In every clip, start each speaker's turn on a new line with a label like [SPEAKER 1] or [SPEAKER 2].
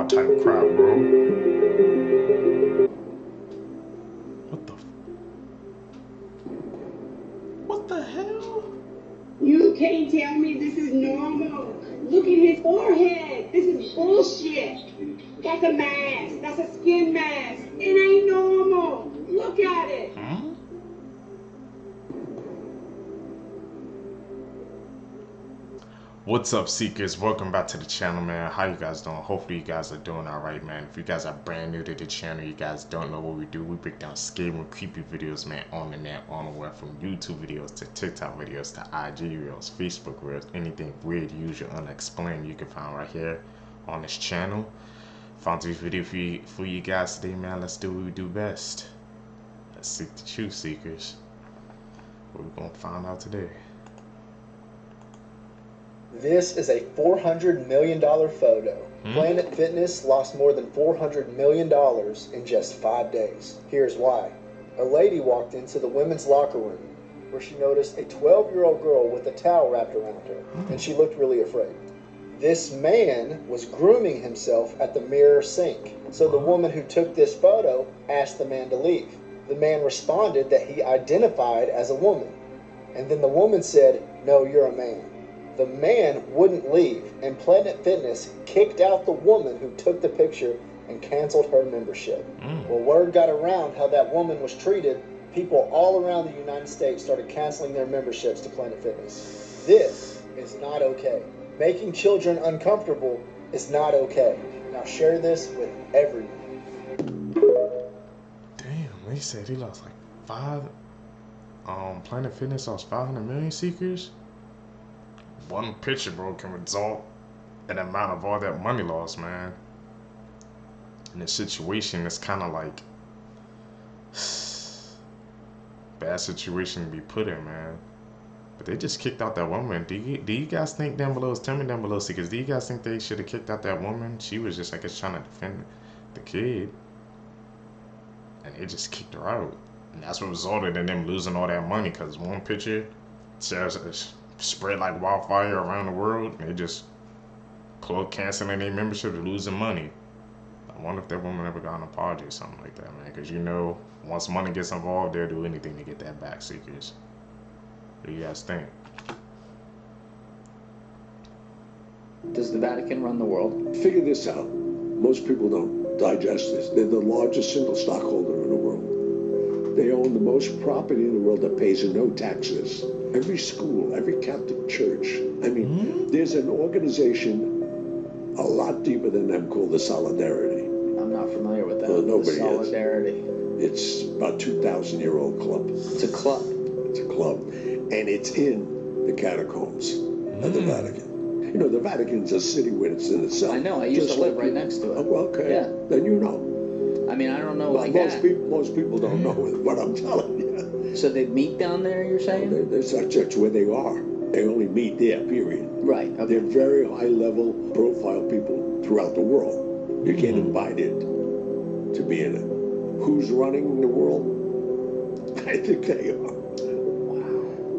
[SPEAKER 1] all type of crap, bro. What the hell?
[SPEAKER 2] You can't tell me this is normal. Look at his forehead. This is bullshit. That's a mask. That's a skin mask. It ain't normal. Look at it.
[SPEAKER 1] Huh? What's up, seekers? Welcome back to the channel, man. How you guys doing? Hopefully you guys are doing all right, man. If you guys are brand new to the channel, you guys don't know what we do. We break down scary and creepy videos, man, on the net, on the web, from YouTube videos to TikTok videos to IG reels, Facebook reels, anything weird, usual, unexplained, you can find right here on this channel. Found this video for you guys today, man. Let's do what we do best. Let's seek the truth, seekers. What we're gonna find out today.
[SPEAKER 3] This is a $400 million photo. Planet Fitness lost more than $400 million in just 5 days. Here's why. A lady walked into the women's locker room where she noticed a 12-year-old girl with a towel wrapped around her, and she looked really afraid. This man was grooming himself at the mirror sink, so the woman who took this photo asked the man to leave. The man responded that he identified as a woman, and then the woman said, "No, you're a man." The man wouldn't leave, and Planet Fitness kicked out the woman who took the picture and canceled her membership. Well, word got around how that woman was treated. People all around the United States started canceling their memberships to Planet Fitness. This is not okay. Making children uncomfortable is not okay. Now share this with everyone.
[SPEAKER 1] Damn, they said he lost like Planet Fitness lost 500 million seekers. One picture, bro, can result in the amount of all that money lost, man. In this situation, it's kind of like bad situation to be put in, man. But they just kicked out that woman. Do you guys think down below? Tell me down below, seekers. Do you guys think they should have kicked out that woman? She was just, I guess, trying to defend the kid, and they just kicked her out, and that's what resulted in them losing all that money. Cause one picture spread like wildfire around the world, and they just canceling their membership and losing money. I wonder if that woman ever got an apology or something like that, man. Because you know, once money gets involved, they'll do anything to get that back, seekers. What do you guys think?
[SPEAKER 4] Does the Vatican run the world?
[SPEAKER 5] Figure this out. Most people don't digest this. They're the largest single stockholder in the world. They own the most property in the world that pays no taxes. Every school, every Catholic church. I mean, there's an organization a lot deeper than them called the Solidarity.
[SPEAKER 4] I'm not familiar with that.
[SPEAKER 5] Well, nobody
[SPEAKER 4] the Solidarity.
[SPEAKER 5] It's about 2,000-year-old club.
[SPEAKER 4] It's a club.
[SPEAKER 5] It's a club. And it's in the catacombs of the Vatican. You know, the Vatican's a city when it's in itself.
[SPEAKER 4] I know. I used to live right next to it.
[SPEAKER 5] Oh, okay.
[SPEAKER 4] Yeah.
[SPEAKER 5] Then you know.
[SPEAKER 4] I mean, I don't know
[SPEAKER 5] Well,
[SPEAKER 4] like
[SPEAKER 5] most
[SPEAKER 4] that.
[SPEAKER 5] most people don't know what I'm telling you.
[SPEAKER 4] So they meet down there, you're saying?
[SPEAKER 5] That's where they are. They only meet there, period.
[SPEAKER 4] Right. Okay.
[SPEAKER 5] They're very high-level profile people throughout the world. You get invited to be in it. Who's running the world? I think they are.
[SPEAKER 4] Wow.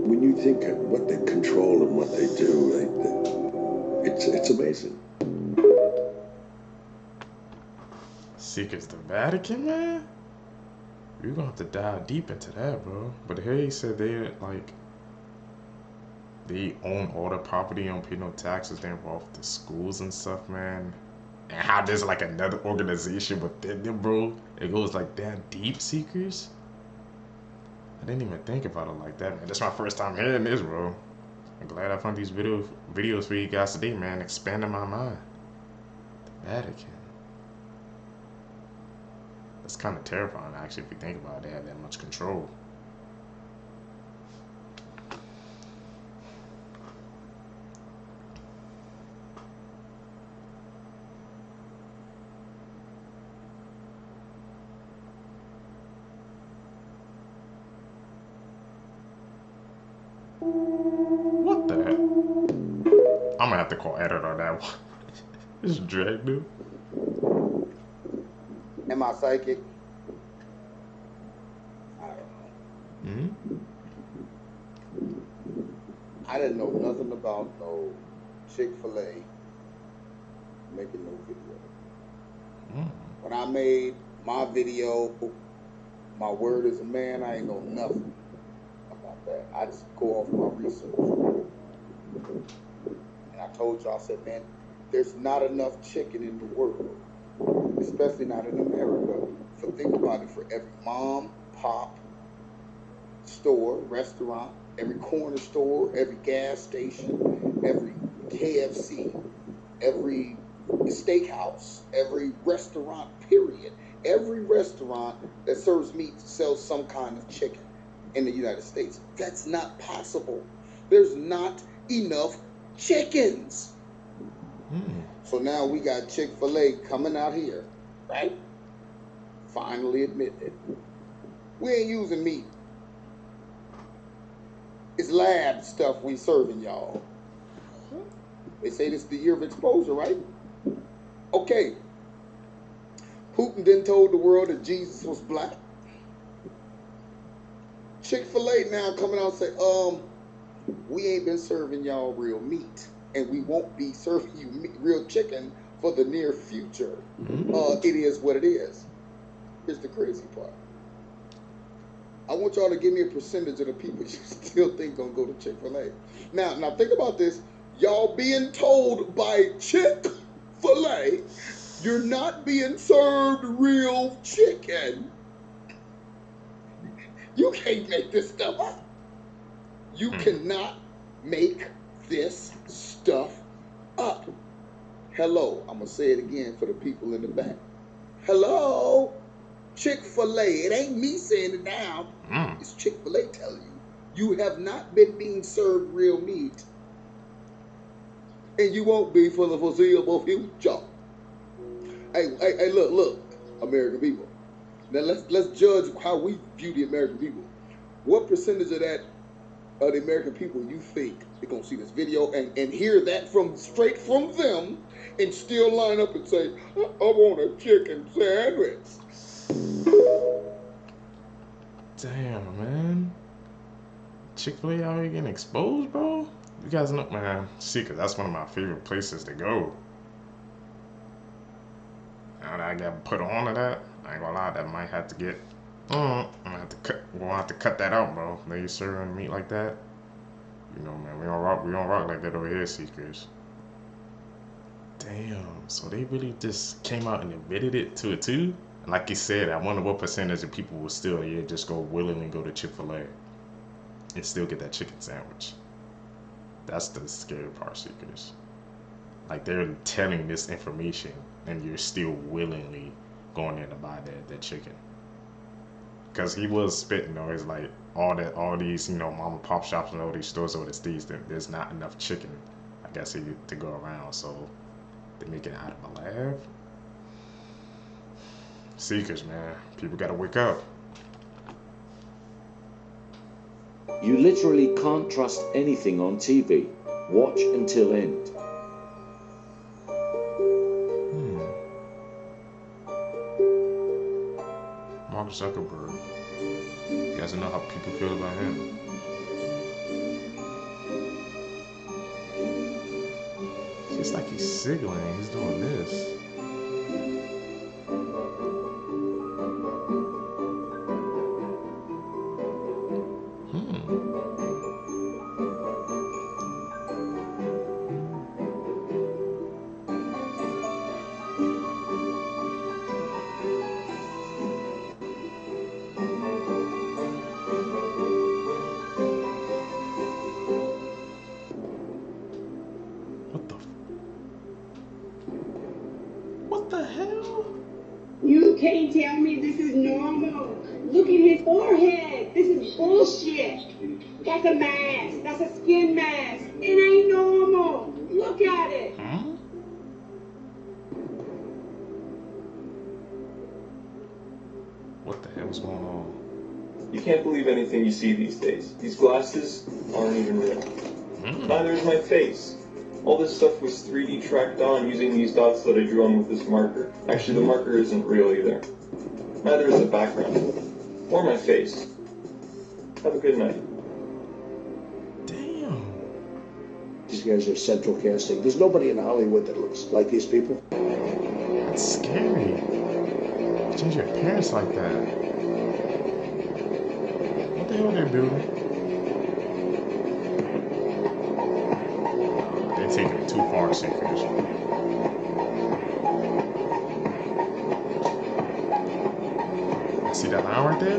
[SPEAKER 5] When you think of what they control and what they do, it's amazing.
[SPEAKER 1] Seekers, the Vatican, man? You're gonna have to dive deep into that, bro. But here he said they own all the property, don't pay no taxes, they're involved with the schools and stuff, man. And how there's like another organization within them, bro. It goes like that deep, seekers. I didn't even think about it like that, man. That's my first time hearing this, bro. I'm glad I found these videos for you guys today, man. Expanding my mind. The Vatican. It's kind of terrifying, actually, if you think about it. They have that much control. What the heck? I'm gonna have to call editor on that one. This is drag, dude.
[SPEAKER 6] Am I psychic? I don't know. I didn't know nothing about no Chick-fil-A making no video. when I made my video, My Word is a Man, I ain't know nothing about that. I just go off my research. And I told y'all, I said, man, there's not enough chicken in the world, especially not in America. So think about it, for every mom, pop, store, restaurant, every corner store, every gas station, every KFC, every steakhouse, every restaurant, period. Every restaurant that serves meat sells some kind of chicken in the United States. That's not possible. There's not enough chickens. So now we got Chick-fil-A coming out here, right? Finally admit it. We ain't using meat. It's lab stuff we serving y'all. They say this is the year of exposure, right? Okay. Putin then told the world that Jesus was black. Chick-fil-A now coming out and say, we ain't been serving y'all real meat, and we won't be serving you real chicken for the near future. It is what it is. Here's the crazy part. I want y'all to give me a percentage of the people you still think gonna go to Chick-fil-A. Now think about this. Y'all being told by Chick-fil-A, you're not being served real chicken. You can't make this stuff up. You cannot make this stuff up. Hello, I'm gonna say it again for the people in the back. Hello, Chick-fil-A. It ain't me saying it now. It's Chick-fil-A telling you, you have not been being served real meat, and you won't be for the foreseeable future. Hey, look, American people. Now let's judge how we view the American people. What percentage of the American people you think they're gonna see this video and hear that straight from them and still line up and say, I want a chicken sandwich?
[SPEAKER 1] Damn, man. Chick-fil-A out here getting exposed, bro? You guys know, man. See, cause that's one of my favorite places to go. Now that I got put on to that, I ain't gonna lie, that might have to get. We'll have to cut that out, bro. They serving meat like that. You know, man, we don't rock like that over here, Seekers. Damn, so they really just came out and admitted it to it too? And like you said, I wonder what percentage of people will still just go willingly go to Chick-fil-A and still get that chicken sandwich. That's the scary part, Seekers. Like, they're telling this information and you're still willingly going there to buy that chicken. Because he was spitting, though. It's like all these, mom and pop shops and all these stores over the states, there's not enough chicken, I guess, to go around. So they make it out of a lab. Seekers, man. People gotta wake up.
[SPEAKER 7] You literally can't trust anything on TV. Watch until end.
[SPEAKER 1] Mark Zuckerberg. You guys know how people feel about him. It's like he's signaling. He's doing this. What the hell?
[SPEAKER 2] You can't tell me this is normal. Look at his forehead. This is bullshit. That's a mask. That's a skin mask. It ain't normal. Look at it.
[SPEAKER 1] What the hell's going on?
[SPEAKER 8] You can't believe anything you see these days. These glasses aren't even real. Neither is my face. All this stuff was 3D tracked on using these dots that I drew on with this marker. Actually, the marker isn't real either. Neither is the background. Or my face. Have a good night.
[SPEAKER 1] Damn.
[SPEAKER 5] These guys are central casting. There's nobody in Hollywood that looks like these people.
[SPEAKER 1] That's scary. Change your appearance like that. What the hell they building? They're taking it too far, Seekers. See that line right there?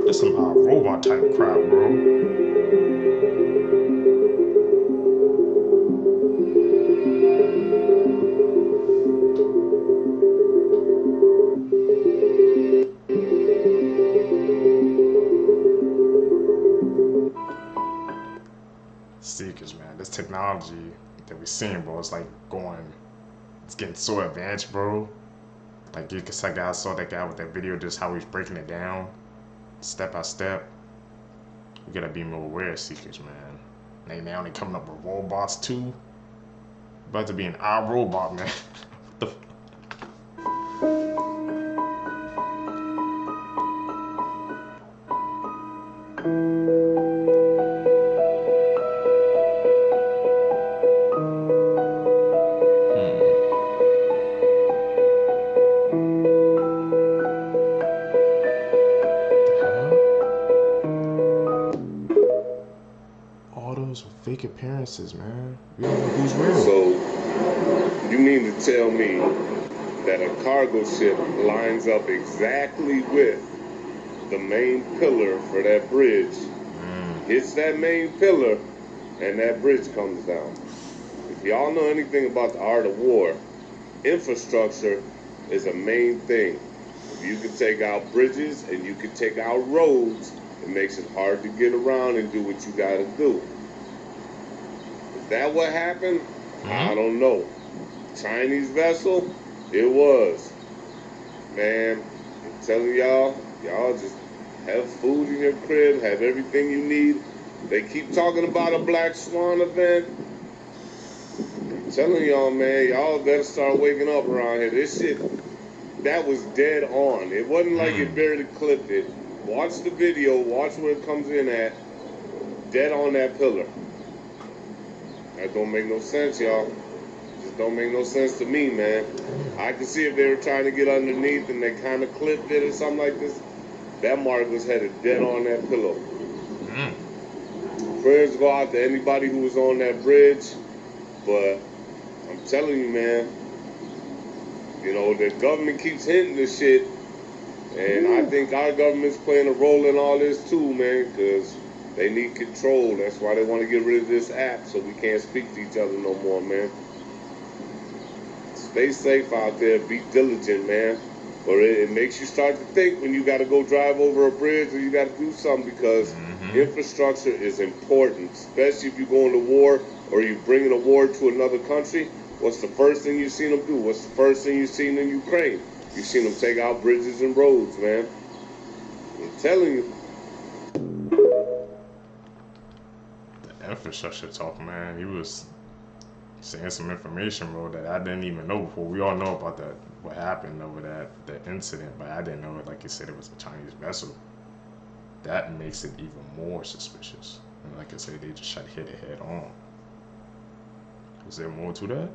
[SPEAKER 1] That's some robot type crap, bro. Seekers, man. This technology that we're seeing, bro, it's like it's getting so advanced, bro. Like, you can say, I saw that guy with that video, just how he's breaking it down, step by step. We gotta be more aware, Seekers, man. Now they coming up with robots too. About to be an iRobot, man. What the? Fake appearances, man. We don't know who's real.
[SPEAKER 9] So, you mean to tell me that a cargo ship lines up exactly with the main pillar for that bridge, hits that main pillar, and that bridge comes down? If y'all know anything about the art of war, infrastructure is a main thing. If you can take out bridges and you can take out roads, it makes it hard to get around and do what you gotta do. Is that what happened? I don't know. Chinese vessel? It was. Man, I'm telling y'all just have food in your crib, have everything you need. They keep talking about a Black Swan event. I'm telling y'all, man, y'all better start waking up around here. This shit, that was dead on. It wasn't like it barely clipped it. Watch the video, watch where it comes in at. Dead on that pillar. That don't make no sense, y'all. Just don't make no sense to me, man. I can see if they were trying to get underneath and they kind of clipped it or something like this. That mark was headed dead on that pillow. Prayers go out to anybody who was on that bridge. But I'm telling you, man, you know, the government keeps hinting this shit. And I think our government's playing a role in all this too, man, because they need control. That's why they want to get rid of this app so we can't speak to each other no more, man. Stay safe out there. Be diligent, man. Or it makes you start to think when you got to go drive over a bridge or you got to do something, because infrastructure is important, especially if you're going to war or you're bringing a war to another country. What's the first thing you've seen them do? What's the first thing you've seen in Ukraine? You've seen them take out bridges and roads, man. I'm telling you.
[SPEAKER 1] Infrastructure talk, man. He was saying some information, bro, that I didn't even know before. We all know about what happened over that incident, but I didn't know it. Like you said, it was a Chinese vessel. That makes it even more suspicious. And like I said, they just tried to hit it head on. Is there more to that?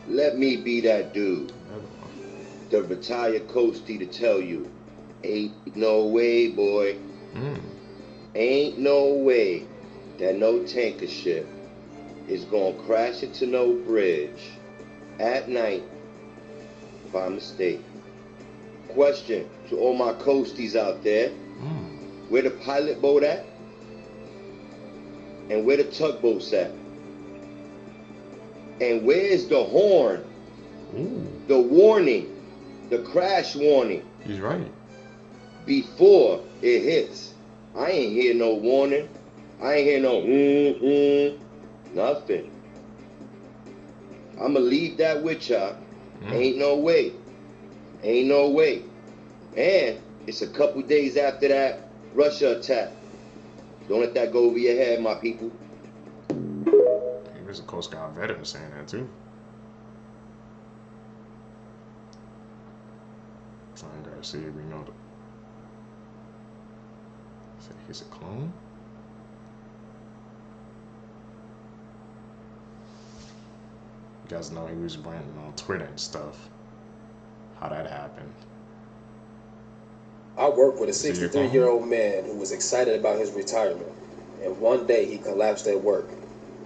[SPEAKER 10] Let me be that dude. The retired coastie to tell you, ain't no way, boy. Ain't no way that no tanker ship is gonna crash into no bridge at night by mistake. Question to all my coasties out there, where the pilot boat at? And where the tugboats at? And where's the horn? The warning, the crash warning.
[SPEAKER 1] He's right.
[SPEAKER 10] Before it hits. I ain't hear no warning. I ain't hear no nothing. I'ma leave that with y'all. Ain't no way. Ain't no way. And it's a couple days after that Russia attack. Don't let that go over your head, my people.
[SPEAKER 1] He was a Coast Guard veteran saying that too. Horrifying Garcia, we know that. He's a clone? You guys know he was ranting on Twitter and stuff. How that happened.
[SPEAKER 11] I work with a 63-year-old man who was excited about his retirement. And one day he collapsed at work.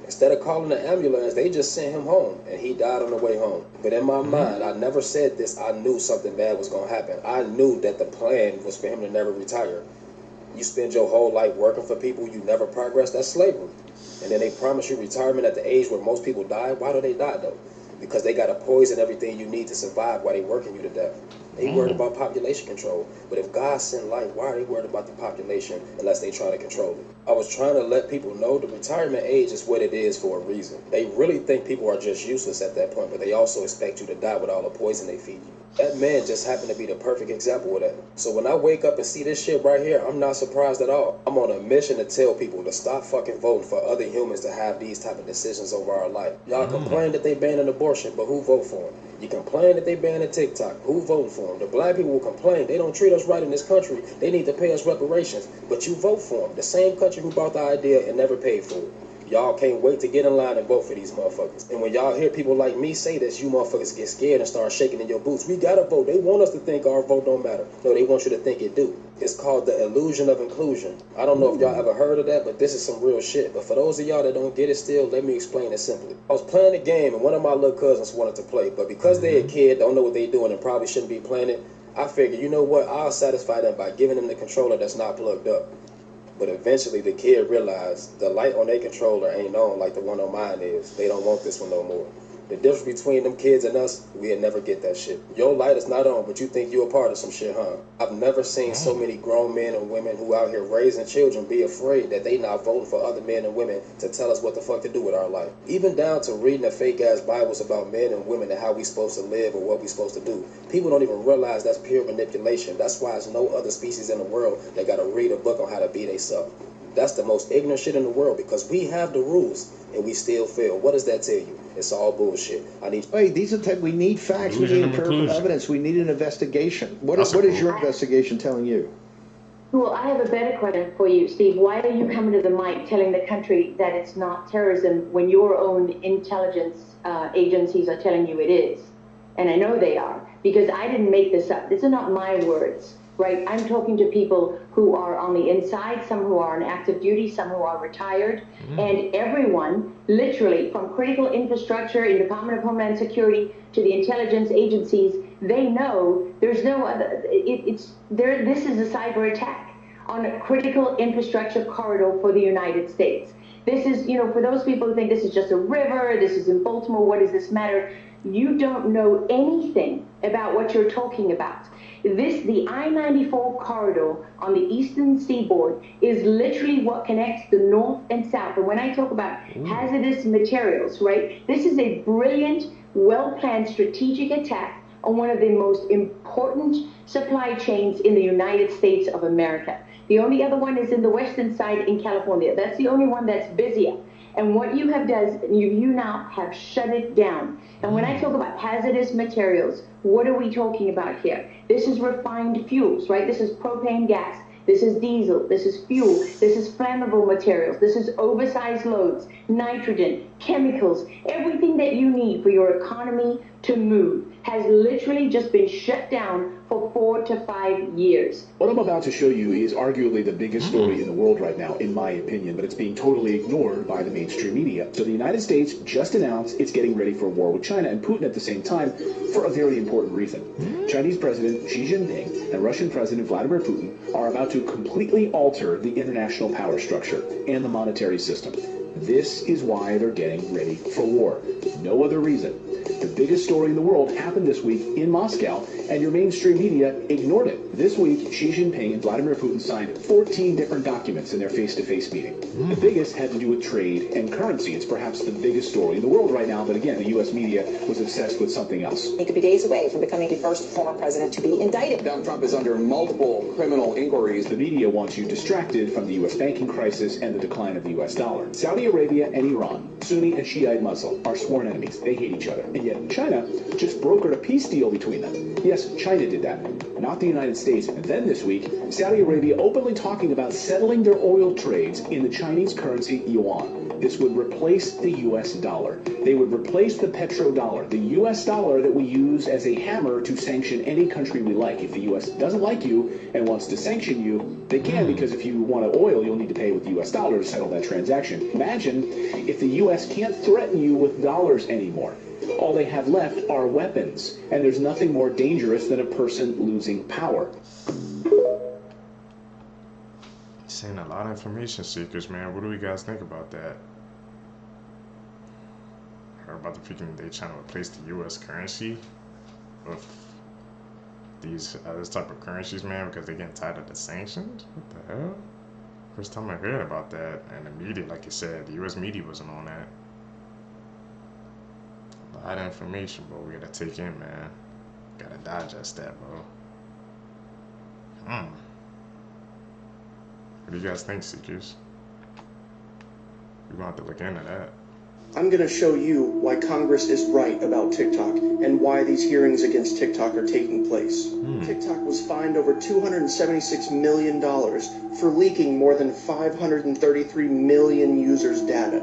[SPEAKER 11] Instead of calling the ambulance, they just sent him home, and he died on the way home. But in my mind, I never said this. I knew something bad was going to happen. I knew that the plan was for him to never retire. You spend your whole life working for people, you never progress, that's slavery. And then they promise you retirement at the age where most people die. Why do they die, though? Because they got to poison everything you need to survive while they working you to death. They worried about population control. But if God sent life, why are they worried about the population unless they try to control it? I was trying to let people know the retirement age is what it is for a reason. They really think people are just useless at that point, but they also expect you to die with all the poison they feed you. That man just happened to be the perfect example of that. So when I wake up and see this shit right here, I'm not surprised at all. I'm on a mission to tell people to stop fucking voting for other humans to have these type of decisions over our life. Y'all complain that they banning abortion, but who vote for them? You complain that they banning TikTok, who voting for them? The black people will complain they don't treat us right in this country, they need to pay us reparations, but you vote for them. The same country who brought the idea and never paid for it. Y'all can't wait to get in line and vote for these motherfuckers. And when y'all hear people like me say this, you motherfuckers get scared and start shaking in your boots. We gotta vote. They want us to think our vote don't matter. No, they want you to think it do. It's called the illusion of inclusion. I don't know if y'all ever heard of that, but this is some real shit. But for those of y'all that don't get it still, let me explain it simply. I was playing a game and one of my little cousins wanted to play, but because they're a kid, don't know what they're doing and probably shouldn't be playing it, I figured, you know what, I'll satisfy them by giving them the controller that's not plugged up. But eventually the kid realized the light on their controller ain't on like the one on mine is. They don't want this one no more. The difference between them kids and us, we'll never get that shit. Your light is not on, but you think you're a part of some shit, huh? I've never seen so many grown men and women who out here raising children be afraid that they not voting for other men and women to tell us what the fuck to do with our life. Even down to reading the fake-ass Bibles about men and women and how we supposed to live or what we supposed to do. People don't even realize that's pure manipulation. That's why there's no other species in the world that got to read a book on how to be themselves. That's the most ignorant shit in the world because we have the rules and we still fail. What does that tell you? It's all bullshit.
[SPEAKER 12] Wait, these are we need facts. We need empirical evidence. We need an investigation. What is your investigation telling you?
[SPEAKER 13] Well, I have a better question for you, Steve. Why are you coming to the mic telling the country that it's not terrorism when your own intelligence agencies are telling you it is? And I know they are because I didn't make this up. These are not my words. Right, I'm talking to people who are on the inside, some who are on active duty, some who are retired, and everyone, literally, from critical infrastructure in the Department of Homeland Security to the intelligence agencies, they know there's no other. This is a cyber attack on a critical infrastructure corridor for the United States. This is, for those people who think this is just a river, this is in Baltimore, what does this matter? You don't know anything about what you're talking about. The I-94 corridor on the eastern seaboard is literally what connects the north and south. And when I talk about hazardous materials, right, this is a brilliant, well-planned strategic attack on one of the most important supply chains in the United States of America. The only other one is in the western side in California. That's the only one that's busier. And what you have done, you now have shut it down. And when I talk about hazardous materials, what are we talking about here? This is refined fuels, right? This is propane gas. This is diesel. This is fuel. This is flammable materials. This is oversized loads, nitrogen, chemicals. Everything that you need for your economy to move has literally just been shut down for 4 to 5 years.
[SPEAKER 14] What I'm about to show you is arguably the biggest story in the world right now, in my opinion, but it's being totally ignored by the mainstream media. So the United States just announced it's getting ready for a war with China and Putin at the same time for a very important reason. Chinese President Xi Jinping and Russian President Vladimir Putin are about to completely alter the international power structure and the monetary system. This is why they're getting ready for war. No other reason. The biggest story in the world happened this week in Moscow, and your mainstream media ignored it. This week, Xi Jinping and Vladimir Putin signed 14 different documents in their face-to-face meeting. The biggest had to do with trade and currency. It's perhaps the biggest story in the world right now, but again, the U.S. media was obsessed with something else.
[SPEAKER 15] He could be days away from becoming the first former president to be indicted.
[SPEAKER 16] Donald Trump is under multiple criminal inquiries.
[SPEAKER 14] The media wants you distracted from the U.S. banking crisis and the decline of the U.S. dollar. Saudi Arabia and Iran, Sunni and Shiite Muslim, are sworn enemies. They hate each other. And yet China just brokered a peace deal between them. Yes, China did that, not the United States. And then this week, Saudi Arabia openly talking about settling their oil trades in the Chinese currency yuan. This would replace the US dollar. They would replace the petrodollar, the US dollar that we use as a hammer to sanction any country we like. If the US doesn't like you and wants to sanction you, they can, because if you want oil, you'll need to pay with US dollars to settle that transaction. Imagine if the US can't threaten you with dollars anymore. All they have left are weapons, and there's nothing more dangerous than a person losing power.
[SPEAKER 1] Saying a lot of information seekers, man. What do you guys think about that? Heard about the freaking they trying to replace the U.S. currency with these other type of currencies, man, because they're getting tired of the sanctions. What the hell? First time I heard about that, and the media, like you said, the U.S. media wasn't on that. A lot of information, bro. We gotta take in, man. Gotta digest that, bro. What do you guys think, Seekers? We're gonna have to look into that.
[SPEAKER 17] I'm going to show you why Congress is right about TikTok and why these hearings against TikTok are taking place. TikTok was fined over $276 million for leaking more than 533 million users' data.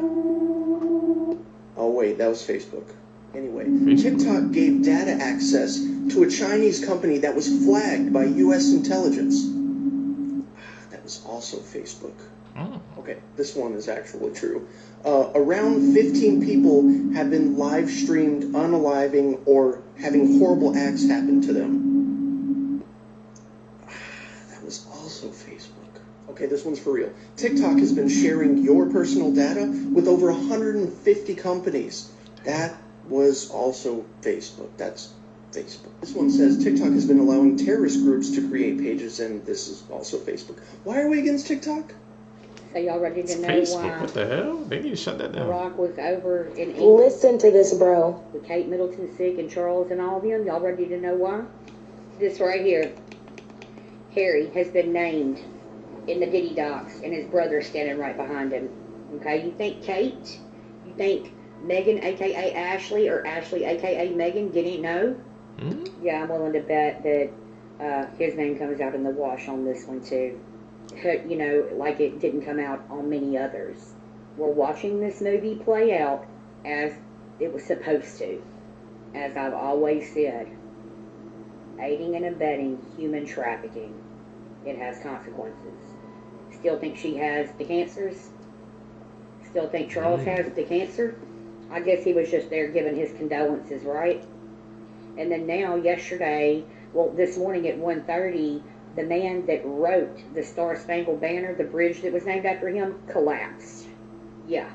[SPEAKER 17] Oh wait, that was Facebook. Anyway, TikTok gave data access to a Chinese company that was flagged by U.S. intelligence. That was also Facebook. Okay, this one is actually true. Around 15 people have been live streamed unaliving or having horrible acts happen to them. That was also Facebook. Okay, this one's for real. TikTok has been sharing your personal data with over 150 companies. That was also Facebook. That's Facebook. This one says TikTok has been allowing terrorist groups to create pages, and this is also Facebook. Why are we against TikTok?
[SPEAKER 18] So y'all ready to know
[SPEAKER 1] Facebook.
[SPEAKER 18] why
[SPEAKER 1] What the hell? They need to shut that down.
[SPEAKER 18] Barack was over in England?
[SPEAKER 19] Listen to this, bro.
[SPEAKER 18] With Kate Middleton sick and Charles and all of them. Y'all ready to know why? This right here. Harry has been named in the Diddy docs, and his brother's standing right behind him. Okay, you think Kate? You think Megan, a.k.a. Ashley, or Ashley, a.k.a. Megan, didn't know? Yeah, I'm willing to bet that his name comes out in the wash on this one, too. You know, like it didn't come out on many others. We're watching this movie play out as it was supposed to. As I've always said, aiding and abetting human trafficking. It has consequences. Still think she has the cancers? Still think Charles has the cancer? I guess he was just there giving his condolences, right? And then now, yesterday, well, this morning at 1:30, the man that wrote the Star-Spangled Banner, the bridge that was named after him, collapsed. Yeah.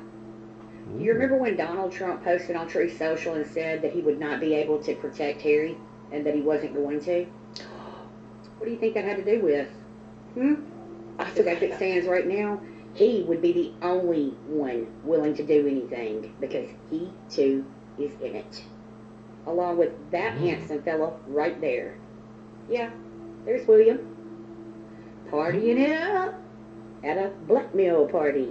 [SPEAKER 18] You remember when Donald Trump posted on Truth Social and said that he would not be able to protect Harry and that he wasn't going to? What do you think that had to do with? Because as it stands right now, he would be the only one willing to do anything because he, too, is in it. Along with that handsome fella right there. Yeah. There's William, partying it up at a blackmail party.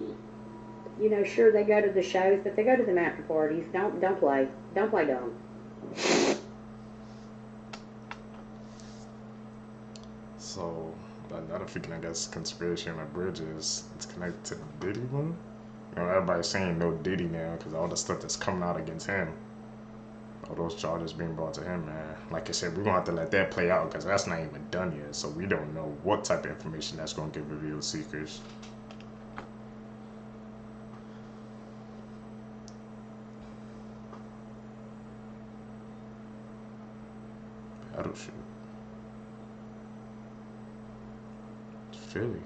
[SPEAKER 18] You know, sure, they go to the shows, but they go to the after parties. Don't play dumb.
[SPEAKER 1] So, another freaking, I guess, conspiracy on the bridge is it's connected to the Diddy one. You know, everybody's saying no Diddy now because all the stuff that's coming out against him. All those charges being brought to him, man. Like I said, we're going to have to let that play out because that's not even done yet. So we don't know what type of information that's going to get revealed to seekers. Battleship. Philly.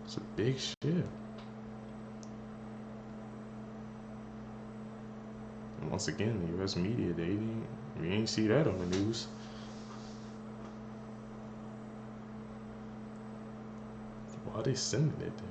[SPEAKER 1] It's a big ship. And once again, the U.S. media, we ain't see that on the news. Why are they sending it there?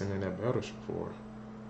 [SPEAKER 1] seen in that battleship for?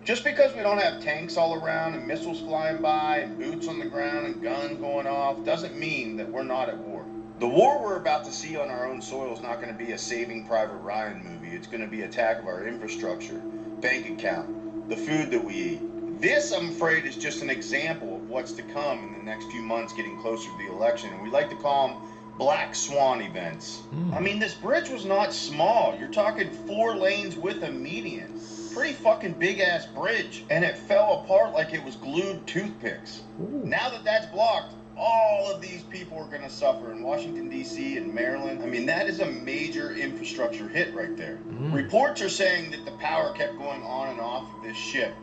[SPEAKER 19] Just because we don't have tanks all around and missiles flying by and boots on the ground and guns going off doesn't mean that we're not at war. The war we're about to see on our own soil is not going to be a Saving Private Ryan movie. It's going to be an attack of our infrastructure, bank account, the food that we eat. This, I'm afraid, is just an example of what's to come in the next few months getting closer to the election. And we like to call them black swan events. I mean, this bridge was not small. You're talking 4 lanes with a median. Pretty fucking big ass bridge, and it fell apart like it was glued toothpicks. Now that that's blocked, all of these people are going to suffer in Washington, D.C. and Maryland. I mean, that is a major infrastructure hit right there. Reports are saying that the power kept going on and off of this ship,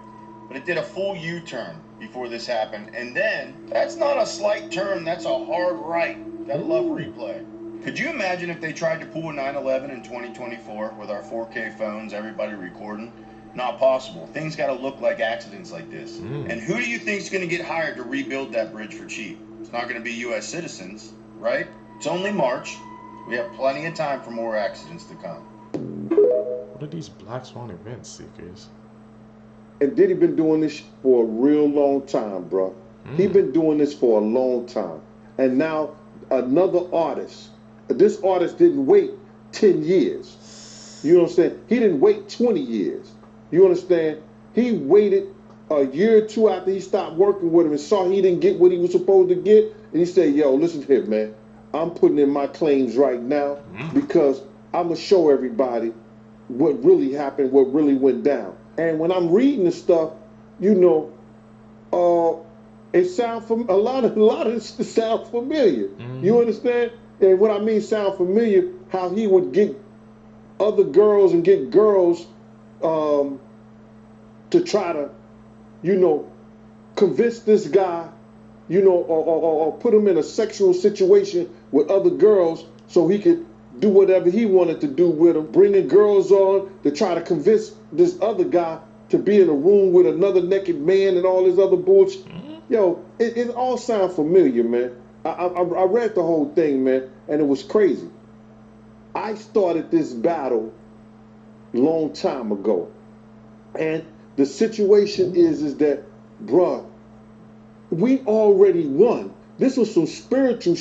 [SPEAKER 19] but it did a full U-turn before this happened. And then, that's not a slight turn, that's a hard right. Gotta love replay. Could you imagine if they tried to pull a 9/11 in 2024 with our 4K phones, everybody recording? Not possible. Things got to look like accidents like this. And who do you think is going to get hired to rebuild that bridge for cheap? It's not going to be U.S. citizens, right? It's only March. We have plenty of time for more accidents to come.
[SPEAKER 1] What are these black swan events, Seekers?
[SPEAKER 20] And Diddy been doing this for a real long time, bro. He been doing this for a long time. And now another artist. This artist didn't wait 10 years. You understand? He didn't wait 20 years. You understand? He waited a year or 2 after he stopped working with him and saw he didn't get what he was supposed to get. And he said, yo, listen here, man. I'm putting in my claims right now because I'm going to show everybody what really happened, what really went down. And when I'm reading the stuff, you know, it sounds a lot of it sounds familiar. You understand? And what I mean sound familiar, how he would get other girls and get girls to try to, you know, convince this guy, you know, or put him in a sexual situation with other girls so he could do whatever he wanted to do with them, bringing girls on to try to convince this other guy to be in a room with another naked man and all this other bullshit. Yo, it all sounds familiar, man. I read the whole thing, man, and it was crazy. I started this battle long time ago. And the situation is that, bruh, we already won. This was some spiritual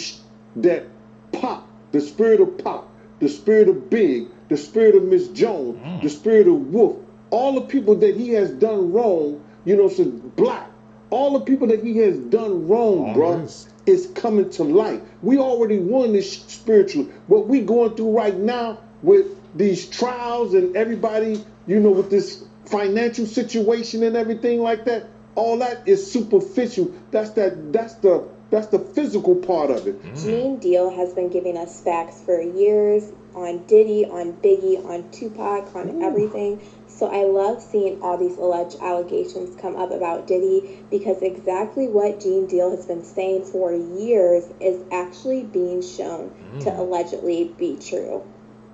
[SPEAKER 20] that Pop, the spirit of Pop, the spirit of Big, the spirit of Miss Jones, the spirit of Wolf, all the people that he has done wrong, you know, so Black, all the people that he has done wrong, bruh, is coming to light. We already won this spiritual. What we going through right now with these trials and everybody, you know, with this financial situation and everything like that, all that is superficial. That's the physical part of it.
[SPEAKER 21] Gene Deal has been giving us facts for years on Diddy, on Biggie, on Tupac, on everything. So I love seeing all these alleged allegations come up about Diddy because exactly what Gene Deal has been saying for years is actually being shown to allegedly be true.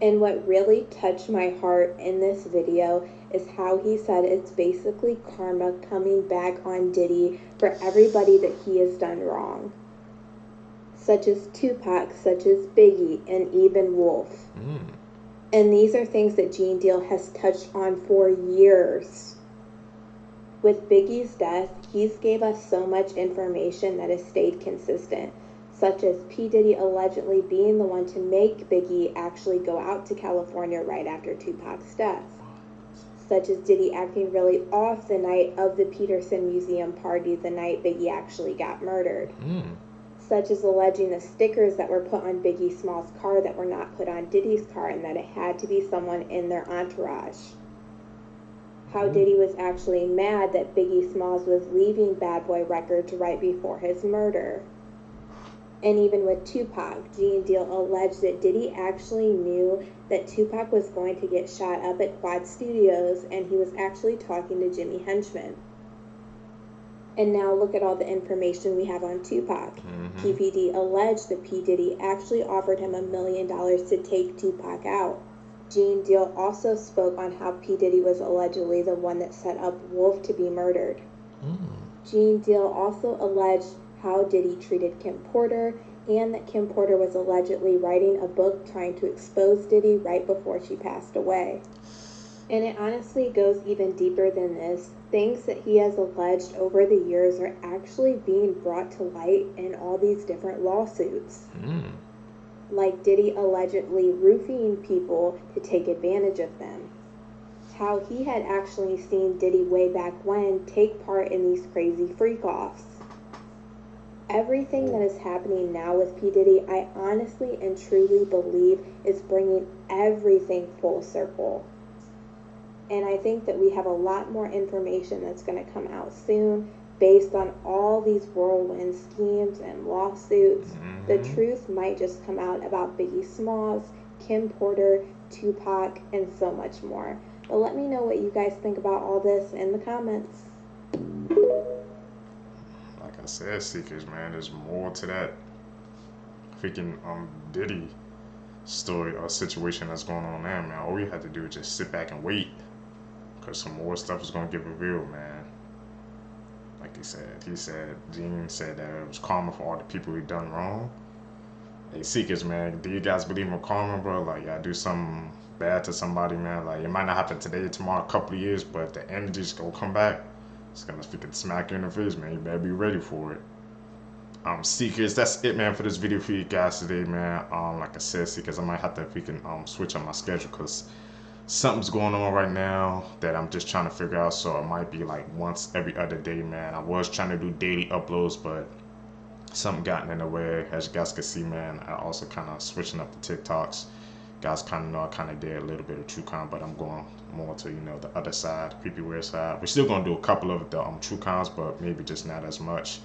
[SPEAKER 21] And what really touched my heart in this video is how he said it's basically karma coming back on Diddy for everybody that he has done wrong. Such as Tupac, such as Biggie, and even Wolf. And these are things that Gene Deal has touched on for years. With Biggie's death, he's gave us so much information that has stayed consistent, such as P. Diddy allegedly being the one to make Biggie actually go out to California right after Tupac's death, such as Diddy acting really off the night of the Peterson Museum party the night Biggie actually got murdered. Such as alleging the stickers that were put on Biggie Small's car that were not put on Diddy's car and that it had to be someone in their entourage. How Diddy was actually mad that Biggie Smalls was leaving Bad Boy Records right before his murder. And even with Tupac, Gene Deal alleged that Diddy actually knew that Tupac was going to get shot up at Quad Studios and he was actually talking to Jimmy Henchman. And now look at all the information we have on Tupac. PPD alleged that P. Diddy actually offered him $1 million to take Tupac out. Gene Deal also spoke on how P. Diddy was allegedly the one that set up Wolf to be murdered. Gene Deal also alleged how Diddy treated Kim Porter and that Kim Porter was allegedly writing a book trying to expose Diddy right before she passed away. And it honestly goes even deeper than this. Things that he has alleged over the years are actually being brought to light in all these different lawsuits. Like Diddy allegedly roofing people to take advantage of them. How he had actually seen Diddy way back when take part in these crazy freak-offs. Everything that is happening now with P. Diddy, I honestly and truly believe is bringing everything full circle. And I think that we have a lot more information that's going to come out soon based on all these whirlwind schemes and lawsuits. The truth might just come out about Biggie Smalls, Kim Porter, Tupac, and so much more. But let me know what you guys think about all this in the comments.
[SPEAKER 1] Like I said, Seekers, man, there's more to that freaking Diddy story or situation that's going on there, man. All we had to do is just sit back and wait, because some more stuff is going to get revealed, man. Like he said, Gene said that it was karma for all the people he done wrong. Hey, Seekers, man, do you guys believe in karma, bro? Like, y'all do something bad to somebody, man, like, it might not happen today, tomorrow, a couple of years, but the energy's gonna come back. It's gonna freaking smack you in the face, man. You better be ready for it. Seekers, that's it, man, for this video for you guys today, man. Like I said, Seekers, I might have to freaking switch on my schedule, because something's going on right now that I'm just trying to figure out, so it might be like once every other day, man. I was trying to do daily uploads, but something gotten in the way. As you guys can see, man, I also kind of switching up the Tik Toks. Guys kind of know I kind of did a little bit of true crime, but I'm going more to, you know, the other side, creepy weird side. We're still going to do a couple of the true crimes, but maybe just not as much.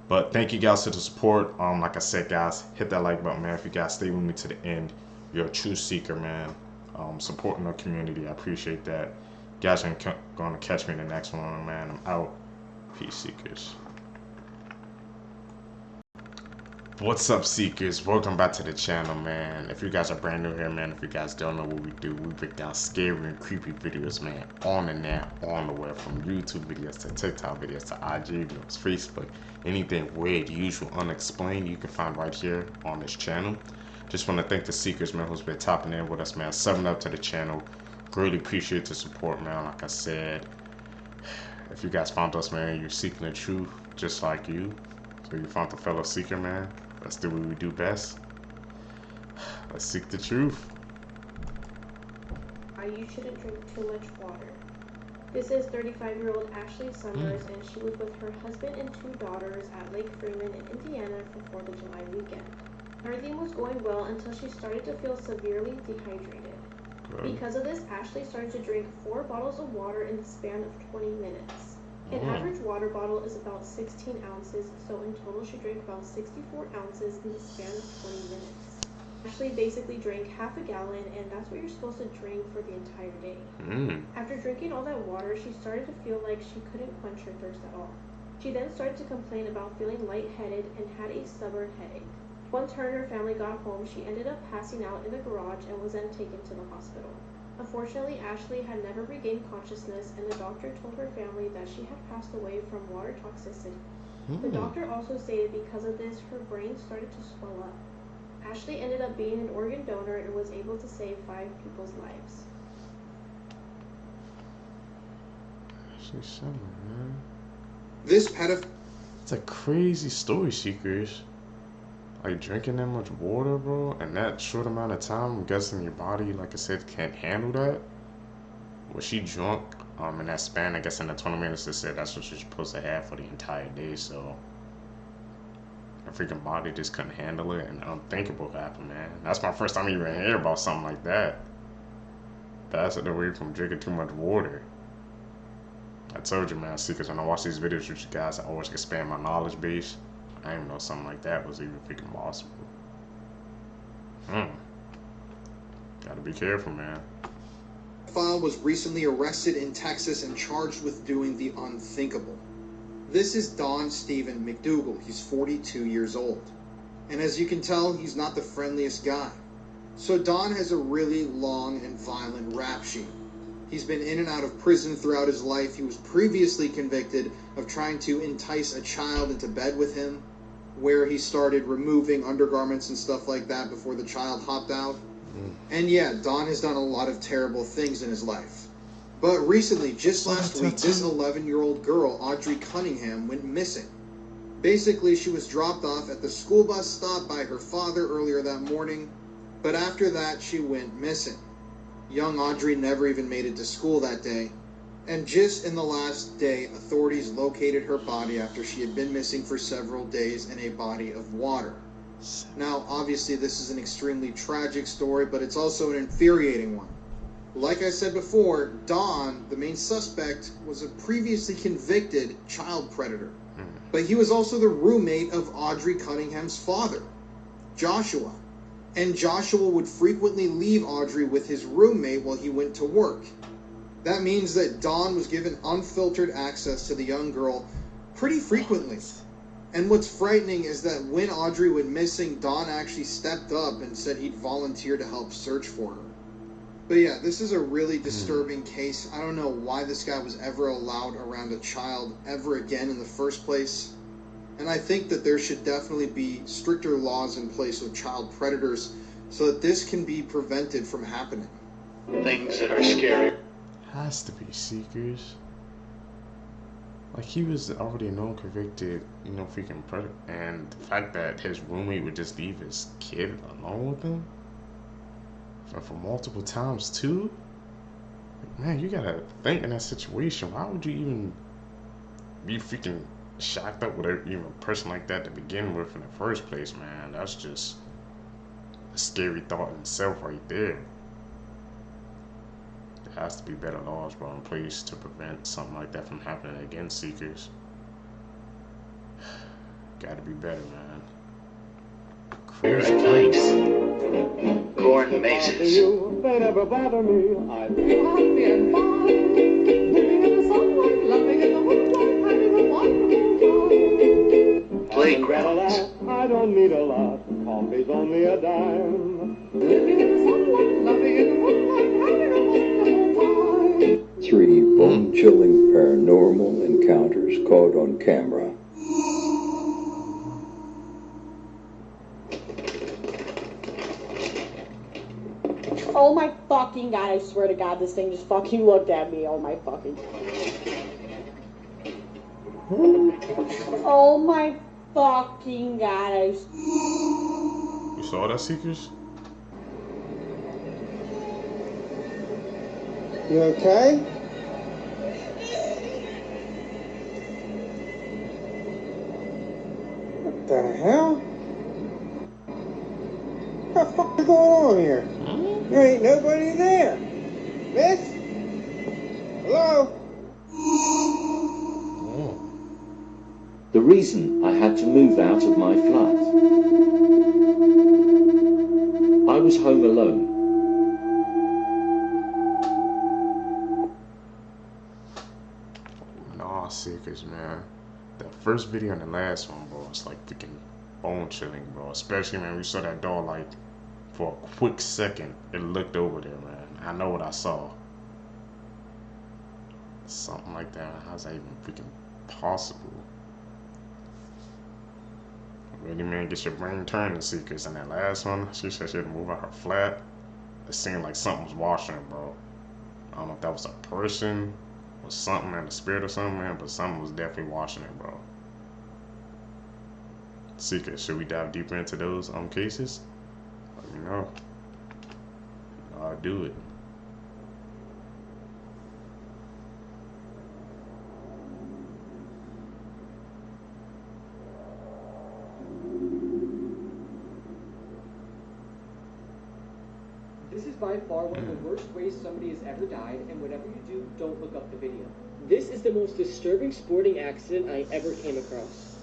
[SPEAKER 1] But thank you guys for the support. Like I said, guys, hit that like button, man. If you guys stay with me to the end, you're a true seeker, man. Supporting the community, I appreciate that. You guys are going to catch me in the next one, man. I'm out. Peace, Seekers. What's up, Seekers? Welcome back to the channel, man. If you guys are brand new here, man, if you guys don't know what we do, we break down scary and creepy videos, man, on the net, on the web, from YouTube videos to TikTok videos to IG videos, Facebook, anything weird, usual, unexplained, you can find right here on this channel. Just want to thank the Seekers, man, who's been topping in with us, man, subbing up to the channel. Greatly appreciate the support, man. Like I said, if you guys found us, man, you're seeking the truth just like you. So you found the fellow seeker, man. Let's do what we do best. Let's seek the truth.
[SPEAKER 3] You shouldn't drink too much water. This is 35-year-old Ashley Summers, and she was with her husband and 2 daughters at Lake Freeman in Indiana for 4th of July weekend. Everything was going well until she started to feel severely dehydrated. Because of this, Ashley started to drink 4 bottles of water in the span of 20 minutes. An average water bottle is about 16 ounces, so in total she drank about 64 ounces in the span of 20 minutes. Ashley basically drank half a gallon, and that's what you're supposed to drink for the entire day. After drinking all that water, she started to feel like she couldn't quench her thirst at all. She then started to complain about feeling lightheaded and had a stubborn headache. Once her and her family got home, she ended up passing out in the garage and was then taken to the hospital. Unfortunately, Ashley had never regained consciousness, and the doctor told her family that she had passed away from water toxicity. The doctor also stated because of this, her brain started to swell up. Ashley ended up being an organ donor and was able to save 5 people's lives.
[SPEAKER 1] Ashley Summers, man.
[SPEAKER 22] This pedophile.
[SPEAKER 1] It's a crazy story, Seekers. Like, drinking that much water, bro, and that short amount of time, I'm guessing your body, like I said, can't handle that. Was she drunk in that span? I guess in the 20 minutes they said that's what she's supposed to have for the entire day, so her freaking body just couldn't handle it, and unthinkable happened, man. That's my first time even hear about something like that. Passing away from drinking too much water. I told you, man, Seekers, when I watch these videos with you guys, I always expand my knowledge base. I didn't know something like that was even freaking possible. Gotta be careful, man.
[SPEAKER 22] Pedophile was recently arrested in Texas and charged with doing the unthinkable. This is Don Stephen McDougal. He's 42 years old. And as you can tell, he's not the friendliest guy. So Don has a really long and violent rap sheet. He's been in and out of prison throughout his life. He was previously convicted of trying to entice a child into bed with him, where he started removing undergarments and stuff like that before the child hopped out. And yeah, Don has done a lot of terrible things in his life. But recently, just last week, this 11-year-old girl, Audrey Cunningham, went missing. Basically, she was dropped off at the school bus stop by her father earlier that morning, but after that, she went missing. Young Audrey never even made it to school that day, and just in the last day, authorities located her body after she had been missing for several days in a body of water. Now, obviously, this is an extremely tragic story, but it's also an infuriating one. Like I said before, Don, the main suspect, was a previously convicted child predator. But he was also the roommate of Audrey Cunningham's father, Joshua. And Joshua would frequently leave Audrey with his roommate while he went to work. That means that Don was given unfiltered access to the young girl pretty frequently. And what's frightening is that when Audrey went missing, Don actually stepped up and said he'd volunteer to help search for her. But yeah, this is a really disturbing case. I don't know why this guy was ever allowed around a child ever again in the first place. And I think that there should definitely be stricter laws in place with child predators so that this can be prevented from happening.
[SPEAKER 4] Things that are scary.
[SPEAKER 1] Has to be Seekers. Like, he was already a known convicted, freaking predator. And the fact that his roommate would just leave his kid alone with him for multiple times too. Like, man, you gotta think in that situation. Why would you even be freaking shocked up with even a person like that to begin with in the first place, man? That's just a scary thought in itself right there. There has to be better laws, bro, in place to prevent something like that from happening again, Seekers. Gotta be better, man.
[SPEAKER 4] Crazy place. Corn mazes.
[SPEAKER 6] They never bother me. I feel happy and fine. Living in the sunlight, laughing in the moonlight, having a wonderful time.
[SPEAKER 4] Playgrounds.
[SPEAKER 6] I don't need a lot. Coffee's only a dime. Living in the sunlight, laughing in the moonlight, having a wonderful time.
[SPEAKER 23] 3 bone-chilling paranormal encounters caught on camera.
[SPEAKER 24] Oh my fucking god, I swear to god, this thing just fucking looked at me. Oh my fucking oh my fucking god,
[SPEAKER 1] You saw that, Seekers?
[SPEAKER 20] You okay? What the hell? What the fuck is going on here? There ain't nobody there. Miss? Hello?
[SPEAKER 7] The reason I had to move out of my flat. I was home alone.
[SPEAKER 1] Nah, Seekers, man. That first video and the last one, bro, it's like freaking bone chilling, bro. Especially, man, we saw that door, like, for a quick second, it looked over there, man. I know what I saw. Something like that. How's that even freaking possible? Really, man, get your brain turning, Seekers. And that last one, she said she had to move out her flat. It seemed like something was watching her, bro. I don't know if that was a person or something, man, a spirit or something, man, but something was definitely watching her, bro. Seekers, should we dive deeper into those cases? Let me know. I'll do it.
[SPEAKER 25] This is by far one of the worst ways somebody has ever died, and whatever you do, don't look up the video. This is the most disturbing sporting accident I ever came across.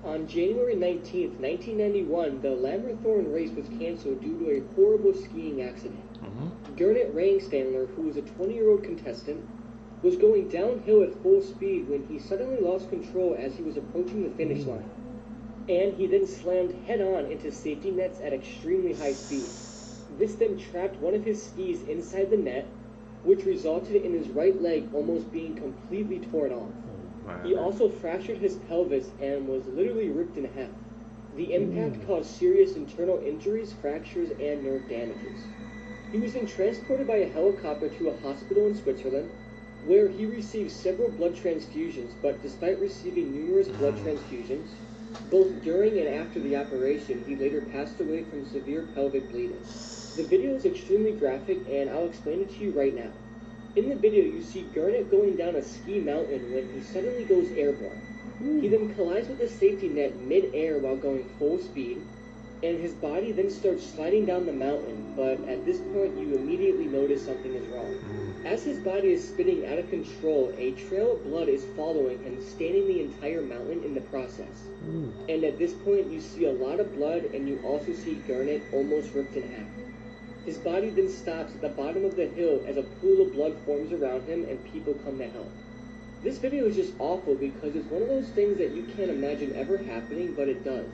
[SPEAKER 25] On January 19th, 1991, the Lammerthorne race was canceled due to a horrible skiing accident. Gernot Rangstandler, who was a 20-year-old contestant, was going downhill at full speed when he suddenly lost control as he was approaching the finish line. And he then slammed head-on into safety nets at extremely high speed. This then trapped one of his skis inside the net, which resulted in his right leg almost being completely torn off. He also fractured his pelvis and was literally ripped in half. The impact caused serious internal injuries, fractures, and nerve damages. He was then transported by a helicopter to a hospital in Switzerland, where he received several blood transfusions, but despite receiving numerous blood transfusions, both during and after the operation, he later passed away from severe pelvic bleeding. The video is extremely graphic, and I'll explain it to you right now. In the video, you see Garnet going down a ski mountain when he suddenly goes airborne. He then collides with a safety net mid-air while going full speed, and his body then starts sliding down the mountain, but at this point you immediately notice something is wrong. As his body is spinning out of control, a trail of blood is following him, staining the entire mountain in the process. And at this point you see a lot of blood, and you also see Garnet almost ripped in half. His body then stops at the bottom of the hill as a pool of blood forms around him and people come to help. This video is just awful because it's one of those things that you can't imagine ever happening, but it does.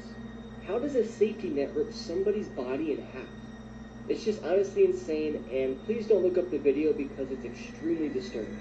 [SPEAKER 25] How does a safety net rip somebody's body in half? It's just honestly insane, and please don't look up the video because it's extremely disturbing.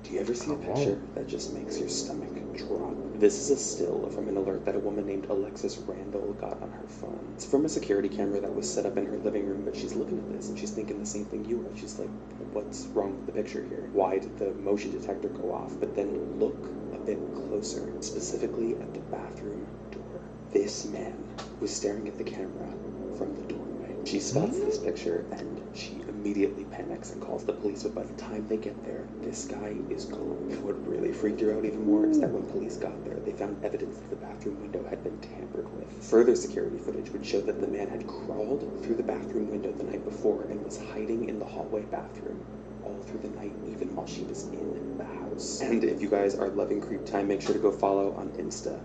[SPEAKER 2] Do you ever see a picture that just makes your stomach drop? This is a still from an alert that a woman named Alexis Randall got on her phone. It's from a security camera that was set up in her living room, but she's looking at this and she's thinking the same thing you are. She's like, what's wrong with the picture here? Why did the motion detector go off? But then look a bit closer, specifically at the bathroom door. This man was staring at the camera from the doorway. She spots this picture and she immediately panics and calls the police, but by the time they get there, this guy is gone. And what really freaked her out even more is that when police got there, they found evidence that the bathroom window had been tampered with. Further security footage would show that the man had crawled through the bathroom window the night before and was hiding in the hallway bathroom all through the night, even while she was in the house. And if you guys are loving Creep Time, make sure to go follow on Insta.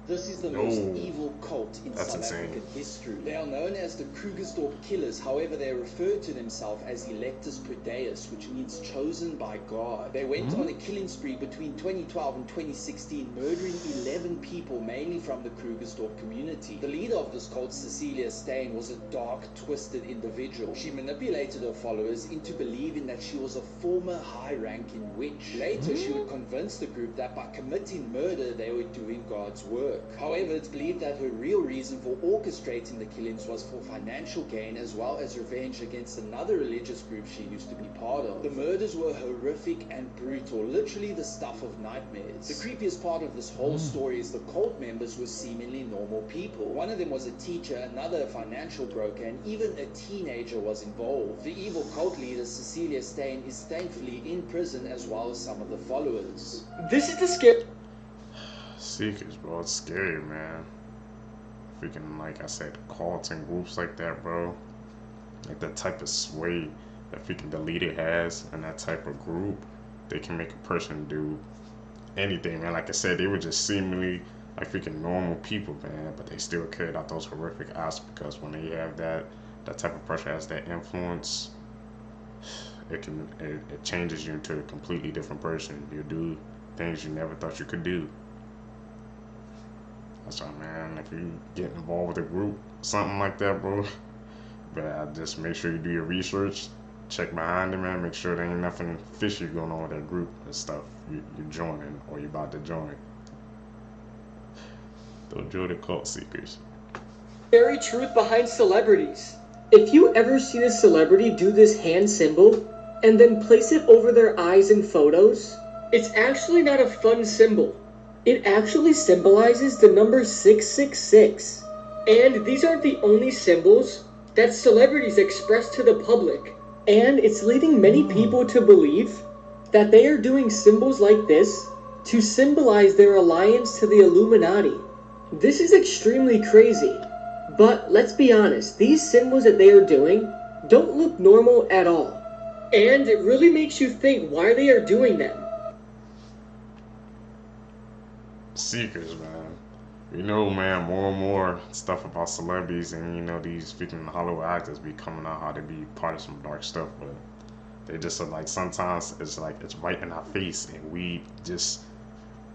[SPEAKER 5] This is the most evil cult in South African history. They are known as the Kruger Killers. However, they refer to themselves as Electus Predeus, which means chosen by God. They went on a killing spree between 2012 and 2016, murdering 11 people, mainly from the Krugersdorp community. The leader of this cult, Cecilia Stan, was a dark, twisted individual. She manipulated her followers into believing that she was a former high-ranking witch. Later, she would convince the group that by committing murder, they were doing God's work. However, it's believed that her real reason for orchestrating the killings was for financial gain as well as revenge against another religious group she used to be part of. The murders were horrific and brutal, literally the stuff of nightmares. The creepiest part of this whole story is the cult members were seemingly normal people. One of them was a teacher, another a financial broker, and even a teenager was involved. The evil cult leader, Cecilia Stan, is thankfully in prison as well as some of the followers.
[SPEAKER 25] This is the scare.
[SPEAKER 1] Seekers, bro, it's scary, man. Freaking, like I said, cults and groups like that, bro. Like that type of sway that freaking the leader has and that type of group, they can make a person do anything, man. Like I said, they were just seemingly like freaking normal people, man, but they still carried out those horrific acts because when they have that type of person has that influence, it changes you into a completely different person. You do things you never thought you could do. That's why, man, if you get involved with a group, something like that, bro, but just make sure you do your research, check behind it, man, make sure there ain't nothing fishy going on with that group and stuff you're joining or you're about to join. Don't join the cult seekers.
[SPEAKER 25] Scary truth behind celebrities. If you ever seen a celebrity do this hand symbol and then place it over their eyes in photos, it's actually not a fun symbol. It actually symbolizes the number 666. And these aren't the only symbols that celebrities express to the public. And it's leading many people to believe that they are doing symbols like this to symbolize their alliance to the Illuminati. This is extremely crazy. But let's be honest, these symbols that they are doing don't look normal at all. And it really makes you think why they are doing them.
[SPEAKER 1] Seekers, man. You know, man, more and more stuff about celebrities and, you know, these freaking Hollywood actors be coming out how they be part of some dark stuff, but they just are like, sometimes it's like it's right in our face and we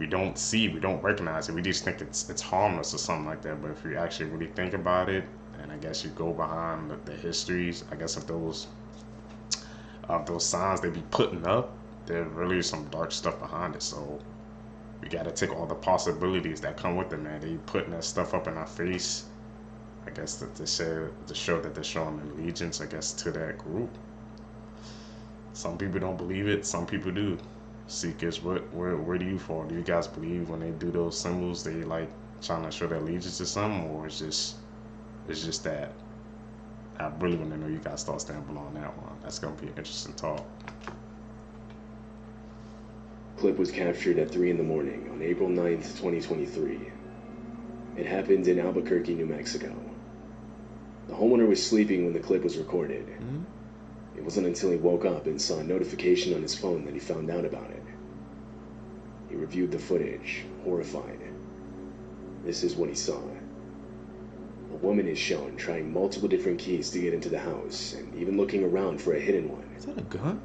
[SPEAKER 1] don't see, we don't recognize it. We just think it's harmless or something like that, but if you actually really think about it, and I guess you go behind the histories, I guess of those signs they be putting up, there really is some dark stuff behind it, so we gotta take all the possibilities that come with it, man. They putting that stuff up in our face, I guess, to show that they're showing allegiance, I guess, to that group. Some people don't believe it, some people do. Seekers, where do you fall? Do you guys believe when they do those symbols, they like trying to show their allegiance to something, or it's just that? I really want to know you guys' thoughts down below on that one. That's gonna be an interesting talk.
[SPEAKER 8] Clip was captured at 3 in the morning on April 9th, 2023. It happened in Albuquerque, New Mexico. The homeowner was sleeping when the clip was recorded. It wasn't until he woke up and saw a notification on his phone that he found out about it. He reviewed the footage, horrified. This is what he saw. A woman is shown trying multiple different keys to get into the house, and even looking around for a hidden one.
[SPEAKER 1] Is that a gun?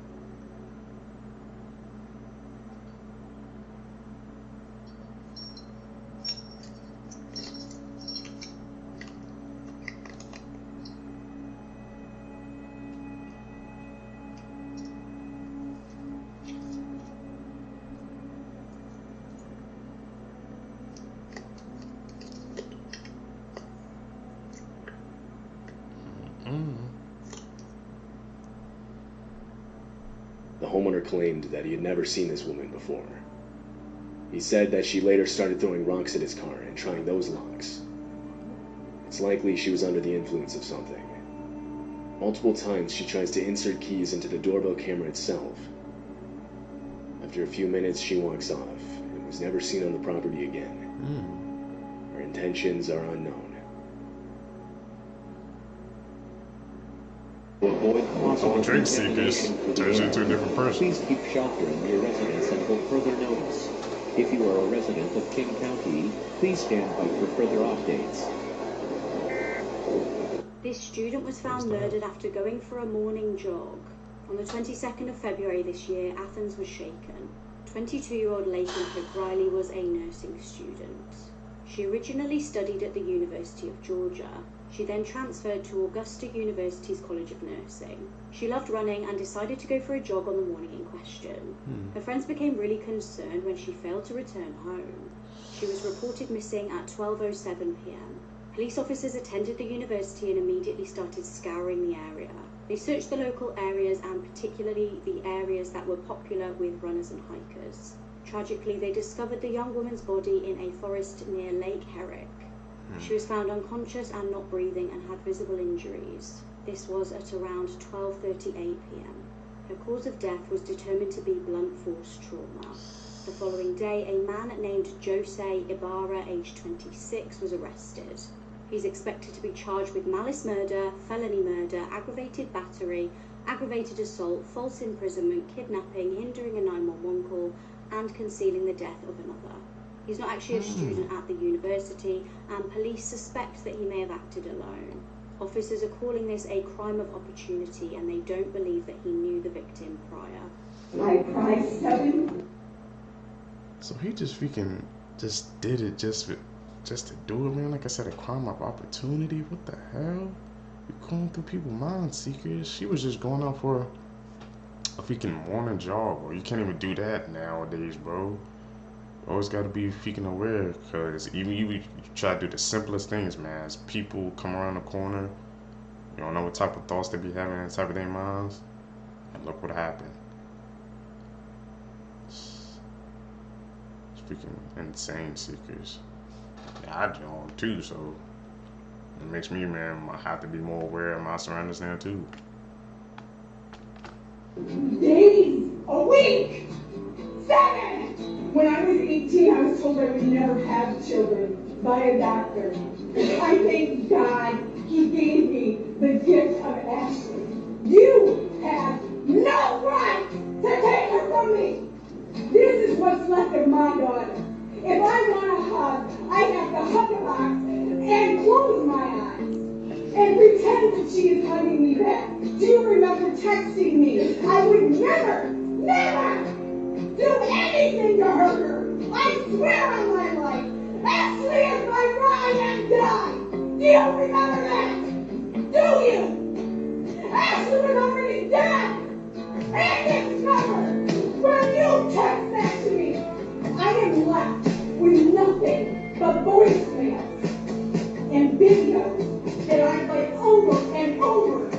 [SPEAKER 8] The homeowner claimed that he had never seen this woman before. He said that she later started throwing rocks at his car and trying those locks. It's likely she was under the influence of something. Multiple times she tries to insert keys into the doorbell camera itself. After a few minutes she walks off and was never seen on the property again. Her intentions are unknown.
[SPEAKER 7] To avoid possible
[SPEAKER 1] drink seekers turns you into a different person.
[SPEAKER 7] Please keep sheltering your residence until further notice. If you are a resident of King County, please stand by for further updates.
[SPEAKER 9] This student was found murdered after going for a morning jog. On the 22nd of February this year, Athens was shaken. 22-year-old Laken Riley was a nursing student. She originally studied at the University of Georgia. She then transferred to Augusta University's College of Nursing. She loved running and decided to go for a jog on the morning in question. Her friends became really concerned when she failed to return home. She was reported missing at 12:07 p.m. Police officers attended the university and immediately started scouring the area. They searched the local areas and particularly the areas that were popular with runners and hikers. Tragically, they discovered the young woman's body in a forest near Lake Herrick. She was found unconscious and not breathing and had visible injuries. This was at around 12:38 p.m. Her cause of death was determined to be blunt force trauma. The following day, a man named Jose Ibarra, aged 26, was arrested. He's expected to be charged with malice murder, felony murder, aggravated battery, aggravated assault, false imprisonment, kidnapping, hindering a 911 call, and concealing the death of another. He's not actually a student at the university, and police suspect that he may have acted alone. Officers are calling this a crime of opportunity, and they don't believe that he knew the victim prior.
[SPEAKER 6] I cried 7.
[SPEAKER 1] So he just freaking just did it just to do it, man. Like I said, a crime of opportunity. What the hell? You're going through people's mind, Seekers. She was just going out for a freaking morning jog, bro. You can't even do that nowadays, bro. You always got to be freaking aware, because even you try to do the simplest things, man. As people come around the corner, you don't know what type of thoughts they be having in type of their minds, and look what happened. It's freaking insane, Seekers. Yeah, I join too, so it makes me, man, I have to be more aware of my surroundings now too.
[SPEAKER 6] Days, a week, 7. When I was 18, I was told I would never have children by a doctor. I thank God he gave me the gift of Ashley. You have no right to take her from me. This is what's left of my daughter. If I want a hug, I have to hug a box and close my eyes and pretend that she is hugging me back. Do you remember texting me? I would never, never do anything to hurt her. I swear on my life. Ashley is my ride and die. Do you remember that? Do you? Ashley was already dead and discovered when you text that to me. I am left with nothing but voicemails and videos that I play over and over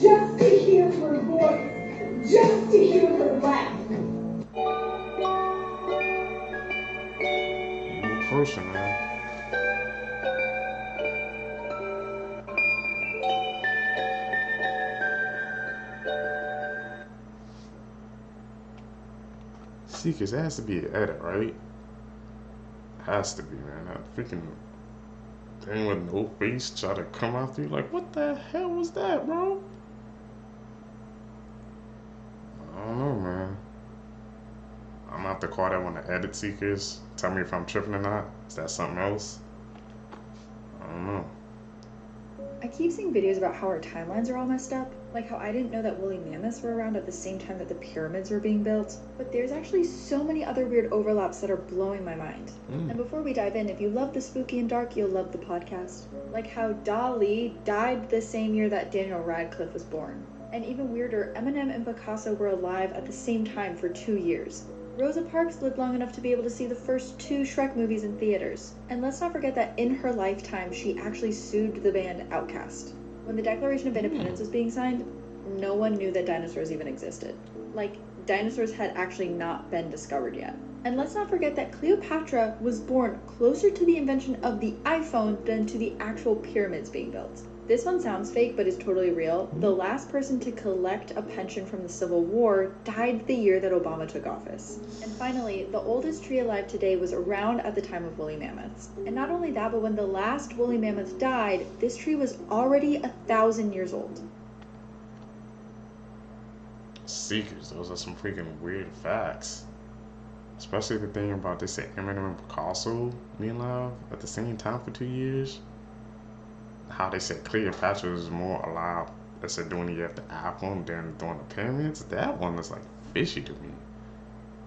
[SPEAKER 6] just to hear her voice, just to hear her laugh.
[SPEAKER 1] approaching, man. Seekers, it has to be an edit, right? Has to be, man. That freaking thing with no face try to come after you. Like, what the hell was that, bro? I don't know, man. I'm gonna have to call that one the edit Seekers. Tell me if I'm tripping or not. Is that something else? I don't know.
[SPEAKER 10] I keep seeing videos about how our timelines are all messed up, like how I didn't know that woolly mammoths were around at the same time that the pyramids were being built, but there's actually so many other weird overlaps that are blowing my mind. And before we dive in, if you love the spooky and dark, you'll love the podcast. Like how Dali died the same year that Daniel Radcliffe was born. And even weirder, Eminem and Picasso were alive at the same time for 2 years. Rosa Parks lived long enough to be able to see the first 2 Shrek movies in theaters. And let's not forget that in her lifetime, she actually sued the band Outkast. When the Declaration of Independence was being signed, no one knew that dinosaurs even existed. Like, dinosaurs had actually not been discovered yet. And let's not forget that Cleopatra was born closer to the invention of the iPhone than to the actual pyramids being built. This one sounds fake, but is totally real. The last person to collect a pension from the Civil War died the year that Obama took office. And finally, the oldest tree alive today was around at the time of woolly mammoths. And not only that, but when the last woolly mammoth died, this tree was already 1,000 years old.
[SPEAKER 1] Seekers, those are some freaking weird facts. Especially the thing about they said Eminem and Picasso being alive at the same time for 2 years. How they said Cleopatra was more alive, they said doing it after iPhone than doing the pyramids. That one is like fishy to me.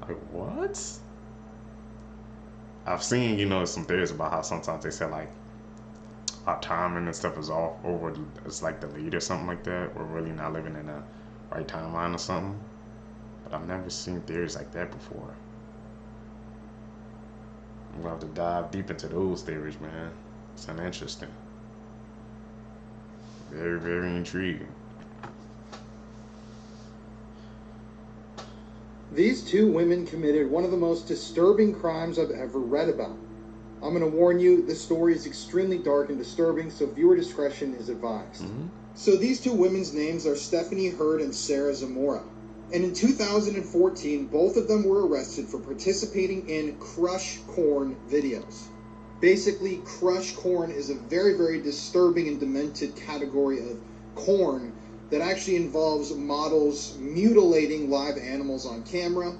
[SPEAKER 1] Like, what? I've seen, some theories about how sometimes they said like our timing and stuff is off over, it's like the lead or something like that. We're really not living in a right timeline or something. But I've never seen theories like that before. I'm gonna have to dive deep into those theories, man. Sound interesting. Very, very intriguing.
[SPEAKER 22] These 2 women committed one of the most disturbing crimes I've ever read about. I'm going to warn you, the story is extremely dark and disturbing, so viewer discretion is advised. So these 2 women's names are Stephanie Hurd and Sarah Zamora. And in 2014, both of them were arrested for participating in crush corn videos. Basically, crush corn is a very, very disturbing and demented category of corn that actually involves models mutilating live animals on camera.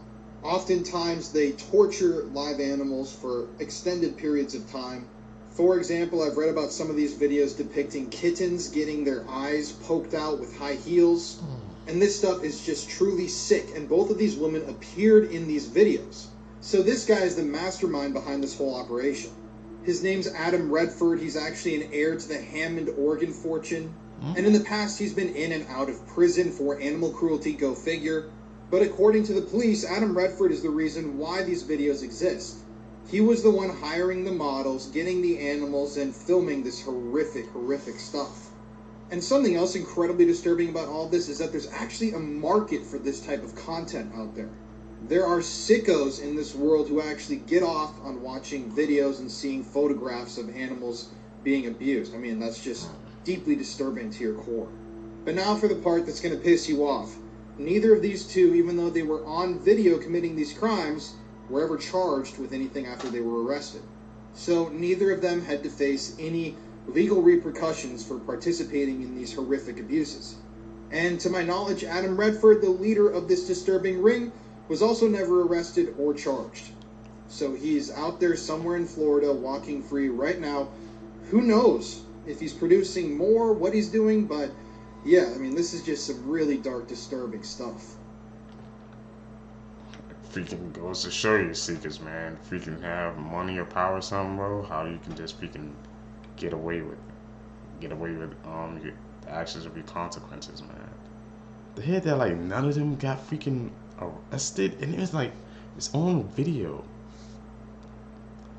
[SPEAKER 22] Oftentimes, they torture live animals for extended periods of time. For example, I've read about some of these videos depicting kittens getting their eyes poked out with high heels. And this stuff is just truly sick, and both of these women appeared in these videos. So this guy is the mastermind behind this whole operation. His name's Adam Redford. He's actually an heir to the Hammond organ fortune. And in the past, he's been in and out of prison for animal cruelty, go figure. But according to the police, Adam Redford is the reason why these videos exist. He was the one hiring the models, getting the animals, and filming this horrific, horrific stuff. And something else incredibly disturbing about all this is that there's actually a market for this type of content out there. There are sickos in this world who actually get off on watching videos and seeing photographs of animals being abused. I mean, that's just deeply disturbing to your core. But now for the part that's going to piss you off. Neither of these 2, even though they were on video committing these crimes, were ever charged with anything after they were arrested. So neither of them had to face any legal repercussions for participating in these horrific abuses. And to my knowledge, Adam Redford, the leader of this disturbing ring, was also never arrested or charged. So he's out there somewhere in Florida walking free right now. Who knows if he's producing more, what he's doing, but yeah, I mean, this is just some really dark, disturbing stuff.
[SPEAKER 1] Freaking goes to show you, Seekers, man. Freaking have money or power or something, bro. How you can just freaking get away with it. The actions will be consequences, man. The head that like none of them got freaking arrested, and it was like his own video.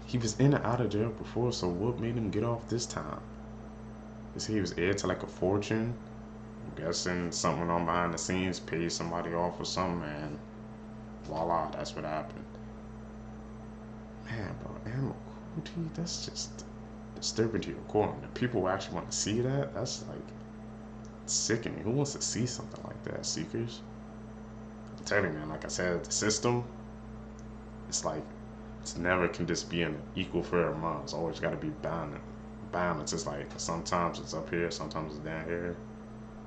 [SPEAKER 1] He was in and out of jail before, so what made him get off this time? They say he was heir to like a fortune. I'm guessing something went on behind the scenes, paid somebody off or something, and voila, that's what happened. Man, bro, animal that's just disturbing to your core. And if people actually want to see that, that's like sickening. Who wants to see something like that, Seekers? I'm telling you, man, like I said, the system, it's like, it's never can just be an equal fair amount. It's always got to be balance. It's like sometimes it's up here, sometimes it's down here.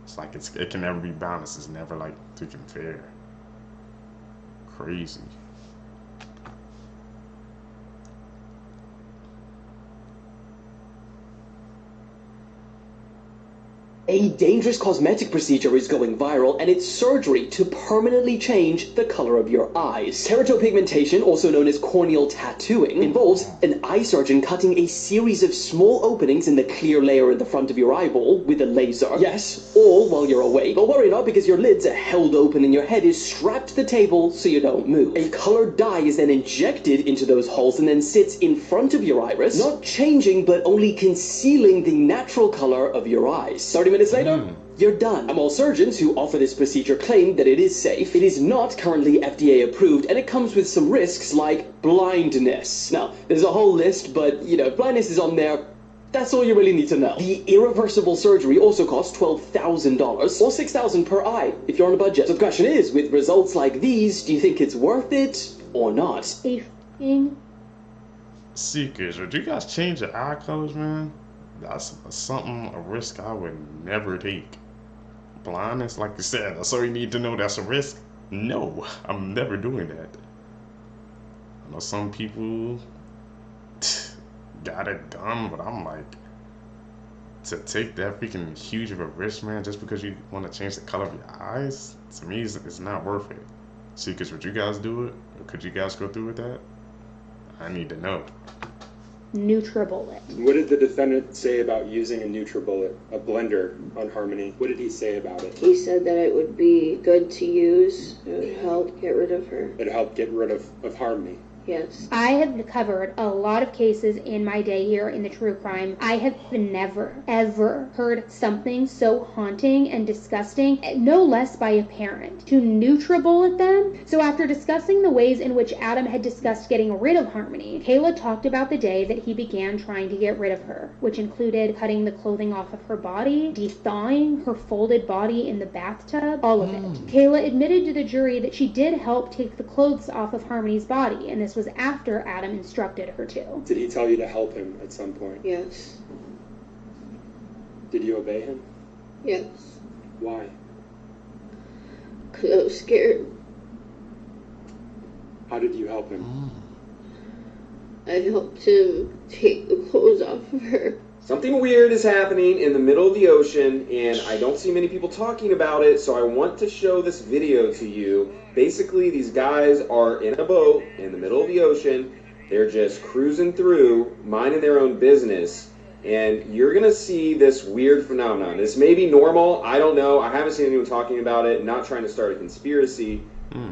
[SPEAKER 1] It's like it can never be balanced. It's never like freaking fair. Crazy.
[SPEAKER 11] A dangerous cosmetic procedure is going viral, and it's surgery to permanently change the color of your eyes. Keratopigmentation, also known as corneal tattooing, involves an eye surgeon cutting a series of small openings in the clear layer in the front of your eyeball with a laser. Yes, all while you're awake. But worry not, because your lids are held open and your head is strapped to the table so you don't move. A colored dye is then injected into those holes and then sits in front of your iris, not changing but only concealing the natural color of your eyes. 30 minutes later, you're done. And while surgeons who offer this procedure claim that it is safe, it is not currently FDA approved, and it comes with some risks like blindness. Now, there's a whole list, but, you know, blindness is on there. That's all you really need to know. The irreversible surgery also costs $12,000 or $6,000 per eye if you're on a budget. So the question is, with results like these, do you think it's worth it or not?
[SPEAKER 1] Seekers, would you guys change your eye colors, man? That's a risk I would never take. Blindness, like you said, that's all you need to know. That's a risk. No, I'm never doing that. I know some people got it done, but I'm like, to take that freaking huge of a risk, man, just because you want to change the color of your eyes, to me, it's not worth it. Seekers, would you guys do it? Or could you guys go through with that? I need to know.
[SPEAKER 12] NutriBullet.
[SPEAKER 13] What did the defendant say about using a NutriBullet, a blender, on Harmony? What did he say about it?
[SPEAKER 12] He said that it would be good to use. It would help get rid of her.
[SPEAKER 13] It helped get rid of Harmony.
[SPEAKER 12] Yes. I have covered a lot of cases in my day here in the true crime. I have never, ever heard something so haunting and disgusting, no less by a parent, to NutriBullet them. So after discussing the ways in which Adam had discussed getting rid of Harmony, Kayla talked about the day that he began trying to get rid of her, which included cutting the clothing off of her body, de-thawing her folded body in the bathtub, all of it. Kayla admitted to the jury that she did help take the clothes off of Harmony's body, and this was after Adam instructed her to.
[SPEAKER 13] Did he tell you to help him at some point?
[SPEAKER 12] Yes.
[SPEAKER 13] Did you obey him?
[SPEAKER 12] Yes.
[SPEAKER 13] Why?
[SPEAKER 12] Because I was scared.
[SPEAKER 13] How did you help him?
[SPEAKER 12] I helped him take the clothes off of her.
[SPEAKER 15] Something weird is happening in the middle of the ocean, and I don't see many people talking about it, so I want to show this video to you. Basically, these guys are in a boat in the middle of the ocean. They're just cruising through, minding their own business, and you're going to see this weird phenomenon. This may be normal, I don't know. I haven't seen anyone talking about it, not trying to start a conspiracy,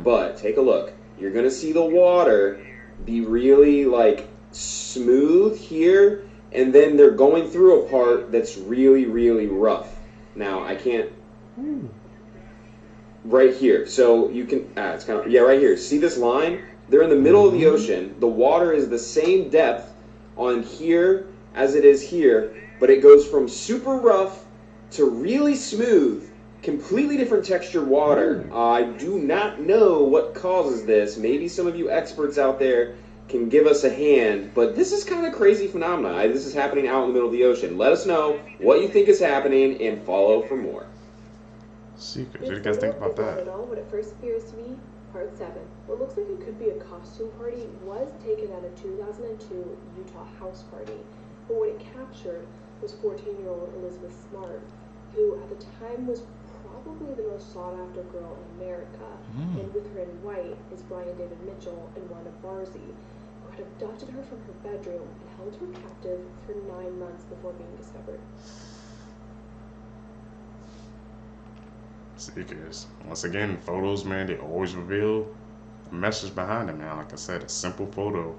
[SPEAKER 15] but take a look. You're going to see the water be really, like, smooth here, and then they're going through a part that's really, really rough. Now, I can't... Right here. So you can... it's kind of... Yeah, right here. See this line? They're in the middle of the ocean. The water is the same depth on here as it is here, but it goes from super rough to really smooth, completely different texture water. I do not know what causes this. Maybe some of you experts out there can give us a hand, but this is kind of crazy phenomenon. This is happening out in the middle of the ocean. Let us know what you think is happening and follow for more.
[SPEAKER 1] Secret. What do you guys think about that?
[SPEAKER 16] What it first appears to be, part 7. What looks like it could be a costume party was taken at a 2002 Utah house party, but what it captured was 14-year-old Elizabeth Smart, who at the time was probably the most sought-after girl in America, and with her in white is Brian David Mitchell and Wanda Barzee, who had abducted her from her bedroom and held her captive for 9 months before being discovered.
[SPEAKER 1] Seekers. Once again, photos, man, they always reveal a message behind them, man. Like I said, a simple photo.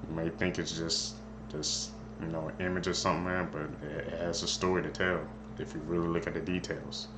[SPEAKER 1] You may think it's just you know, an image or something, man, but it has a story to tell if you really look at the details.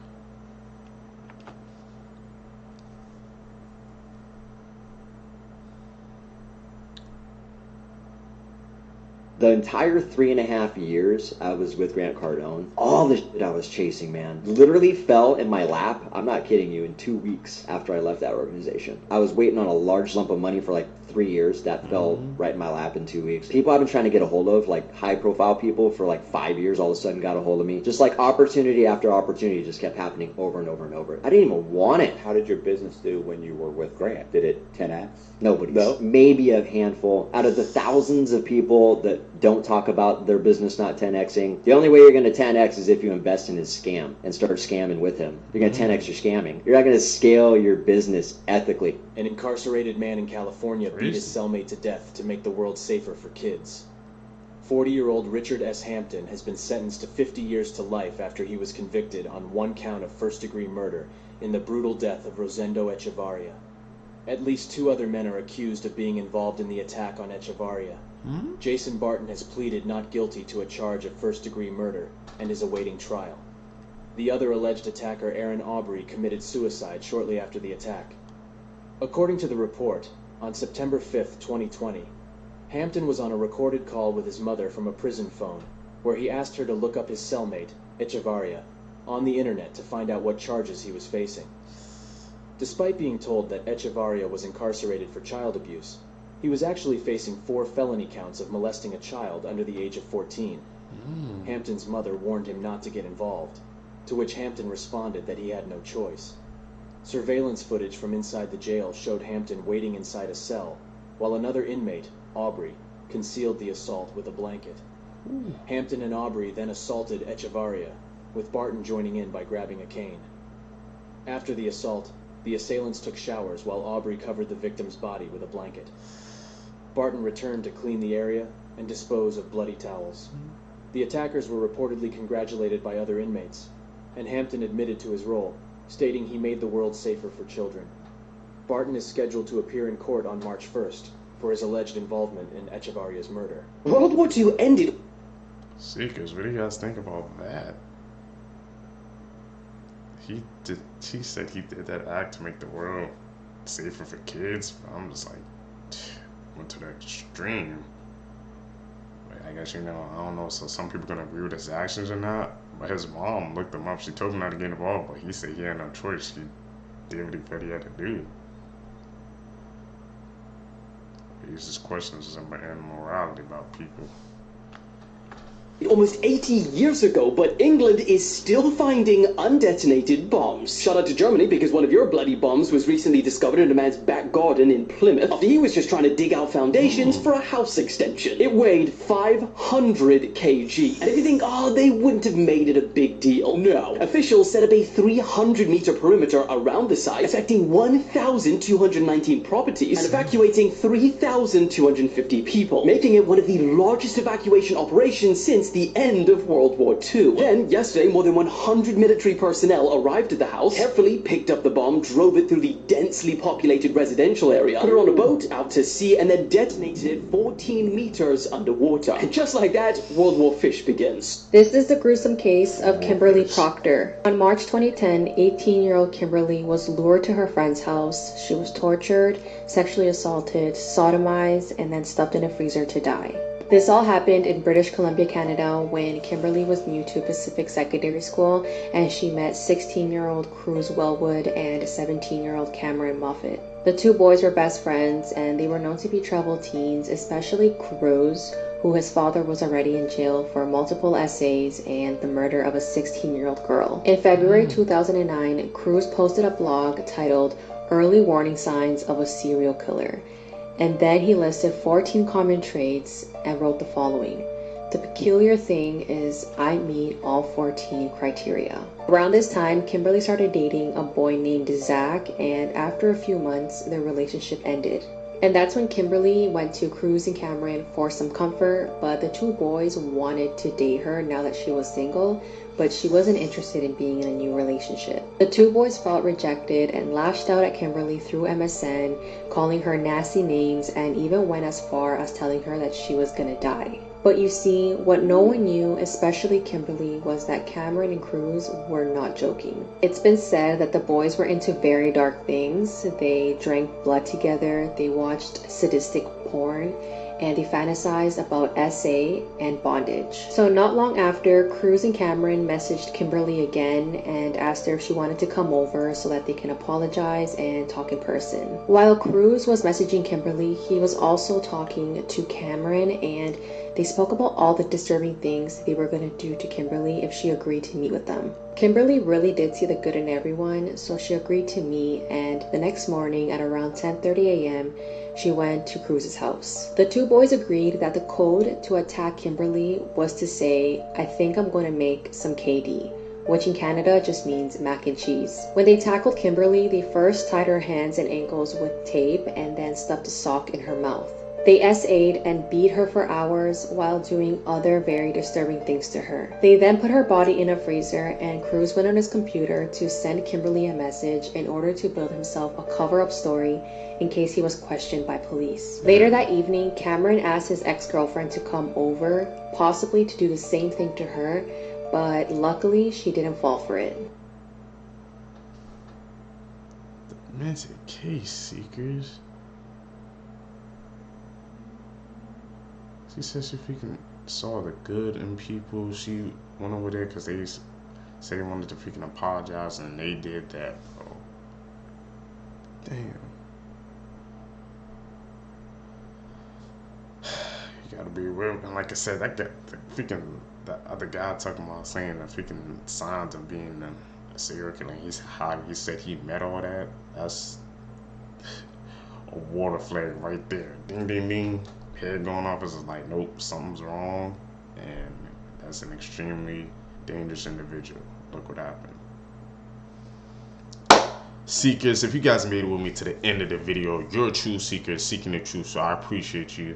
[SPEAKER 14] The entire 3.5 years I was with Grant Cardone, all the shit I was chasing, man, literally fell in my lap. I'm not kidding you, in 2 weeks after I left that organization. I was waiting on a large lump of money for like 3 years. That fell right in my lap in 2 weeks. People I've been trying to get a hold of, like high profile people for like 5 years, all of a sudden got a hold of me. Just like opportunity after opportunity just kept happening over and over and over. I didn't even want it.
[SPEAKER 17] How did your business do when you were with Grant? Did it 10x?
[SPEAKER 14] Nobody's.
[SPEAKER 17] No?
[SPEAKER 14] Maybe a handful. Out of the thousands of people that don't talk about their business not 10xing, the only way you're going to 10x is if you invest in his scam and start scamming with him. You're going to 10x your scamming. You're not going to scale your business ethically.
[SPEAKER 18] An incarcerated man in California beat his cellmate to death to make the world safer for kids. 40-year-old Richard S. Hampton has been sentenced to 50 years to life after he was convicted on 1 count of first-degree murder in the brutal death of Rosendo Echevarria. At least 2 other men are accused of being involved in the attack on Echevarria. Jason Barton has pleaded not guilty to a charge of first-degree murder and is awaiting trial. The other alleged attacker, Aaron Audrey, committed suicide shortly after the attack. According to the report, on September 5th, 2020, Hampton was on a recorded call with his mother from a prison phone, where he asked her to look up his cellmate, Echevarria, on the internet to find out what charges he was facing. Despite being told that Echevarria was incarcerated for child abuse, he was actually facing 4 felony counts of molesting a child under the age of 14. Hampton's mother warned him not to get involved, to which Hampton responded that he had no choice. Surveillance footage from inside the jail showed Hampton waiting inside a cell, while another inmate, Aubrey, concealed the assault with a blanket. Hampton and Aubrey then assaulted Echevarria, with Barton joining in by grabbing a cane. After the assault, the assailants took showers while Aubrey covered the victim's body with a blanket. Barton returned to clean the area and dispose of bloody towels. The attackers were reportedly congratulated by other inmates, and Hampton admitted to his role, stating he made the world safer for children. Barton is scheduled to appear in court on March 1st for his alleged involvement in Echevarria's murder.
[SPEAKER 11] World War II ended.
[SPEAKER 1] Seekers, what do you guys think about that? He said he did that act to make the world safer for kids. I'm just like, went to the extreme. Like, I guess, you know, I don't know, so some people gonna agree with his actions or not, but his mom looked him up. She told him not to get involved, but he said he had no choice. He did what he felt he had to do. He's just questions his morality about people.
[SPEAKER 11] Almost 80 years ago, but England is still finding undetonated bombs. Shout out to Germany, because one of your bloody bombs was recently discovered in a man's back garden in Plymouth after he was just trying to dig out foundations for a house extension. It weighed 500 kg. And if you think, oh, they wouldn't have made it a big deal. No. Officials set up a 300-meter perimeter around the site, affecting 1,219 properties and evacuating 3,250 people, making it one of the largest evacuation operations since the end of World War II. Then, yesterday, more than 100 military personnel arrived at the house, carefully picked up the bomb, drove it through the densely populated residential area, put it on a boat out to sea, and then detonated it 14 meters underwater. And just like that, World War Fish begins.
[SPEAKER 19] This is the gruesome case of Kimberly Proctor. On March 2010, 18-year-old Kimberly was lured to her friend's house. She was tortured, sexually assaulted, sodomized, and then stuffed in a freezer to die. This all happened in British Columbia, Canada, when Kimberly was new to Pacific Secondary School and she met 16-year-old Cruz Wellwood and 17-year-old Cameron Moffat. The 2 boys were best friends and they were known to be troubled teens, especially Cruz, who his father was already in jail for multiple essays and the murder of a 16-year-old girl. In February 2009, Cruz posted a blog titled "Early Warning Signs of a Serial Killer." And then he listed 14 common traits and wrote the following. The peculiar thing is I meet all 14 criteria. Around this time, Kimberly started dating a boy named Zach, and after a few months, their relationship ended. And that's when Kimberly went to Cruz and Cameron for some comfort, but the 2 boys wanted to date her now that she was single, but she wasn't interested in being in a new relationship. The 2 boys felt rejected and lashed out at Kimberly through MSN, calling her nasty names, and even went as far as telling her that she was gonna die. But you see, what no one knew, especially Kimberly, was that Cameron and Cruz were not joking. It's been said that the boys were into very dark things. They drank blood together, they watched sadistic porn, and they fantasized about SA and bondage. So not long after, Cruz and Cameron messaged Kimberly again and asked her if she wanted to come over so that they can apologize and talk in person. While Cruz was messaging Kimberly, he was also talking to Cameron, and they spoke about all the disturbing things they were going to do to Kimberly if she agreed to meet with them. Kimberly really did see the good in everyone, so she agreed to meet, and the next morning at around 10:30 a.m., she went to Cruz's house. The two boys agreed that the code to attack Kimberly was to say, "I think I'm going to make some KD," which in Canada just means mac and cheese. When they tackled Kimberly, they first tied her hands and ankles with tape and then stuffed a sock in her mouth. They SA'd and beat her for hours while doing other very disturbing things to her. They then put her body in a freezer, and Cruz went on his computer to send Kimberly a message in order to build himself a cover-up story in case he was questioned by police. Later that evening, Cameron asked his ex-girlfriend to come over, possibly to do the same thing to her, but luckily she didn't fall for it.
[SPEAKER 1] The man's a case seekers. She said she freaking saw the good in people. She went over there because they said they wanted to freaking apologize, and they did that, bro. Damn. You gotta be real. And like I said, that guy, the other guy talking about saying the freaking signs of being a serial killer. He said he met all that. That's a water flag right there. Ding, ding, ding. Head going off is like, nope, something's wrong, and that's an extremely dangerous individual. Look what happened. Seekers, if you guys made it with me to the end of the video, you're a true seeker seeking the truth, so I appreciate you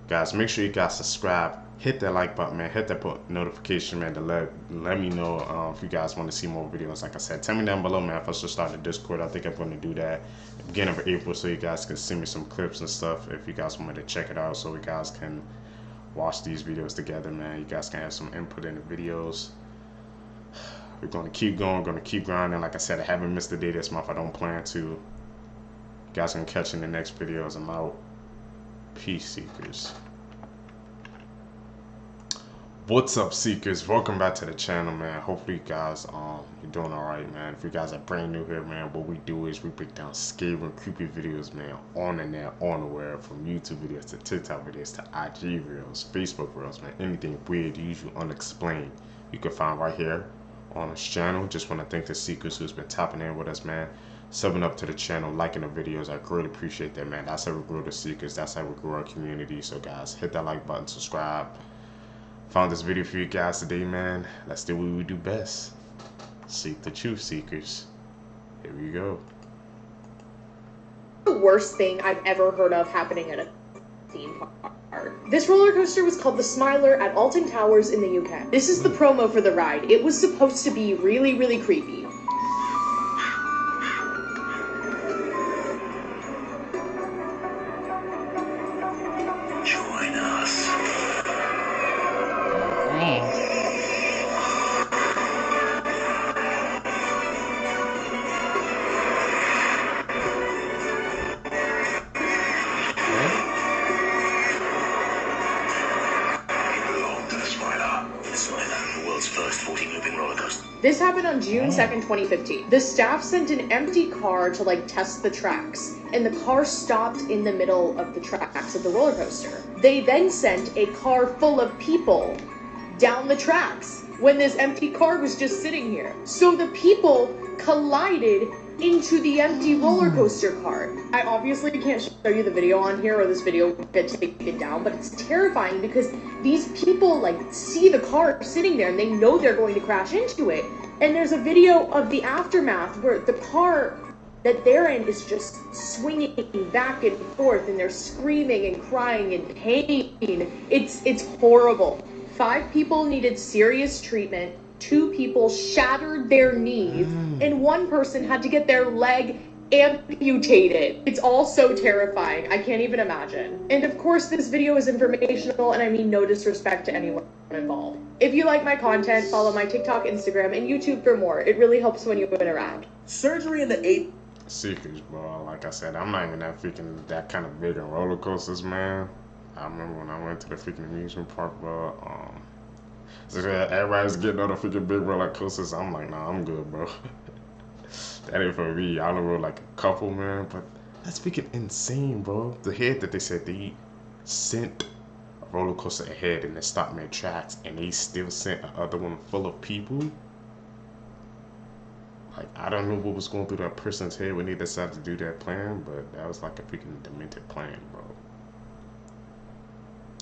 [SPEAKER 1] guys. Make sure you guys subscribe, hit that like button, man, hit that notification, man, to let me know if you guys want to see more videos. Like I said, tell me down below, man, if I should start a Discord. I think I'm going to do that at the beginning of April, so you guys can send me some clips and stuff if you guys want me to check it out, so we guys can watch these videos together, man. You guys can have some input in the videos. We're going to keep going, going to keep grinding. Like I said, I haven't missed a day this month. I don't plan to. You guys can catch in the next videos. I'm out. Peace, seekers. What's up, seekers? Welcome back to the channel, man. Hopefully you guys you're doing all right, man. If you guys are brand new here, man, what we do is we break down scary and creepy videos, man, on the net, on the web, from YouTube videos to TikTok videos to IG reels, Facebook reels, man. Anything weird, usual, unexplained, you can find right here on this channel. Just want to thank the seekers who's been tapping in with us, man, subbing up to the channel, liking the videos. I greatly appreciate that, man. That's how we grow the seekers. That's how we grow our community. So guys, hit that like button, subscribe. Found this video for you guys today, man. Let's do what we do best. Seek the truth, seekers. Here we go.
[SPEAKER 3] The worst thing I've ever heard of happening at a theme park. This roller coaster was called the Smiler at Alton Towers in the UK. This is the promo for the ride. It was supposed to be really, really creepy.
[SPEAKER 4] Join us.
[SPEAKER 3] This happened on June 2nd, 2015. The staff sent an empty car to test the tracks, and the car stopped in the middle of the tracks of the roller coaster. They then sent a car full of people down the tracks when this empty car was just sitting here. So the people collided into the empty roller coaster car. I obviously can't show you the video on here or this video will get taken down, but it's terrifying because these people see the car sitting there and they know they're going to crash into it. And there's a video of the aftermath where the car that they're in is just swinging back and forth and they're screaming and crying in pain. It's horrible. 5 people needed serious treatment. 2 people shattered their knees, and 1 person had to get their leg amputated. It's all so terrifying. I can't even imagine. And of course, this video is informational, and I mean no disrespect to anyone involved. If you like my content, follow my TikTok, Instagram, and YouTube for more. It really helps when you interact.
[SPEAKER 4] Surgery in the 8th.
[SPEAKER 1] Seekers, bro. Like I said, I'm not even that kind of big on roller coasters, man. I remember when I went to the freaking amusement park, bro. So that everybody's getting on the freaking big roller coasters. I'm like, nah, I'm good, bro. That ain't for me. I don't know, like a couple, man, but that's freaking insane, bro. The head that they said they sent a roller coaster ahead and it stopped mid tracks, and they still sent another one full of people. Like, I don't know what was going through that person's head when they decided to do that plan, but that was like a freaking demented plan, bro.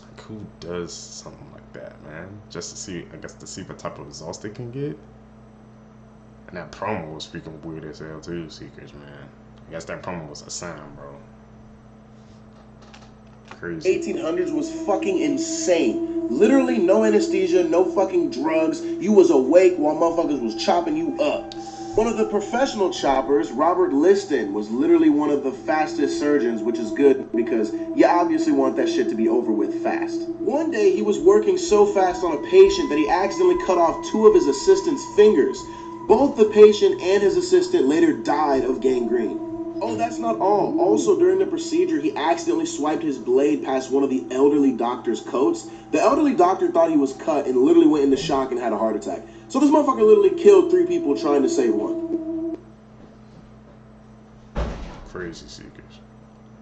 [SPEAKER 1] Like, who does something like that, man? Just to see, I guess, to see what type of results they can get. And that promo was freaking weird as hell too, Seekers, man. I guess that promo was a sign, bro. Crazy.
[SPEAKER 4] 1800s was fucking insane. Literally no anesthesia, no fucking drugs. You was awake while motherfuckers was chopping you up. One of the professional choppers, Robert Liston, was literally one of the fastest surgeons, which is good because you obviously want that shit to be over with fast. One day he was working so fast on a patient that he accidentally cut off 2 of his assistant's fingers. Both the patient and his assistant later died of gangrene. Oh, that's not all. Also, during the procedure, he accidentally swiped his blade past one of the elderly doctor's coats. The elderly doctor thought he was cut and literally went into shock and had a heart attack. So this motherfucker literally killed 3 people trying to save 1.
[SPEAKER 1] Crazy Seekers.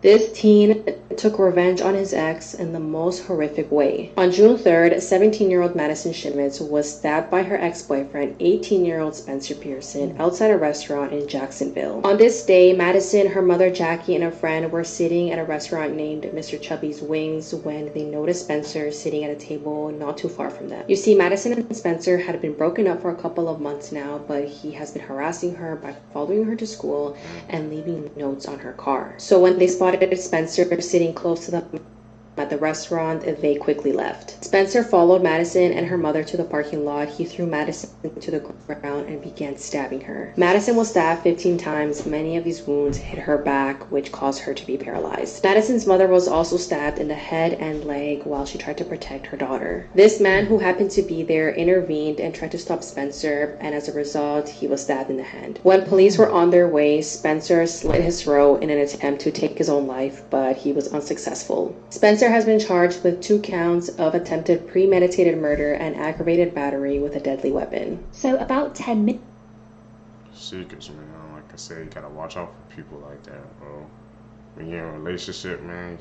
[SPEAKER 19] This teen took revenge on his ex in the most horrific way. On June 3rd, 17-year-old Madison Shimitz was stabbed by her ex-boyfriend, 18-year-old Spencer Pearson, outside a restaurant in Jacksonville. On this day, Madison, her mother Jackie, and a friend were sitting at a restaurant named Mr. Chubby's Wings when they noticed Spencer sitting at a table not too far from them. You see, Madison and Spencer had been broken up for a couple of months now, but he has been harassing her by following her to school and leaving notes on her car. So when they spotted Spencer sitting close to them at the restaurant, they quickly left. Spencer followed Madison and her mother to the parking lot. He threw Madison to the ground and began stabbing her. Madison was stabbed 15 times. Many of these wounds hit her back, which caused her to be paralyzed. Madison's mother was also stabbed in the head and leg while she tried to protect her daughter. This man who happened to be there intervened and tried to stop Spencer, and as a result, he was stabbed in the hand. When police were on their way, Spencer slit his throat in an attempt to take his own life, but he was unsuccessful. Spencer has been charged with 2 counts of attempted premeditated murder and aggravated battery with a deadly weapon. So about 10 minutes.
[SPEAKER 1] Seekers, man. Like I said, you gotta watch out for people like that, bro. When you're in a relationship, man,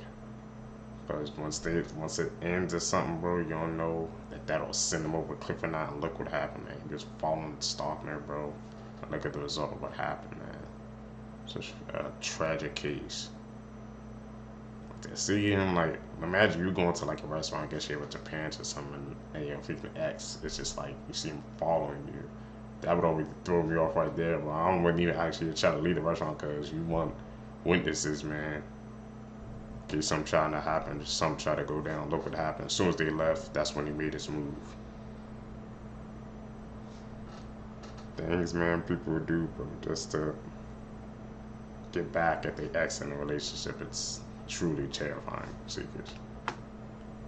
[SPEAKER 1] because once it ends or something, bro, you don't know that'll send them over a cliff or not. And look what happened, man. You just following the stalk, man, bro. And look at the result of what happened, man. Such a tragic case. See him, like, imagine you going to like a restaurant, get shit with your parents or something, and your freaking ex, it's just like you see him following you. That would always throw me off right there, bro. I wouldn't even actually try to leave the restaurant because you want witnesses, man. In case something trying to happen, just something try to go down. Look what happened. As soon as they left, that's when he made his move. Things, man, people would do, bro, just to get back at the ex in a relationship. It's truly terrifying, Seekers.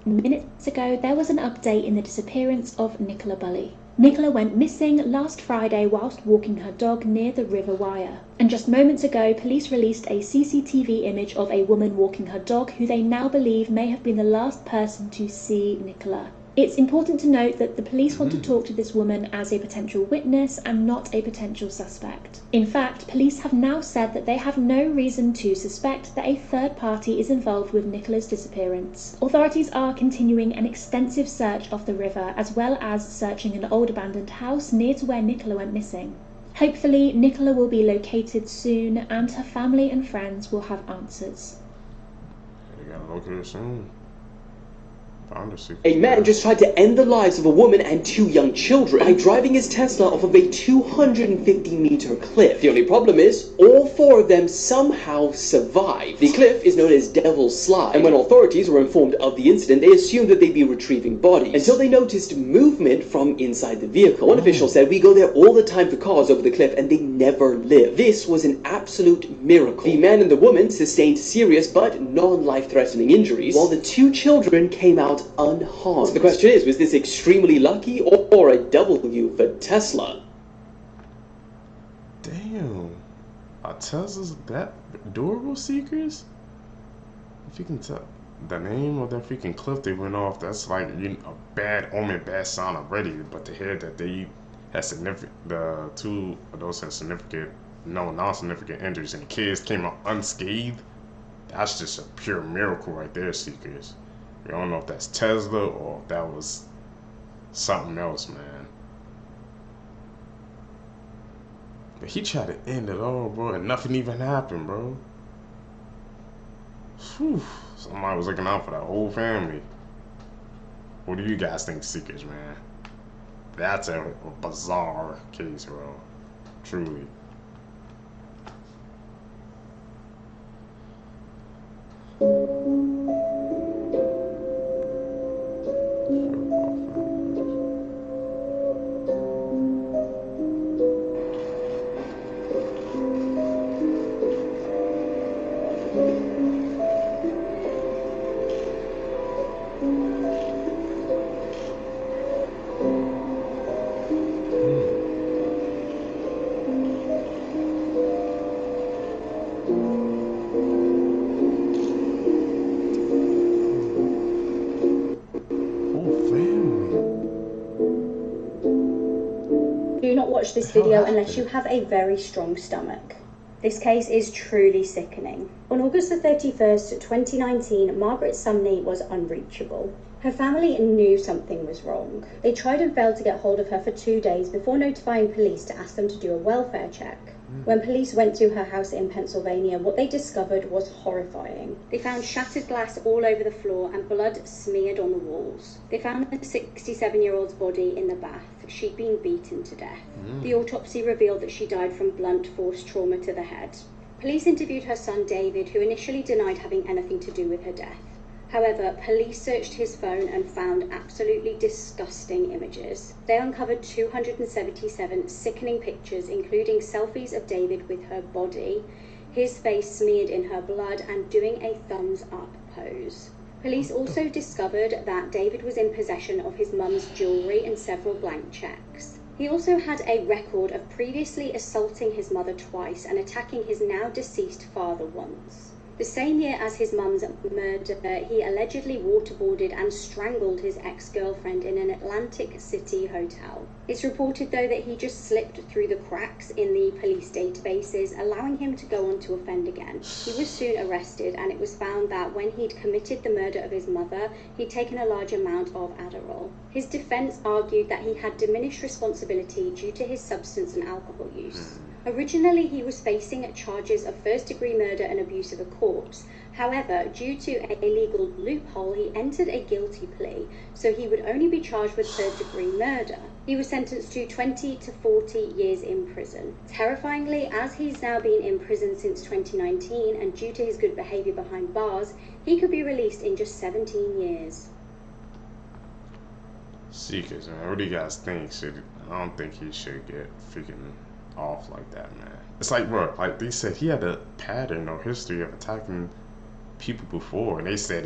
[SPEAKER 12] Minutes ago, there was an update in the disappearance of Nicola Bully. Nicola went missing last Friday whilst walking her dog near the River Wire. And just moments ago, police released a CCTV image of a woman walking her dog who they now believe may have been the last person to see Nicola. It's important to note that the police want to talk to this woman as a potential witness and not a potential suspect. In fact, police have now said that they have no reason to suspect that a third party is involved with Nicola's disappearance. Authorities are continuing an extensive search of the river, as well as searching an old abandoned house near to where Nicola went missing. Hopefully, Nicola will be located soon and her family and friends will have answers.
[SPEAKER 1] They gotta locate her soon.
[SPEAKER 11] A man just tried to end the lives of a woman and 2 young children by driving his Tesla off of a 250-meter cliff. The only problem is, all 4 of them somehow survived. The cliff is known as Devil's Slide, and when authorities were informed of the incident, they assumed that they'd be retrieving bodies, until they noticed movement from inside the vehicle. One official said, "We go there all the time for cars over the cliff, and they never live." This was an absolute miracle. The man and the woman sustained serious but non-life-threatening injuries, while the 2 children came out unharmed. So the question is, was this extremely lucky or a W for Tesla?
[SPEAKER 1] Damn. Are Teslas that durable, Seekers? If you can tell. the name of that freaking cliff they went off, that's like, you know, a bad omen, bad sign already. But to hear that they had the two of those had non-significant injuries, and the kids came out unscathed, that's just a pure miracle right there, Seekers. We don't know if that's Tesla or if that was something else, man. But he tried to end it all, bro, and nothing even happened, bro. Whew. Somebody was looking out for that whole family. What do you guys think, Seekers, man? That's a bizarre case, bro. Truly.
[SPEAKER 9] Do not watch this video unless you have a very strong stomach. This case is truly sickening. On August the 31st, 2019, Margaret Sumney was unreachable. Her family knew something was wrong. They tried and failed to get hold of her for 2 days before notifying police to ask them to do a welfare check. When police went to her house in Pennsylvania, what they discovered was horrifying. They found shattered glass all over the floor and blood smeared on the walls. They found the 67-year-old's body in the bath. She'd been beaten to death. The autopsy revealed that she died from blunt force trauma to the head. Police interviewed her son David, who initially denied having anything to do with her death. However, police searched his phone and found absolutely disgusting images. They uncovered 277 sickening pictures, including selfies of David with her body, his face smeared in her blood, and doing a thumbs up pose. Police also discovered that David was in possession of his mum's jewellery and several blank checks. He also had a record of previously assaulting his mother twice and attacking his now deceased father once. The same year as his mum's murder, he allegedly waterboarded and strangled his ex-girlfriend in an Atlantic City hotel. It's reported, though, that he just slipped through the cracks in the police databases, allowing him to go on to offend again. He was soon arrested, and it was found that when he'd committed the murder of his mother, he'd taken a large amount of Adderall. His defense argued that he had diminished responsibility due to his substance and alcohol use. Originally, he was facing charges of first-degree murder and abuse of a corpse. However, due to a legal loophole, he entered a guilty plea, so he would only be charged with third-degree murder. He was sentenced to 20 to 40 years in prison. Terrifyingly, as he's now been in prison since 2019, and due to his good behaviour behind bars, he could be released in just 17 years.
[SPEAKER 1] Seekers, man, what do you guys think? I don't think he should get freaking off like that, man. It's like, bro, like they said, he had a pattern or history of attacking people before, and they said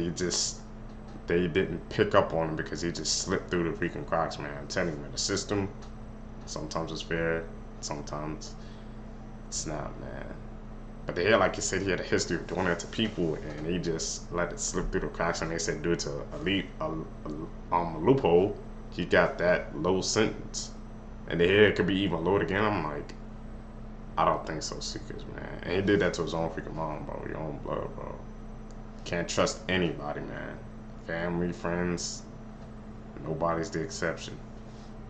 [SPEAKER 1] they didn't pick up on him because he just slipped through the freaking cracks, man. I'm telling you, man, the system, sometimes it's fair, sometimes it's not, man. But they had, like you said, he had a history of doing that to people, and he just let it slip through the cracks, and they said due to a loophole, he got that low sentence. And the head could be even lowered again. I'm like, I don't think so, Seekers, man. And he did that to his own freaking mom, bro. Your own blood, bro. Can't trust anybody, man. Family, friends, nobody's the exception.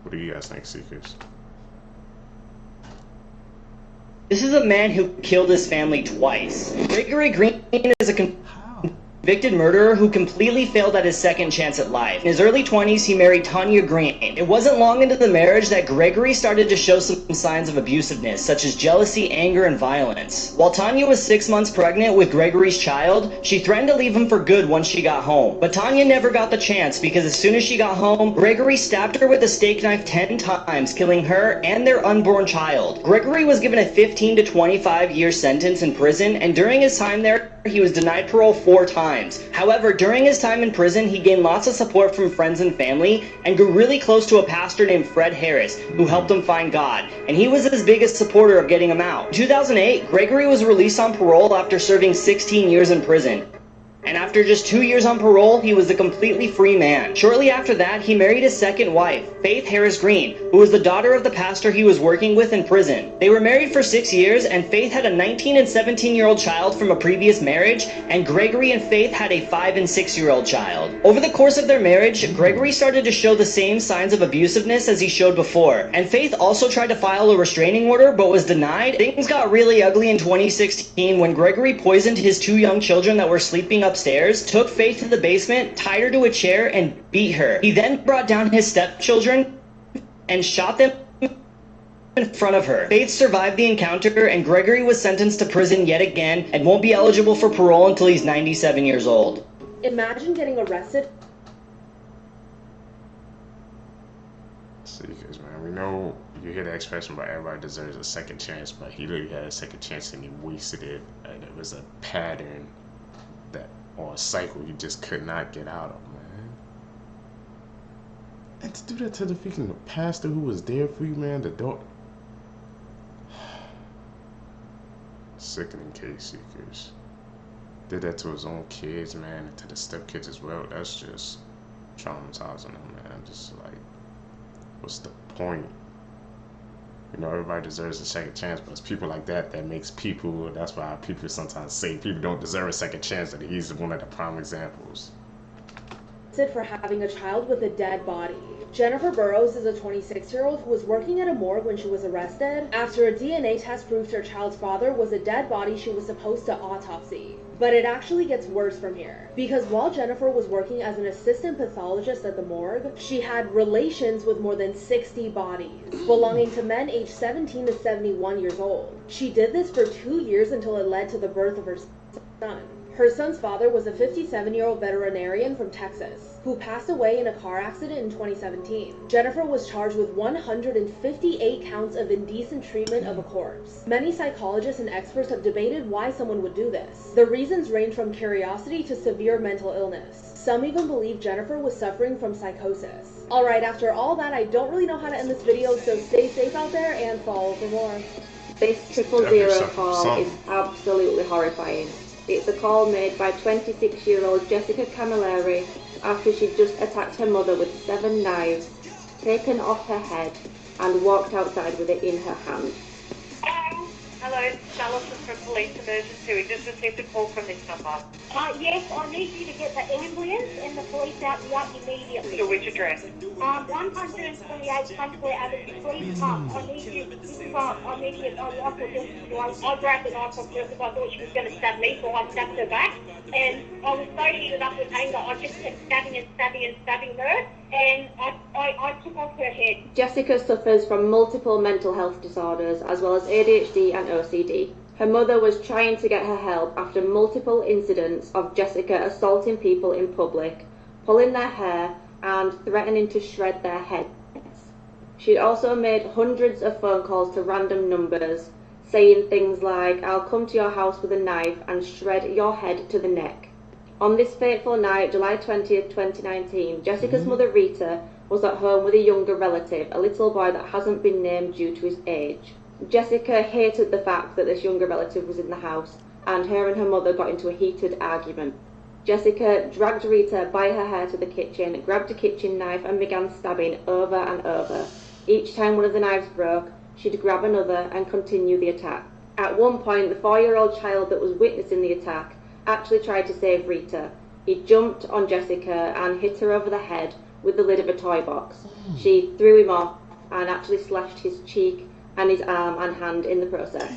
[SPEAKER 1] What do you guys think, Seekers?
[SPEAKER 2] This is a man who killed his family twice. Gregory Green is a convicted murderer who completely failed at his second chance at life. In his early 20s, he married Tanya Green. It wasn't long into the marriage that Gregory started to show some signs of abusiveness, such as jealousy, anger, and violence. While Tanya was 6 months pregnant with Gregory's child, she threatened to leave him for good once she got home. But Tanya never got the chance because as soon as she got home, Gregory stabbed her with a steak knife 10 times, killing her and their unborn child. Gregory was given a 15 to 25-year sentence in prison, and during his time there, he was denied parole 4 times. However, during his time in prison, he gained lots of support from friends and family and grew really close to a pastor named Fred Harris, who helped him find God, and he was his biggest supporter of getting him out. In 2008, Gregory was released on parole after serving 16 years in prison. and after just 2 years on parole, he was a completely free man. Shortly after that, he married his second wife, Faith Harris Green, who was the daughter of the pastor he was working with in prison. They were married for 6 years, and Faith had a 19 and 17-year-old child from a previous marriage, and Gregory and Faith had a 5 and 6-year-old child. Over the course of their marriage, Gregory started to show the same signs of abusiveness as he showed before, and Faith also tried to file a restraining order but was denied. Things got really ugly in 2016 when Gregory poisoned his 2 young children that were sleeping upstairs, took Faith to the basement, tied her to a chair, and beat her. He then brought down his stepchildren and shot them in front of her. Faith survived the encounter, and Gregory was sentenced to prison yet again and won't be eligible for parole until he's 97 years old.
[SPEAKER 3] Imagine getting arrested.
[SPEAKER 1] Seekers, man. We know you hear the expression about everybody deserves a second chance, but he literally had a second chance and he wasted it, and it was a pattern that, or a cycle he just could not get out of, man. And to do that to the freaking pastor who was there for you, man, the daughter. Sickening case, Seekers. Did that to his own kids, man, and to the stepkids as well. That's just traumatizing them, man. Just like, what's the point? You know, everybody deserves a second chance, but it's people like that that makes people, that's why people sometimes say people don't deserve a second chance, that he's one of the prime examples.
[SPEAKER 3] For having a child with a dead body. Jennifer Burrows is a 26-year-old who was working at a morgue when she was arrested after a DNA test proved her child's father was a dead body she was supposed to autopsy. But it actually gets worse from here, because while Jennifer was working as an assistant pathologist at the morgue, she had relations with more than 60 bodies, belonging to men aged 17 to 71 years old. She did this for 2 years until it led to the birth of her son. Her son's father was a 57-year-old veterinarian from Texas, who passed away in a car accident in 2017. Jennifer was charged with 158 counts of indecent treatment of a corpse. Many psychologists and experts have debated why someone would do this. The reasons range from curiosity to severe mental illness. Some even believe Jennifer was suffering from psychosis. Alright, after all that, I don't really know how to end this video, so stay safe out there and follow for more.
[SPEAKER 5] This 000 call is absolutely horrifying. It's a call made by 26-year-old Jessica Camilleri after she'd just attacked her mother with 7 knives, taken off her head, and walked outside with it in her hand.
[SPEAKER 20] Hello, it's Alison from Police Emergency. We just received a call from this number.
[SPEAKER 21] Yes, I need you to get the ambulance and the police out immediately.
[SPEAKER 20] To which address?
[SPEAKER 21] 128 Huntley Avenue. Please come. I need you. This is I need you. I grabbed the knife off her because I thought she was going to stab me, so I stabbed her back. And I was so heated up with anger, I just kept stabbing and stabbing and stabbing her. And I took off her head.
[SPEAKER 5] Jessica suffers from multiple mental health disorders as well as ADHD and OCD. Her mother was trying to get her help after multiple incidents of Jessica assaulting people in public, pulling their hair, and threatening to shred their heads. She'd also made hundreds of phone calls to random numbers, saying things like, "I'll come to your house with a knife and shred your head to the neck." On this fateful night, July 20th, 2019, Jessica's mother Rita was at home with a younger relative, a little boy that hasn't been named due to his age. Jessica hated the fact that this younger relative was in the house, and her and her mother got into a heated argument. Jessica dragged Rita by her hair to the kitchen, grabbed a kitchen knife and began stabbing over and over. Each time one of the knives broke, she'd grab another and continue the attack. At one point, the 4-year-old child that was witnessing the attack actually tried to save Rita. He jumped on Jessica and hit her over the head with the lid of a toy box. She threw him off and actually slashed his cheek and his arm and hand in the process.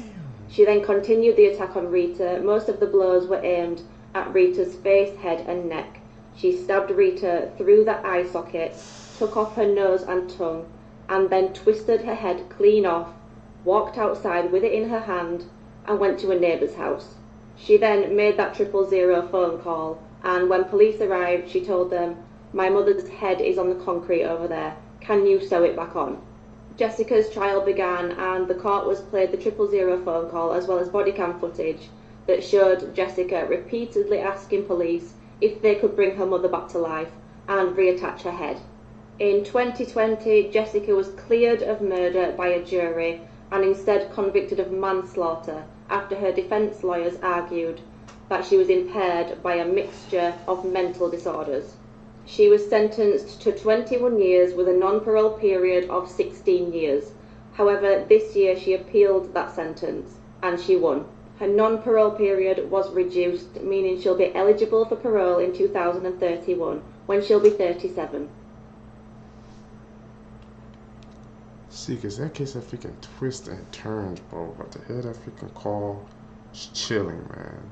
[SPEAKER 5] She then continued the attack on Rita. Most of the blows were aimed at Rita's face, head and neck. She stabbed Rita through the eye socket, took off her nose and tongue, and then twisted her head clean off, walked outside with it in her hand, and went to a neighbour's house. She then made that 000 phone call, and when police arrived, she told them, "My mother's head is on the concrete over there. Can you sew it back on?" Jessica's trial began, and the court was played the 000 phone call as well as body cam footage that showed Jessica repeatedly asking police if they could bring her mother back to life and reattach her head. In 2020, Jessica was cleared of murder by a jury and instead convicted of manslaughter after her defence lawyers argued that she was impaired by a mixture of mental disorders. She was sentenced to 21 years with a non-parole period of 16 years. However, this year she appealed that sentence, and she won. Her non-parole period was reduced, meaning she'll be eligible for parole in 2031, when she'll be 37.
[SPEAKER 1] See, cause that case that freaking twists and turns, bro. But to hear that freaking call, it's chilling, man.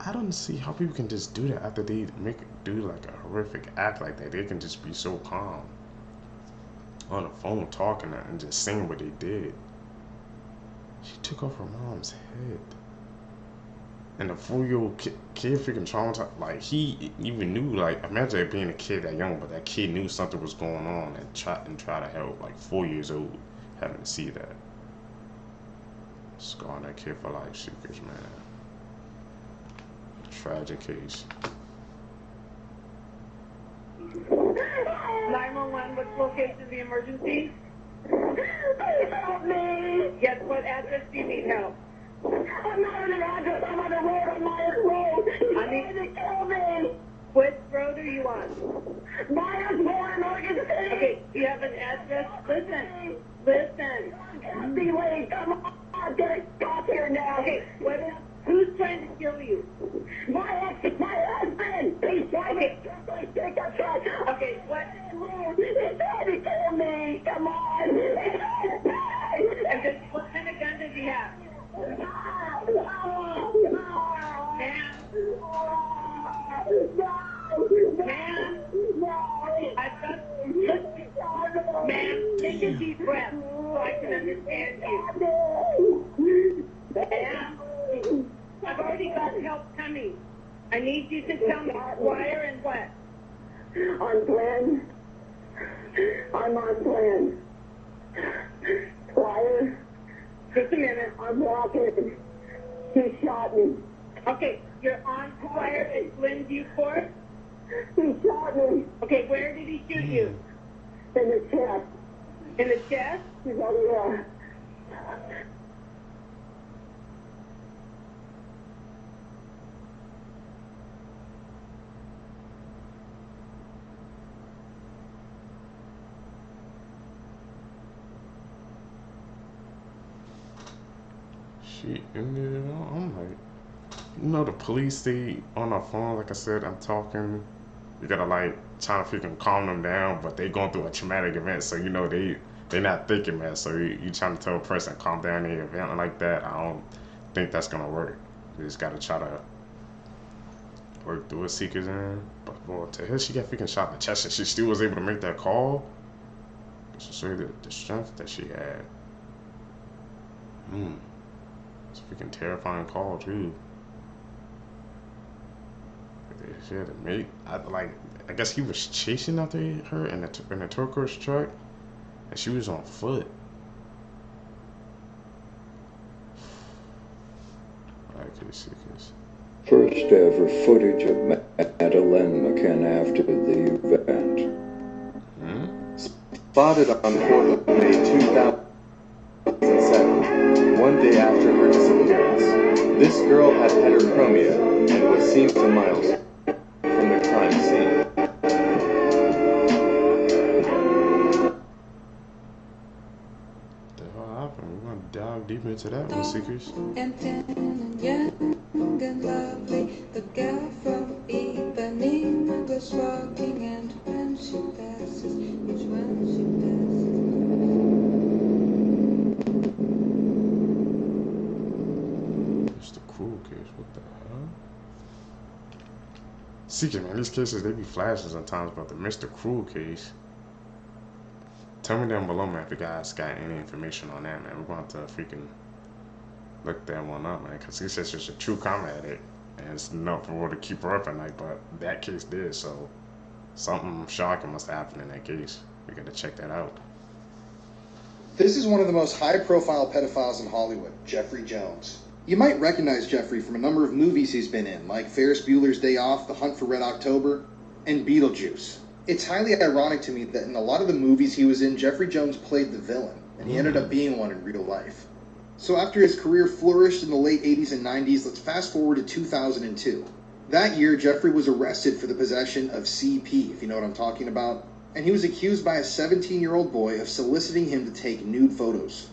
[SPEAKER 1] I don't see how people can just do that after they do like a horrific act like that. They can just be so calm on the phone talking and just saying what they did. She took off her mom's head. And the 4-year-old kid freaking traumatized. Like, he even knew, like, imagine it being a kid that young, but that kid knew something was going on and try to help. Like, 4 years old, having to see that. Scarring that kid for life, Seekers, man. Tragic case.
[SPEAKER 20] 911, what's the location of the emergency? Please help me! Yes, what address do you need help? I'm not on an address, I'm on a road, on Myers Road. He's trying to kill me! Which road are you on? Myers Road, Morgan City! Okay, do you have an address? Listen! Can't be late, come on, get a stop here now! Okay, who's trying to kill you? My husband! He's trying to kill my pickup truck! Okay, what? He's trying to kill me! Come on! And then, what kind of gun does he have? Ma'am, take a deep breath so I can understand you. Ma'am, I've already got help coming. I need you to tell me wire and what? On plan. I'm on plan. Wire. Just a minute. I'm walking. He shot me. Okay, you're on wire at Glenview Court? He shot me. Okay, where did he shoot you? In the chest. In the chest? He's over there.
[SPEAKER 1] She ended it all. I'm like, you know, the police, they on the phone, like I said, I'm talking. You gotta like try to freaking calm them down, but they going through a traumatic event, so you know they not thinking, man. So you trying to tell a person calm down in an event like that. I don't think that's gonna work. You just gotta try to work through it, Seekers in. But boy, to her, she got freaking shot in the chest, and she still was able to make that call. Just to show you the strength that she had. It's a freaking terrifying call too. She had to make. I guess he was chasing after her in the turquoise truck, and she was on foot.
[SPEAKER 17] First ever footage of Madeleine McKenna after the event.
[SPEAKER 7] Spotted on 4th of May 2007, one day after her disappearance. This girl had heterochromia and was seen some miles from the crime scene.
[SPEAKER 1] What the hell happened? We're gonna dive deep into that one, Seekers.
[SPEAKER 8] And thin and young and lovely, the girl from Ipanema goes walking, and when she passes, each one she passes.
[SPEAKER 1] It's the cruel case. What the hell? Seeker, man, these cases, they be flashing sometimes, but the Mr. Cruel case. Tell me down below, man, if you guys got any information on that, man. We're going to freaking look that one up, man, because he says she's a true crime addict, and it's enough for her to keep her up at night, but that case did, so something shocking must have happened in that case. We got to check that out.
[SPEAKER 22] This is one of the most high-profile pedophiles in Hollywood, Jeffrey Jones. You might recognize Jeffrey from a number of movies he's been in, like Ferris Bueller's Day Off, The Hunt for Red October, and Beetlejuice. It's highly ironic to me that in a lot of the movies he was in, Jeffrey Jones played the villain, and he ended up being one in real life. So after his career flourished in the late 80s and 90s, let's fast forward to 2002. That year, Jeffrey was arrested for the possession of CP, if you know what I'm talking about, and he was accused by a 17-year-old boy of soliciting him to take nude photos.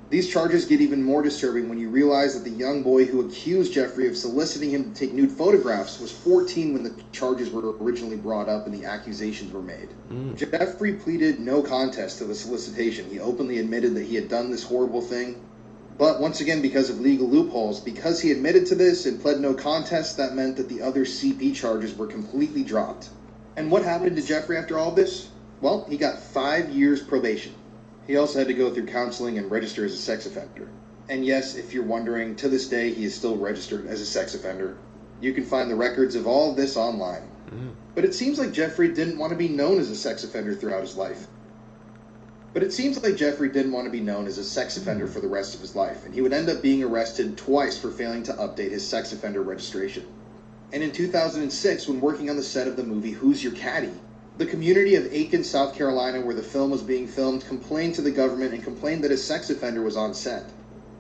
[SPEAKER 22] These charges get even more disturbing when you realize that the young boy who accused Jeffrey of soliciting him to take nude photographs was 14 when the charges were originally brought up and the accusations were made. Jeffrey pleaded no contest to the solicitation. He openly admitted that he had done this horrible thing. But once again, because of legal loopholes, because he admitted to this and pled no contest, that meant that the other CP charges were completely dropped. And what happened to Jeffrey after all this? Well, he got 5 years probation. He also had to go through counseling and register as a sex offender. And yes, if you're wondering, to this day he is still registered as a sex offender. You can find the records of all of this online. But it seems like Jeffrey didn't want to be known as a sex offender throughout his life. For the rest of his life, and he would end up being arrested twice for failing to update his sex offender registration. And in 2006, when working on the set of the movie Who's Your Caddy?, the community of Laken, South Carolina, where the film was being filmed, complained to the government and complained that a sex offender was on set.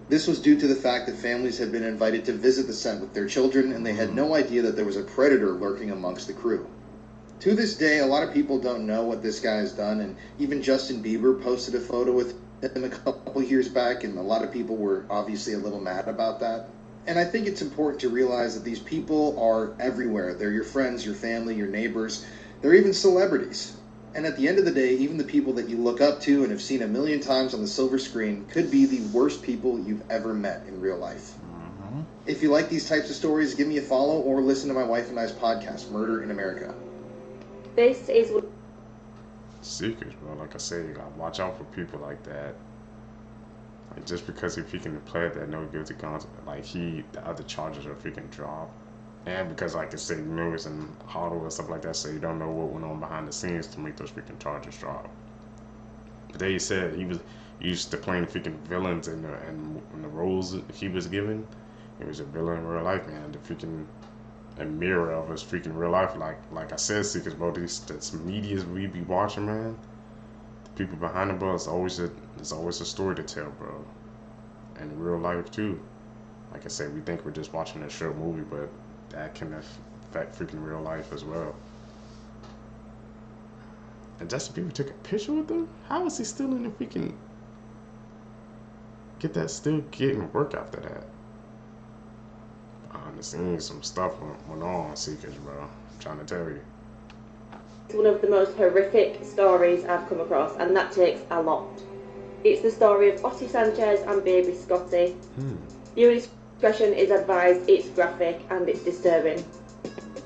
[SPEAKER 22] This was due to the fact that families had been invited to visit the set with their children, and they had no idea that there was a predator lurking amongst the crew. To this day, a lot of people don't know what this guy has done, and even Justin Bieber posted a photo with him a couple years back, and a lot of people were obviously a little mad about that. And I think it's important to realize that these people are everywhere. They're your friends, your family, your neighbors. They're even celebrities. And at the end of the day, even the people that you look up to and have seen a million times on the silver screen could be the worst people you've ever met in real life. If you like these types of stories, give me a follow or listen to my wife and I's podcast, Murder in America.
[SPEAKER 5] This is what
[SPEAKER 1] secrets, bro. Like I said, you gotta watch out for people like that. Like, just because if he can play that no guilty concept, like the other charges are freaking dropped. And because, like I said, you know, it's in Hollywood and stuff like that, so you don't know what went on behind the scenes to make those freaking charges drop. But they said he was used to playing freaking villains in the roles he was given. He was a villain in real life, man. The freaking a mirror of his freaking real life. Like I said, Seekers, bro, this media we be watching, man. The people behind it, bro, it's always a story to tell, bro. And in real life too. Like I said, we think we're just watching a short movie, but that can affect freaking real life as well. And Justin Bieber took a picture with him? How is he still in the freaking still getting work after that? Behind the scenes, some stuff went on, Seekers, bro. I'm trying to tell you.
[SPEAKER 5] It's one of the most horrific stories I've come across, and that takes a lot. It's the story of Otti Sanchez and baby Scotty. Viewer discretion is advised. It's graphic and it's disturbing.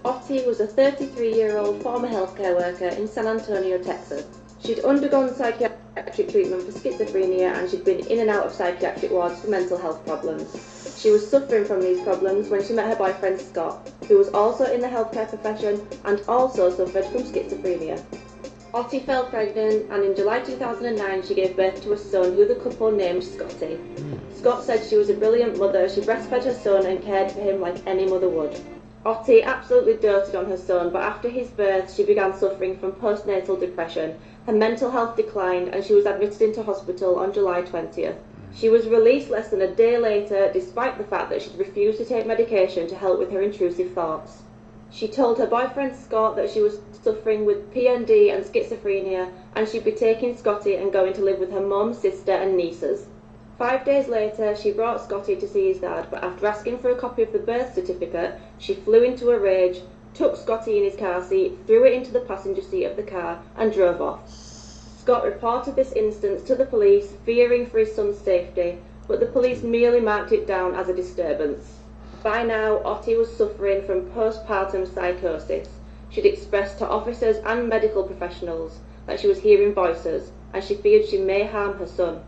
[SPEAKER 5] Otti was a 33-year-old former healthcare worker in San Antonio, Texas. She'd undergone psychiatric treatment for schizophrenia and she'd been in and out of psychiatric wards for mental health problems. She was suffering from these problems when she met her boyfriend Scott, who was also in the healthcare profession and also suffered from schizophrenia. Otti fell pregnant, and in July 2009 she gave birth to a son who the couple named Scotty. Scott said she was a brilliant mother. She breastfed her son and cared for him like any mother would. Otti absolutely doted on her son, but after his birth she began suffering from postnatal depression. Her mental health declined and she was admitted into hospital on July 20th. She was released less than a day later, despite the fact that she'd refused to take medication to help with her intrusive thoughts. She told her boyfriend Scott that she was suffering with PND and schizophrenia, and she'd be taking Scotty and going to live with her mum, sister and nieces. 5 days later, she brought Scotty to see his dad, but after asking for a copy of the birth certificate, she flew into a rage, took Scotty in his car seat, threw it into the passenger seat of the car and drove off. Scott reported this instance to the police, fearing for his son's safety, but the police merely marked it down as a disturbance. By now, Otti was suffering from postpartum psychosis. She'd expressed to officers and medical professionals that she was hearing voices, and she feared she may harm her son.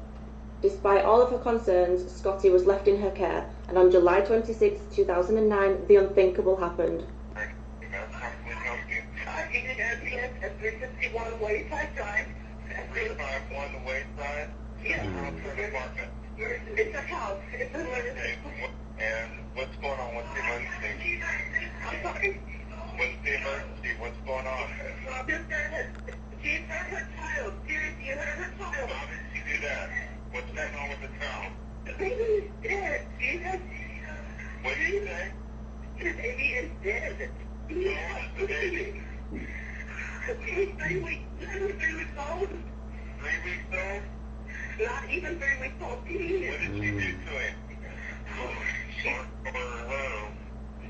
[SPEAKER 5] Despite all of her concerns, Scotty was left in her care, and on July 26, 2009, the unthinkable happened.
[SPEAKER 6] It's a house. It's an emergency. And what's going on? What's the emergency? I'm sorry? What's the emergency? What's going on? She's hurt her child. Seriously, you hurt her child. How did she do that? What's going on with the child? The baby is Not even 3 weeks old. What did you do to it?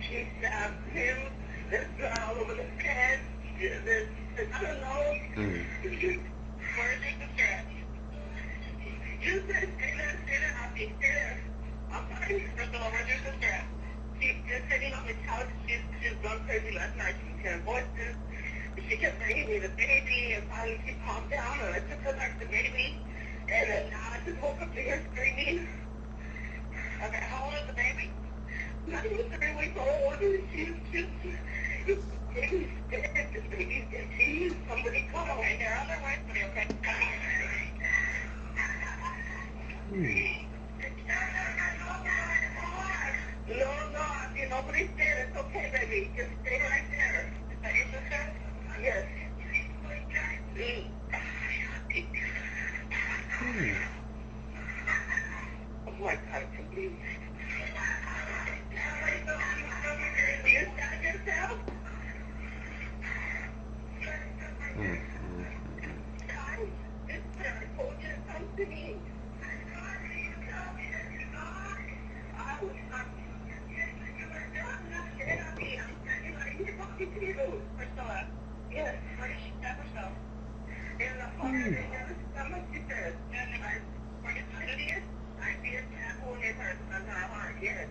[SPEAKER 6] She stabbed him. There's blood all over the head. There's, I don't know. Where's your sister at? You said, stay there, I'll stay there. I'm fine. First of all, where's your sister at? She's just sitting on the couch. She's gone crazy last night. She was hearing voices. She kept bringing me the baby, and finally she calmed down, and I took her back to the baby. And then now I just woke up to her screaming. Okay, how old is the baby? Not even 3 weeks old. She's baby's dead. This baby's dead. Please, somebody call her. Okay, they're on their way to me, okay? No, nobody's there. It's okay, baby. Just stay right there. Is that your sister? Yes. Oh my God, please. Do you stand yourself? I told you to come to me. Yes, where did she stab herself? In the heart, in the stomach, she says. And where you see it? I see a stab wound in her heart, yes.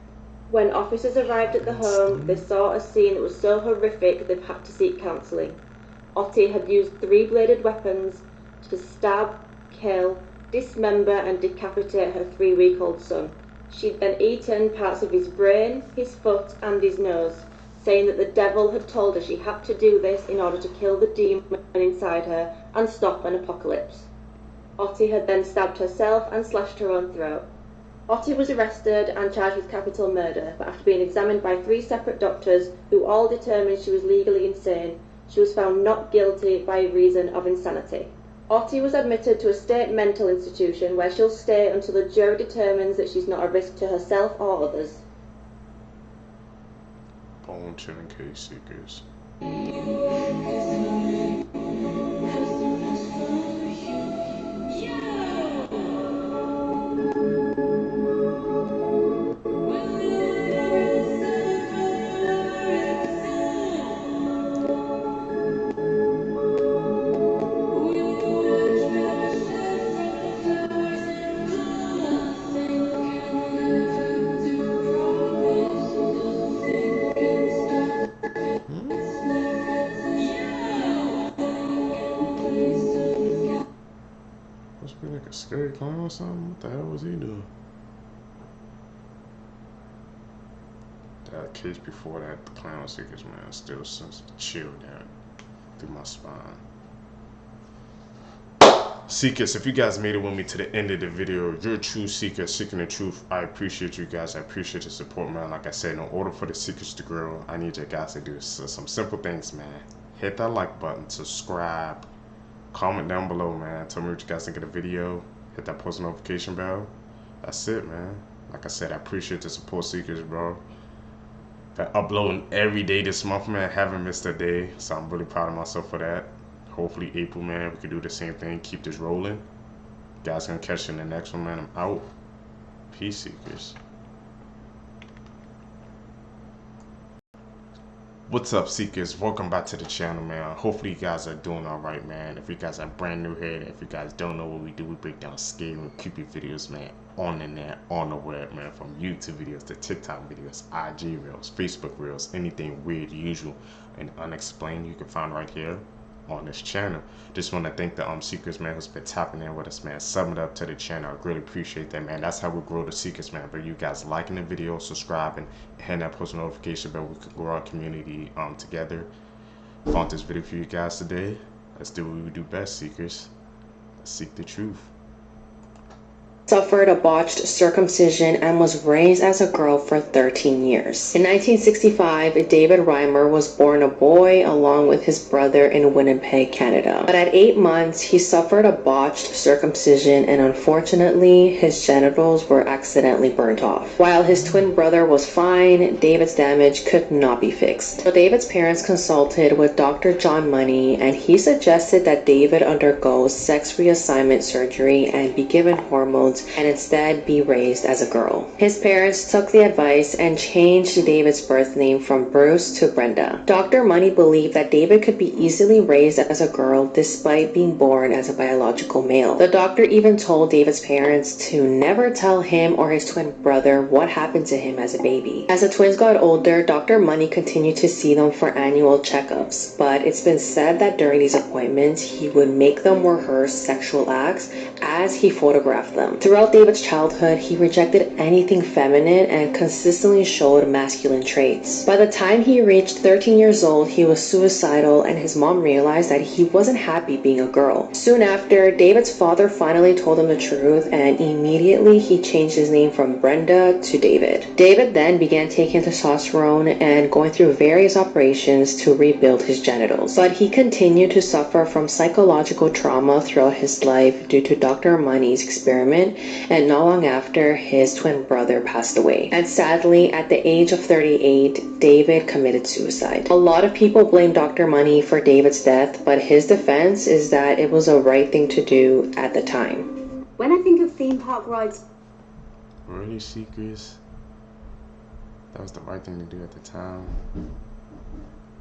[SPEAKER 5] When officers arrived at the home, they saw a scene that was so horrific they've had to seek counselling. Audrey had used 3-bladed weapons to stab, kill, dismember and decapitate her 3-week-old son. She'd then eaten parts of his brain, his foot and his nose, saying that the devil had told her she had to do this in order to kill the demon inside her and stop an apocalypse. Audrey had then stabbed herself and slashed her own throat. Audrey was arrested and charged with capital murder, but after being examined by 3 separate doctors who all determined she was legally insane, she was found not guilty by reason of insanity. Audrey was admitted to a state mental institution where she'll stay until the jury determines that she's not a risk to herself or others.
[SPEAKER 1] Bone chilling case seekers. Must be like a scary clown or something. What the hell was he doing? That case before that, the clown seekers, man, still sends a chill down through my spine. Seekers, if you guys made it with me to the end of the video, you're a true seeker seeking the truth. I appreciate you guys. I appreciate your support, man. Like I said, in order for the seekers to grow, I need you guys to do some simple things, man. Hit that like button, subscribe, comment down below, man. Tell me what you guys think of the video. Hit that post notification bell. That's it, man. Like I said, I appreciate the support, seekers, bro. Been uploading every day this month, man. Haven't missed a day, so I'm really proud of myself for that. Hopefully April, man, we can do the same thing. Keep this rolling. Guys gonna catch you in the next one, man. I'm out. Peace, seekers. What's up, seekers? Welcome back to the channel, man. Hopefully you guys are doing all right, man. If you guys are brand new here, if you guys don't know what we do, we break down scary and creepy videos, man, on the net, on the web, man, from YouTube videos to TikTok videos, IG reels, Facebook reels, anything weird, usual, and unexplained you can find right here on this channel. Just want to thank the seekers, man, who's been tapping in with us, man, subbing up to the channel. I really appreciate that, man. That's how we grow the seekers, man. But you guys liking the video, subscribing, and hitting that post notification bell, we can grow our community together. Found this video for you guys today. Let's do what we do best, seekers. Let's seek the truth.
[SPEAKER 19] suffered a botched circumcision and was raised as a girl for 13 years. In 1965, David Reimer was born a boy along with his brother in Winnipeg, Canada. But at 8 months, he suffered a botched circumcision and unfortunately, his genitals were accidentally burnt off. While his twin brother was fine, David's damage could not be fixed. So David's parents consulted with Dr. John Money and he suggested that David undergo sex reassignment surgery and be given hormones and instead be raised as a girl. His parents took the advice and changed David's birth name from Bruce to Brenda. Dr. Money believed that David could be easily raised as a girl despite being born as a biological male. The doctor even told David's parents to never tell him or his twin brother what happened to him as a baby. As the twins got older, Dr. Money continued to see them for annual checkups, but it's been said that during these appointments, he would make them rehearse sexual acts as he photographed them. Throughout David's childhood, he rejected anything feminine and consistently showed masculine traits. By the time he reached 13 years old, he was suicidal and his mom realized that he wasn't happy being a girl. Soon after, David's father finally told him the truth and immediately he changed his name from Brenda to David. David then began taking testosterone and going through various operations to rebuild his genitals. But he continued to suffer from psychological trauma throughout his life due to Dr. Money's experiment, and not long after, his twin brother passed away. And sadly, at the age of 38, David committed suicide. A lot of people blame Dr. Money for David's death, but his defense is that it was the right thing to do at the time.
[SPEAKER 9] When I think of theme park rides,
[SPEAKER 1] Really, Secrets? That was the right thing to do at the time?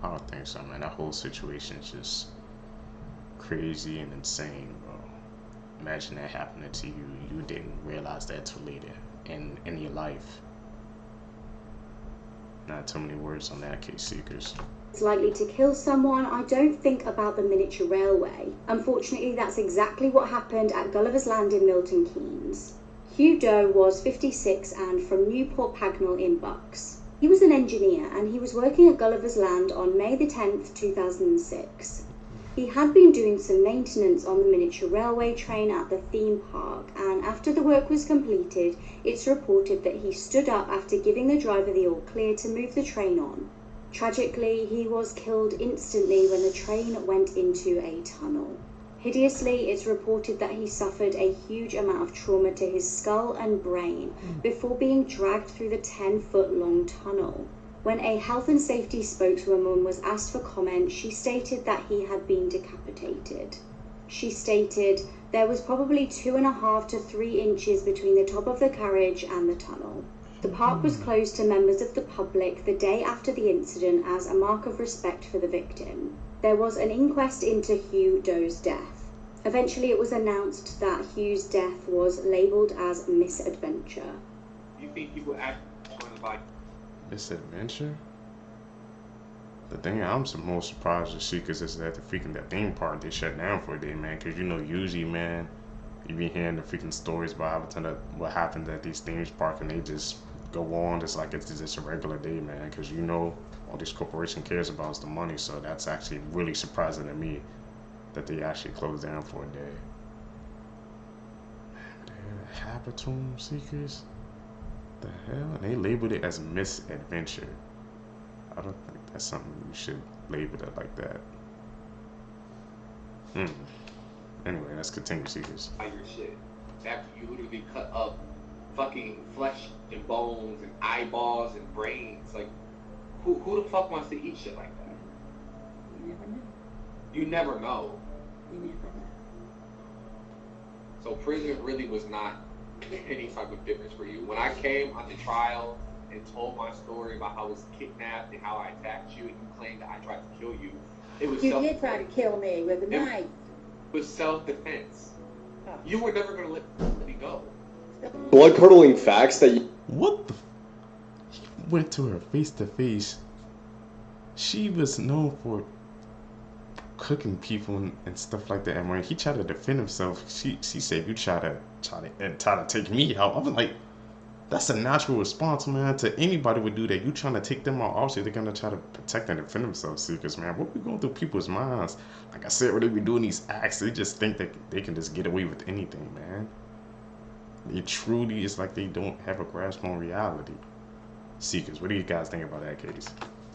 [SPEAKER 1] I don't think so, man. That whole situation is just crazy and insane, bro. Imagine that happening to you. You didn't realize that till later in your life. Not too many words on that case, Seekers.
[SPEAKER 9] it's likely to kill someone, I don't think about the miniature railway. Unfortunately, that's exactly what happened at Gulliver's Land in Milton Keynes. Hugh Doe was 56 and from Newport Pagnell in Bucks. He was an engineer and he was working at Gulliver's Land on May the 10th, 2006. He had been doing some maintenance on the miniature railway train at the theme park, and after the work was completed, it's reported that he stood up after giving the driver the all clear to move the train on. Tragically, he was killed instantly when the train went into a tunnel. Hideously, it's reported that he suffered a huge amount of trauma to his skull and brain before being dragged through the 10-foot-long tunnel. When a health and safety spokeswoman was asked for comment, she stated that he had been decapitated. She stated, "There was probably 2.5 to 3 inches between the top of the carriage and the tunnel." The park was closed to members of the public the day after the incident as a mark of respect for the victim. There was an inquest into Hugh Doe's death. Eventually it was announced that Hugh's death was labelled as misadventure.
[SPEAKER 6] You think people act on the bike?
[SPEAKER 1] Misadventure? The thing I'm most surprised to see is that the freaking that theme park they shut down for a day, man. Cause you know usually, man, you be hearing the freaking stories about what happens at these theme parks and they just go on just like it's just a regular day, man. Cause you know all this corporation cares about is the money, so that's actually really surprising to me that they actually closed down for a day. Man, the Habitum Seekers? The hell? And they labeled it as misadventure. I don't think that's something you should label it like that. Anyway, let's continue, Seekers.
[SPEAKER 10] Your shit. After you literally cut up fucking flesh and bones and eyeballs and brains, like who the fuck wants to eat shit like that?
[SPEAKER 13] You never know.
[SPEAKER 10] You never know.
[SPEAKER 13] You never know.
[SPEAKER 10] So prison really was not any type of difference for you. When I came on the trial and told my story about how I was kidnapped and how I attacked you and you claimed that I tried to kill you, it was
[SPEAKER 13] You did try to kill me with a knife.
[SPEAKER 10] It was self-defense. You were never going to let me go.
[SPEAKER 11] Blood-curdling facts that you...
[SPEAKER 1] What the... He went to her face to face. She was known for cooking people and stuff like that. And when he tried to defend himself, she said, "You try to take me out." I'm like, that's a natural response, man. To anybody would do that. You trying to take them out. Obviously, they're gonna try to protect and defend themselves, Seekers, man. What be going through people's minds? Like I said, when they be doing these acts, they just think that they can just get away with anything, man. They truly, it's like they don't have a grasp on reality. Seekers, what do you guys think about that case?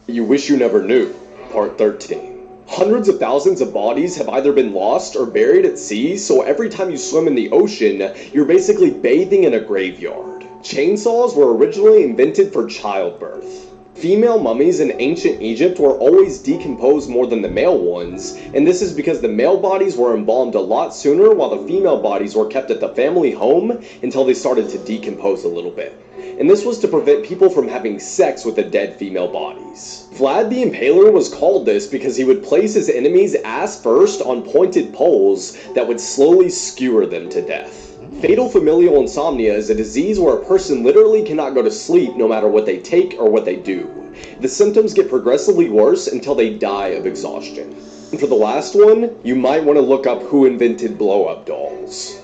[SPEAKER 11] You wish you never knew. Part 13. Hundreds of thousands of bodies have either been lost or buried at sea, so every time you swim in the ocean, you're basically bathing in a graveyard. Chainsaws were originally invented for childbirth. Female mummies in ancient Egypt were always decomposed more than the male ones, and this is because the male bodies were embalmed a lot sooner while the female bodies were kept at the family home until they started to decompose a little bit. And this was to prevent people from having sex with the dead female bodies. Vlad the Impaler was called this because he would place his enemies ass first on pointed poles that would slowly skewer them to death. Fatal familial insomnia is a disease where a person literally cannot go to sleep no matter what they take or what they do. The symptoms get progressively worse until they die of exhaustion. And for the last one, you might want to look up who invented blow-up dolls.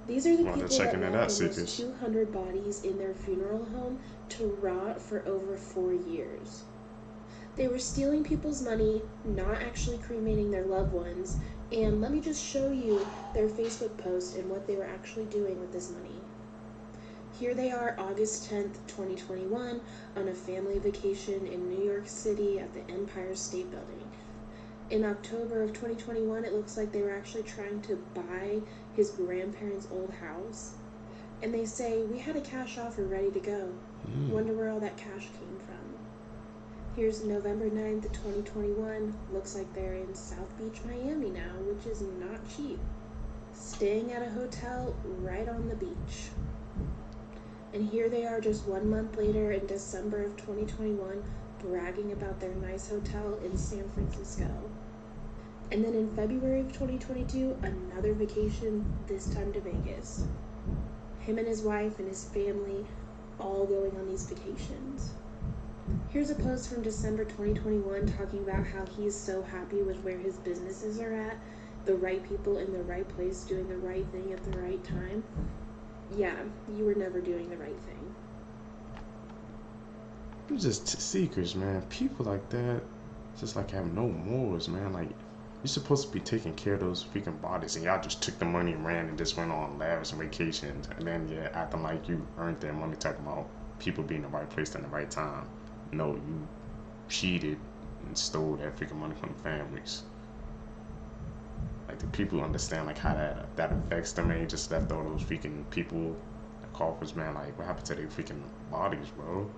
[SPEAKER 15] These are the people
[SPEAKER 1] checking
[SPEAKER 15] that
[SPEAKER 1] it out,
[SPEAKER 15] left almost
[SPEAKER 1] Seekers.
[SPEAKER 15] 200 bodies in their funeral home to rot for over 4 years. They were stealing people's money, not actually cremating their loved ones, and let me just show you their Facebook post and what they were actually doing with this money. Here they are, August 10th, 2021, on a family vacation in New York City at the Empire State Building. In October of 2021, it looks like they were actually trying to buy his grandparents' old house. And they say, we had a cash offer ready to go. Wonder where all that cash came from. Here's November 9th, 2021. Looks like they're in South Beach, Miami now, which is not cheap. Staying at a hotel right on the beach. And here they are just 1 month later in December of 2021, bragging about their nice hotel in San Francisco. And then in February of 2022, another vacation, this time to Vegas. Him and his wife and his family all going on these vacations. Here's a post from December 2021 talking about how he's so happy with where his businesses are at, the right people in the right place doing the right thing at the right time. Yeah, you were never doing the right thing.
[SPEAKER 1] You just seekers, man. People like that just like have no morals, man. Like, you're supposed to be taking care of those freaking bodies, and y'all just took the money and ran and just went on lavish vacations, and then you're acting like you earned their money, talking about people being in the right place at the right time. No, you cheated and stole that freaking money from the families. Like, the people understand like how that affects them, and you just left all those freaking people, the coffers, man. Like, what happened to their freaking bodies, bro?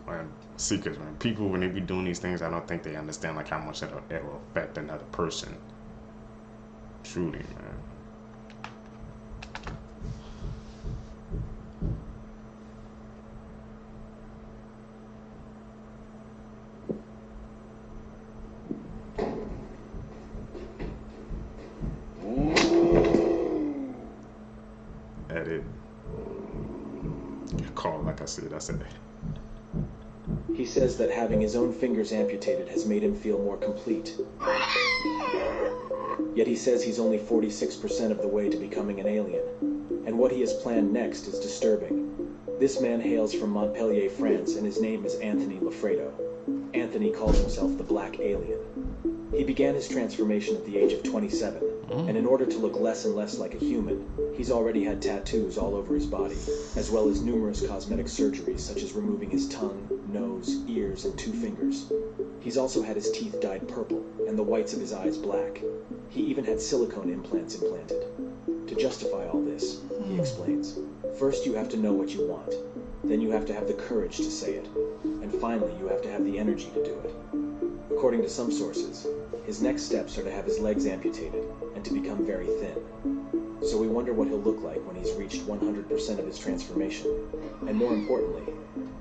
[SPEAKER 1] Man, seekers, man. People, when they be doing these things, I don't think they understand like how much it'll affect another person. Truly, man. Edit. Call, like I said, I said.
[SPEAKER 18] He says that having his own fingers amputated has made him feel more complete. Yet he says he's only 46% of the way to becoming an alien. And what he has planned next is disturbing. This man hails from Montpellier, France, and his name is Anthony Lafredo. Anthony calls himself the Black Alien. He began his transformation at the age of 27, and in order to look less and less like a human, he's already had tattoos all over his body, as well as numerous cosmetic surgeries such as removing his tongue, nose, ears, and 2 fingers. He's also had his teeth dyed purple, and the whites of his eyes black. He even had silicone implants implanted. To justify all this, he explains, first you have to know what you want, then you have to have the courage to say it, and finally you have to have the energy to do it. According to some sources, his next steps are to have his legs amputated and to become very thin. So we wonder what he'll look like when he's reached 100% of his transformation. And more importantly,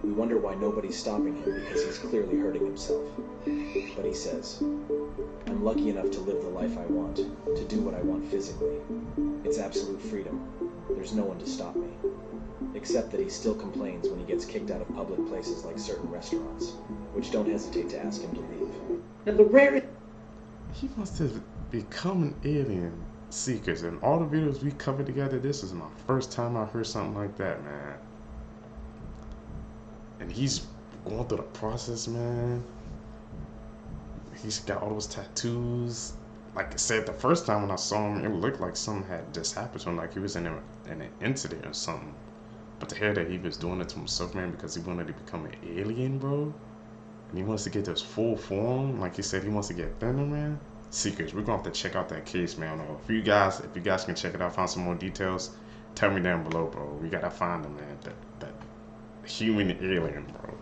[SPEAKER 18] we wonder why nobody's stopping him because he's clearly hurting himself. But he says, I'm lucky enough to live the life I want, to do what I want physically. It's absolute freedom. There's no one to stop me. Except that he still complains when he gets kicked out of public places like certain restaurants, which don't hesitate to ask him to leave.
[SPEAKER 2] And the rarest...
[SPEAKER 1] He must have become an alien, seekers. And all the videos we covered together, this is my first time I heard something like that, man. And he's going through the process, man. He's got all those tattoos. like I said, the first time when I saw him, it looked like something had just happened to him, like he was in an incident or something. But to hear that he was doing it to himself, man, because he wanted to become an alien, bro, and he wants to get this full form, like he said, he wants to get thinner, man. Secrets, we're gonna have to check out that case, man. If you guys can check it out, find some more details, tell me down below, bro. We gotta find him, man. That human alien, bro.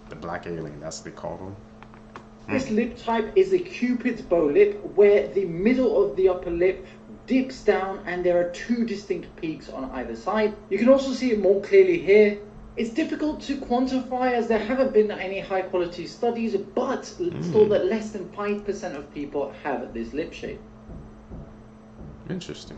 [SPEAKER 1] The black alien, that's what they call him.
[SPEAKER 14] This lip type is a Cupid's bow lip, where the middle of the upper lip dips down and there are two distinct peaks on either side. You can also see it more clearly here. It's difficult to quantify as there haven't been any high quality studies, but it's thought that less than 5% of people have this lip shape.
[SPEAKER 1] Interesting.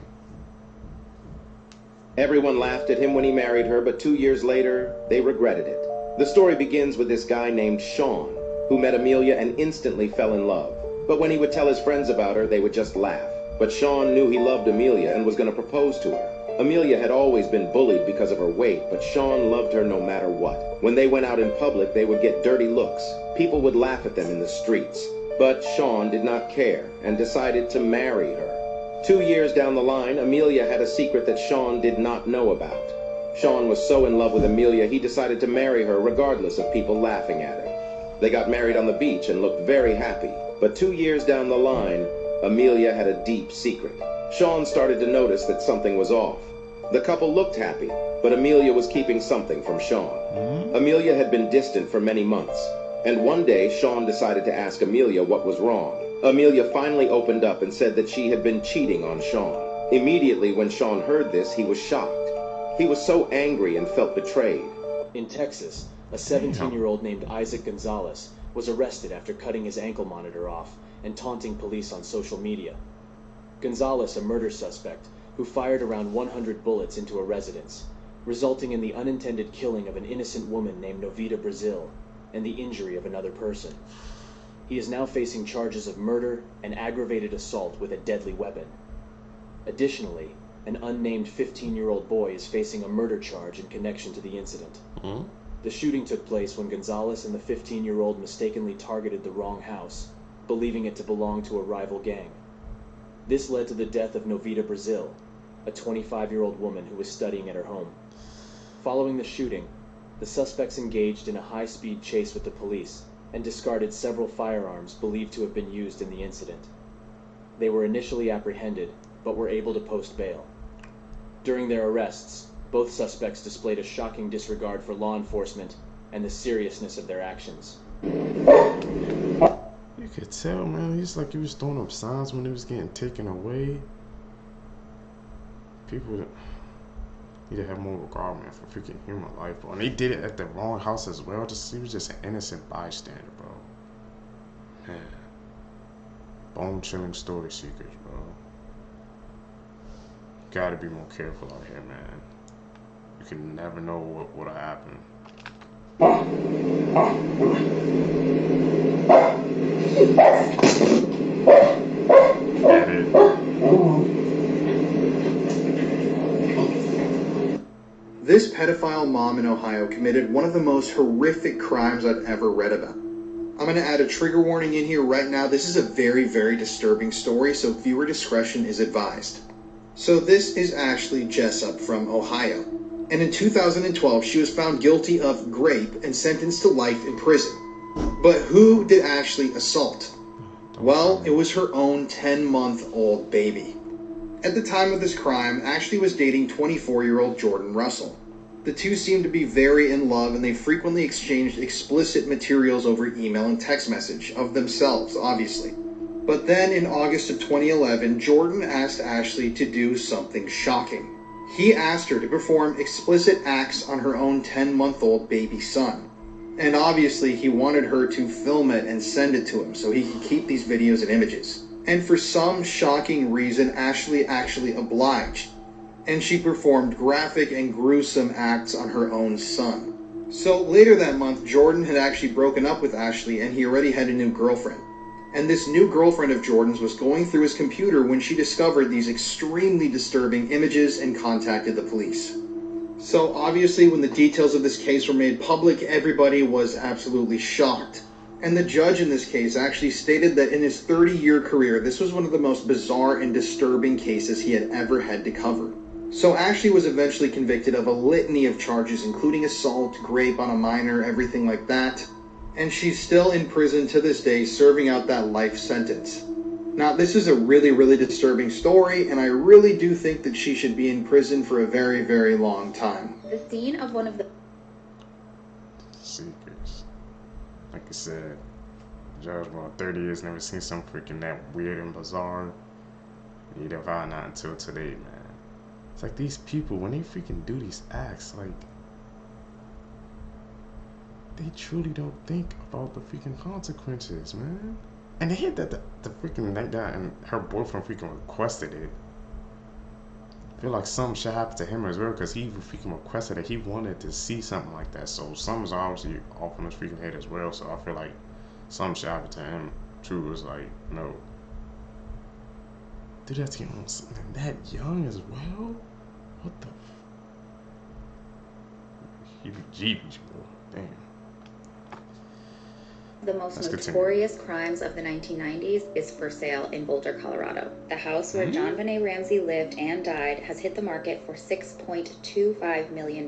[SPEAKER 16] Everyone laughed at him when he married her, but 2 years later, they regretted it. The story begins with this guy named Sean, who met Amelia and instantly fell in love. But when he would tell his friends about her, they would just laugh. But Sean knew he loved Amelia and was going to propose to her. Amelia had always been bullied because of her weight, but Sean loved her no matter what. When they went out in public, they would get dirty looks. People would laugh at them in the streets. But Sean did not care and decided to marry her. 2 years down the line, Amelia had a secret that Sean did not know about. Sean was so in love with Amelia, he decided to marry her regardless of people laughing at him. They got married on the beach and looked very happy. But 2 years down the line, Amelia had a deep secret. Sean started to notice that something was off. The couple looked happy, but Amelia was keeping something from Sean. Amelia had been distant for many months, and one day Sean decided to ask Amelia what was wrong. Amelia finally opened up and said that she had been cheating on Sean. Immediately when Sean heard this, he was shocked. He was so angry and felt betrayed.
[SPEAKER 18] In Texas, a 17-year-old named Isaac Gonzalez was arrested after cutting his ankle monitor off and taunting police on social media. Gonzalez, a murder suspect, who fired around 100 bullets into a residence, resulting in the unintended killing of an innocent woman named Novita Brazil and the injury of another person. He is now facing charges of murder and aggravated assault with a deadly weapon. Additionally, an unnamed 15-year-old boy is facing a murder charge in connection to the incident. The shooting took place when Gonzalez and the 15-year-old mistakenly targeted the wrong house, believing it to belong to a rival gang. This led to the death of Novita Brazil, a 25-year-old woman who was studying at her home. Following the shooting, the suspects engaged in a high-speed chase with the police and discarded several firearms believed to have been used in the incident. They were initially apprehended, but were able to post bail. During their arrests, both suspects displayed a shocking disregard for law enforcement and the seriousness of their actions.
[SPEAKER 1] You could tell, man, he's like he was throwing up signs when he was getting taken away. People need to have more regard, man, for freaking human life, bro. And they did it at the wrong house as well. He was just an innocent bystander, bro. Man. Bone-chilling story seekers, bro. Gotta be more careful out here, man. You can never know what'll happen. Get it.
[SPEAKER 22] This pedophile mom in Ohio committed one of the most horrific crimes I've ever read about. I'm going to add a trigger warning in here right now. This is a very, very disturbing story, so viewer discretion is advised. So this is Ashley Jessup from Ohio. And in 2012, she was found guilty of rape and sentenced to life in prison. But who did Ashley assault? Well, it was her own 10-month-old baby. At the time of this crime, Ashley was dating 24-year-old Jordan Russell. The two seemed to be very in love, and they frequently exchanged explicit materials over email and text message, of themselves, obviously. But then in August of 2011, Jordan asked Ashley to do something shocking. He asked her to perform explicit acts on her own 10-month-old baby son. And obviously he wanted her to film it and send it to him so he could keep these videos and images. And for some shocking reason, Ashley actually obliged. And she performed graphic and gruesome acts on her own son. So later that month, Jordan had actually broken up with Ashley and he already had a new girlfriend. And this new girlfriend of Jordan's was going through his computer when she discovered these extremely disturbing images and contacted the police. So obviously when the details of this case were made public, everybody was absolutely shocked. And the judge in this case actually stated that in his 30-year career, this was one of the most bizarre and disturbing cases he had ever had to cover. So Ashley was eventually convicted of a litany of charges, including assault, rape on a minor, everything like that. And she's still in prison to this day, serving out that life sentence. Now, this is a really, really disturbing story, and I really do think that she should be in prison for a very, very long time.
[SPEAKER 4] The scene of one of the
[SPEAKER 1] Seekers. Like I said, judge about 30 years, never seen something freaking that weird and bizarre. You didn't find out until today, man. It's like these people, when they freaking do these acts, like, they truly don't think about the freaking consequences, man. And they hit that the freaking that guy and her boyfriend freaking requested it. I feel like something should happen to him as well, because he even freaking requested it. He wanted to see something like that. So something's obviously off on his freaking head as well. So I feel like something should happen to him. True was like, no. Dude, that's getting on something that young as well? What the heebie-jeebies, bro. Damn.
[SPEAKER 4] The most notorious crimes of the 1990s is for sale in Boulder, Colorado. The house where John Benet Ramsey lived and died has hit the market for $6.25 million.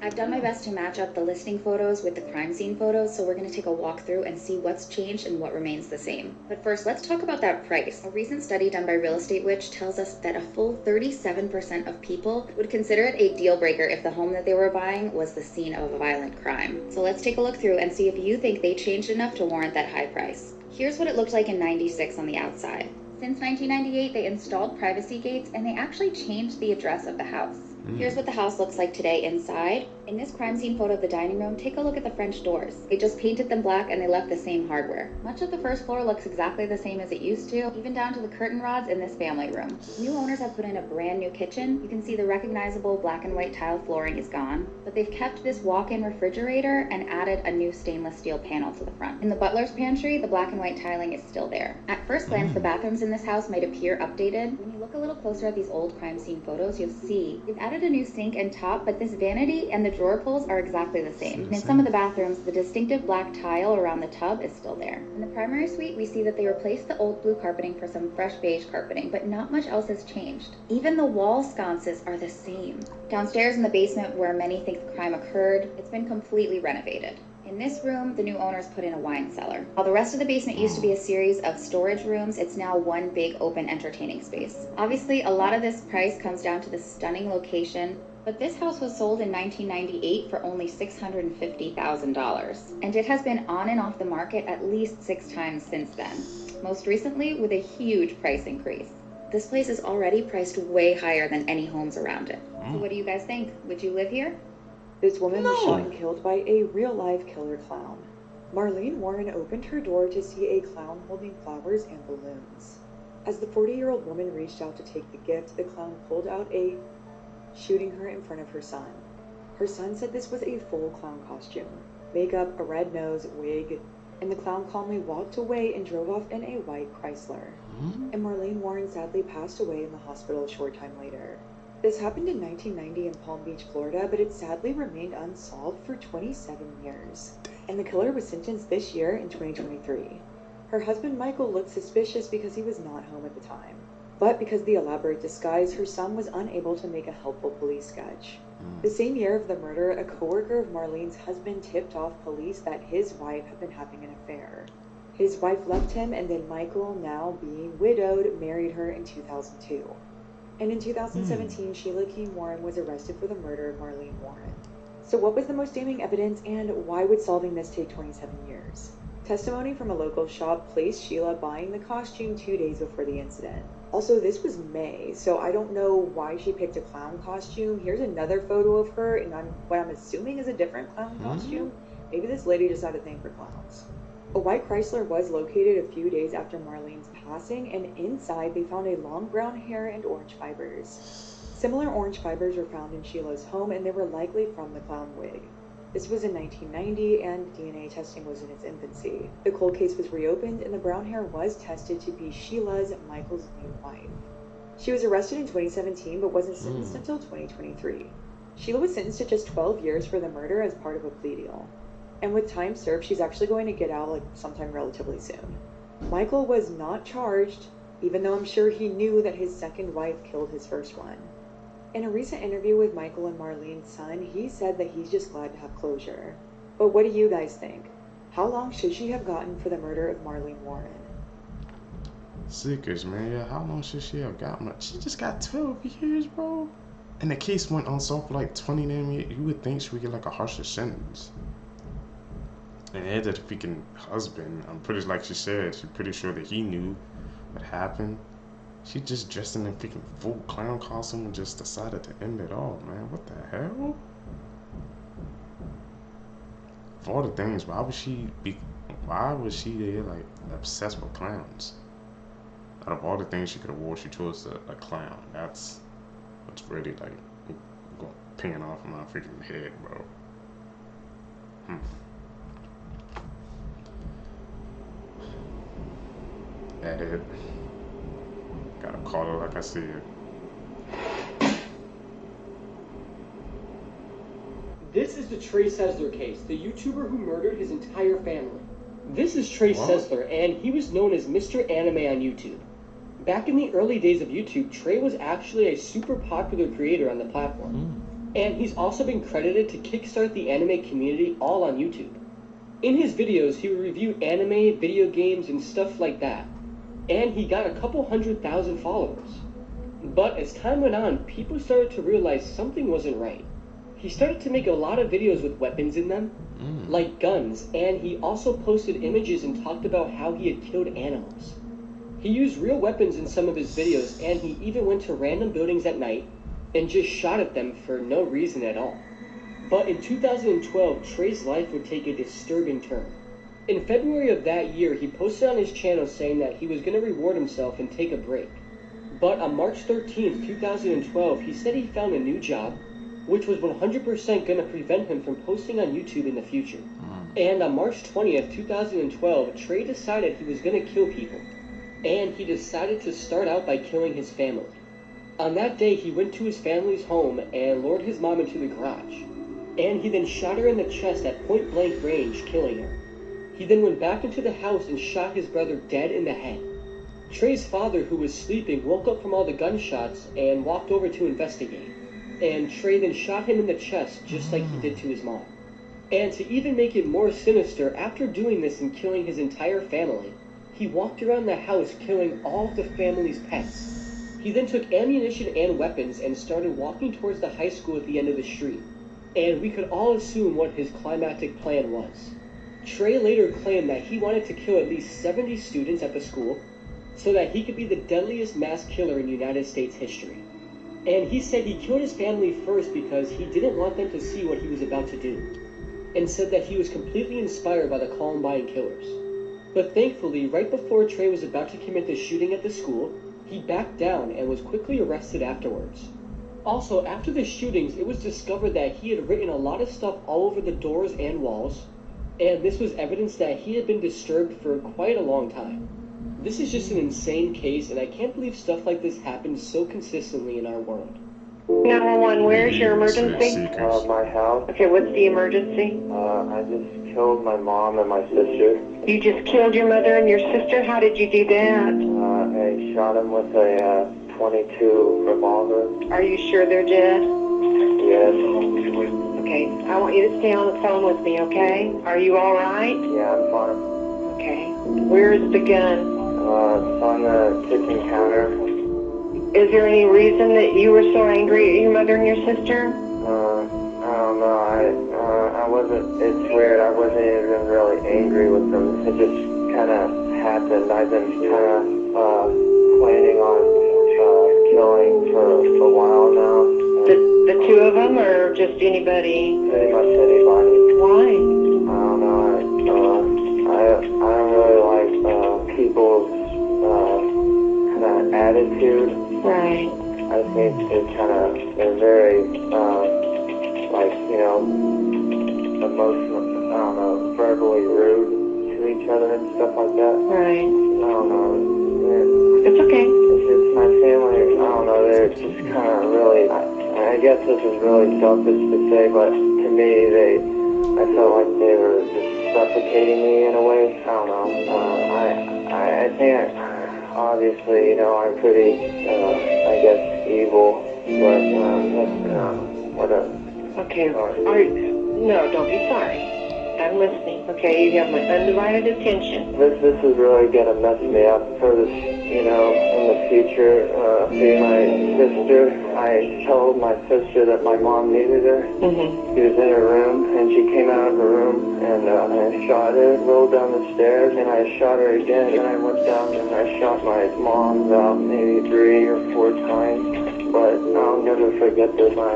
[SPEAKER 4] I've done my best to match up the listing photos with the crime scene photos, so we're going to take a walk through and see what's changed and what remains the same. But first, let's talk about that price. A recent study done by Real Estate Witch tells us that a full 37% of people would consider it a deal breaker if the home that they were buying was the scene of a violent crime. So let's take a look through and see if you think they changed enough to warrant that high price. Here's what it looked like in '96 on the outside. Since 1998, they installed privacy gates and they actually changed the address of the house. Here's what the house looks like today inside. In this crime scene photo of the dining room, take a look at the French doors. They just painted them black and they left the same hardware. Much of the first floor looks exactly the same as it used to, even down to the curtain rods in this family room. New owners have put in a brand new kitchen. You can see the recognizable black and white tile flooring is gone, but they've kept this walk-in refrigerator and added a new stainless steel panel to the front. In the butler's pantry, the black and white tiling is still there. At first glance, the bathrooms in this house might appear updated. When you look a little closer at these old crime scene photos, you'll see they've added a new sink and top, but this vanity and the drawer pulls are exactly the same. And in some of the bathrooms, the distinctive black tile around the tub is still there. In the primary suite, we see that they replaced the old blue carpeting for some fresh beige carpeting, but not much else has changed. Even the wall sconces are the same. Downstairs in the basement, where many think the crime occurred, it's been completely renovated. In this room, the new owners put in a wine cellar. While the rest of the basement used to be a series of storage rooms, it's now one big open entertaining space. Obviously, a lot of this price comes down to the stunning location, but this house was sold in 1998 for only $650,000, and it has been on and off the market at least 6 times since then, most recently with a huge price increase. This place is already priced way higher than any homes around it. So what do you guys think? Would you live here?
[SPEAKER 12] This woman was shot and killed by a real-life killer clown. Marlene Warren opened her door to see a clown holding flowers and balloons. As the 40-year-old woman reached out to take the gift, the clown pulled out a shooting her in front of her son. Her son said this was a full clown costume. Makeup, a red nose, wig, and the clown calmly walked away and drove off in a white Chrysler. And Marlene Warren sadly passed away in the hospital a short time later. This happened in 1990 in Palm Beach, Florida, but it sadly remained unsolved for 27 years. And the killer was sentenced this year in 2023. Her husband Michael looked suspicious because he was not home at the time. But because of the elaborate disguise, her son was unable to make a helpful police sketch. The same year of the murder, a coworker of Marlene's husband tipped off police that his wife had been having an affair. His wife left him, and then Michael, now being widowed, married her in 2002. And in 2017, Sheila Keene Warren was arrested for the murder of Marlene Warren. So what was the most damning evidence, and why would solving this take 27 years? Testimony from a local shop placed Sheila buying the costume 2 days before the incident. Also, this was May, so I don't know why she picked a clown costume. Here's another photo of her in what I'm assuming is a different clown costume. Maybe this lady just had a thing for clowns. A white Chrysler was located a few days after Marlene's passing, and inside they found a long brown hair and orange fibers. Similar orange fibers were found in Sheila's home, and they were likely from the clown wig. This was in 1990, and DNA testing was in its infancy. The cold case was reopened, and the brown hair was tested to be Sheila's, Michael's new wife. She was arrested in 2017, but wasn't sentenced until 2023. Sheila was sentenced to just 12 years for the murder as part of a plea deal. And with time served, she's actually going to get out like sometime relatively soon. Michael was not charged, even though I'm sure he knew that his second wife killed his first one. In a recent interview with Michael and Marlene's son, he said that he's just glad to have closure. But what do you guys think? How long should she have gotten for the murder of Marlene Warren?
[SPEAKER 1] Seekers, man, yeah, how long should she have gotten? She just got 12 years, bro. And the case went unsolved for like 20 damn years. You would think she would get like a harsher sentence. And Ed, the freaking husband, I'm pretty, like she said, she's pretty sure that he knew what happened. She just dressed in a freaking full clown costume and just decided to end it all, man. What the hell? For all the things, why was she like obsessed with clowns? Out of all the things she could have wore, she chose a clown. That's what's really like pinging off in my freaking head, bro. That it. Gotta call it like I see it.
[SPEAKER 3] This is the Trey Sessler case, the YouTuber who murdered his entire family. This is Trey Sessler, and he was known as Mr. Anime on YouTube. Back in the early days of YouTube, Trey was actually a super popular creator on the platform. And he's also been credited to kickstart the anime community all on YouTube. In his videos, he would review anime, video games, and stuff like that. And he got a couple 100,000 followers. But as time went on, people started to realize something wasn't right. He started to make a lot of videos with weapons in them, like guns, and he also posted images and talked about how he had killed animals. He used real weapons in some of his videos, and he even went to random buildings at night and just shot at them for no reason at all. But in 2012, Trey's life would take a disturbing turn. In February of that year, he posted on his channel saying that he was going to reward himself and take a break. But on March 13th, 2012, he said he found a new job, which was 100% going to prevent him from posting on YouTube in the future. And on March 20th, 2012, Trey decided he was going to kill people. And he decided to start out by killing his family. On that day, he went to his family's home and lured his mom into the garage. And he then shot her in the chest at point-blank range, killing her. He then went back into the house and shot his brother dead in the head. Trey's father, who was sleeping, woke up from all the gunshots and walked over to investigate. And Trey then shot him in the chest, just like he did to his mom. And to even make it more sinister, after doing this and killing his entire family, he walked around the house killing all of the family's pets. He then took ammunition and weapons and started walking towards the high school at the end of the street. And we could all assume what his climactic plan was. Trey later claimed that he wanted to kill at least 70 students at the school so that he could be the deadliest mass killer in United States history. And he said he killed his family first because he didn't want them to see what he was about to do, and said that he was completely inspired by the Columbine killers. But thankfully, right before Trey was about to commit the shooting at the school, he backed down and was quickly arrested afterwards. Also, after the shootings, it was discovered that he had written a lot of stuff all over the doors and walls, and this was evidence that he had been disturbed for quite a long time. This is just an insane case, and I can't believe stuff like this happens so consistently in our world.
[SPEAKER 20] 911, where's your emergency?
[SPEAKER 6] My house.
[SPEAKER 20] Okay, what's the emergency?
[SPEAKER 6] I just killed my mom and my sister.
[SPEAKER 20] You just killed your mother and your sister? How did you do that?
[SPEAKER 6] I shot him with a .22 revolver.
[SPEAKER 20] Are you sure they're dead?
[SPEAKER 6] Yes.
[SPEAKER 20] Okay, I want you to stay on the phone with me, okay? Are you all right?
[SPEAKER 6] Yeah, I'm fine.
[SPEAKER 20] Okay. Where is the gun?
[SPEAKER 6] It's on the kitchen counter.
[SPEAKER 20] Is there any reason that you were so angry at your mother and your sister?
[SPEAKER 6] I don't know. I wasn't, it's weird, I wasn't even really angry with them. It just kind of happened. I've been kind of planning on killing for a while now.
[SPEAKER 20] The two of them, or just anybody?
[SPEAKER 6] Pretty much anybody.
[SPEAKER 20] Why?
[SPEAKER 6] I don't know. I don't really like people's kind of attitude.
[SPEAKER 20] Right.
[SPEAKER 6] I think they're very, like, you know, emotional, I don't know, verbally rude to each other and stuff like that.
[SPEAKER 20] Right.
[SPEAKER 6] I don't know.
[SPEAKER 20] It's okay.
[SPEAKER 6] It's just my family, I don't know, they're just kind of really, I guess this is really selfish to say, but to me,
[SPEAKER 17] I felt like they were just suffocating me in a way. I don't know. I think, obviously, you know, I'm pretty, I guess, evil, but, whatever.
[SPEAKER 20] Okay, no, don't be sorry. I'm listening, okay? You have my undivided attention.
[SPEAKER 17] This is really gonna mess me up for this, you know, in the future. See my sister, I told my sister that my mom needed her. She was in her room, and she came out of her room, and I shot her, rolled down the stairs, and I shot her again, and I went down and I shot my mom about maybe 3 or 4 times. But I'll never forget that my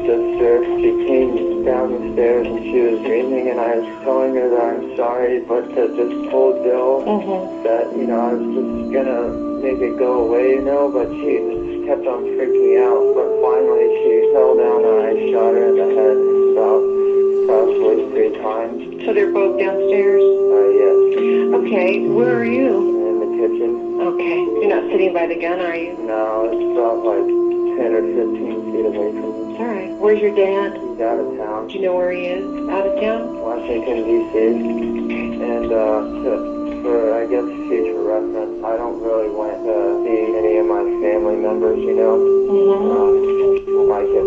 [SPEAKER 17] sister, she came down the stairs and she was screaming, and I was telling her that I'm sorry, but to just told Bill that, you know, I was just gonna make it go away, you know, but she just kept on freaking me out. But finally she fell down and I shot her in the head about possibly 3 times.
[SPEAKER 20] So they're both downstairs?
[SPEAKER 17] Yes.
[SPEAKER 20] Okay, where are you?
[SPEAKER 17] In the kitchen.
[SPEAKER 20] Okay, you're not sitting by the gun, are you?
[SPEAKER 17] No, it's about like 10 or 15 feet away from me.
[SPEAKER 20] All right. Where's your dad?
[SPEAKER 17] He's out of town.
[SPEAKER 20] Do you know where he is? Out of town?
[SPEAKER 17] Washington, D.C. And for, I guess, future reference, I don't really want to see any of my family members, you know, like if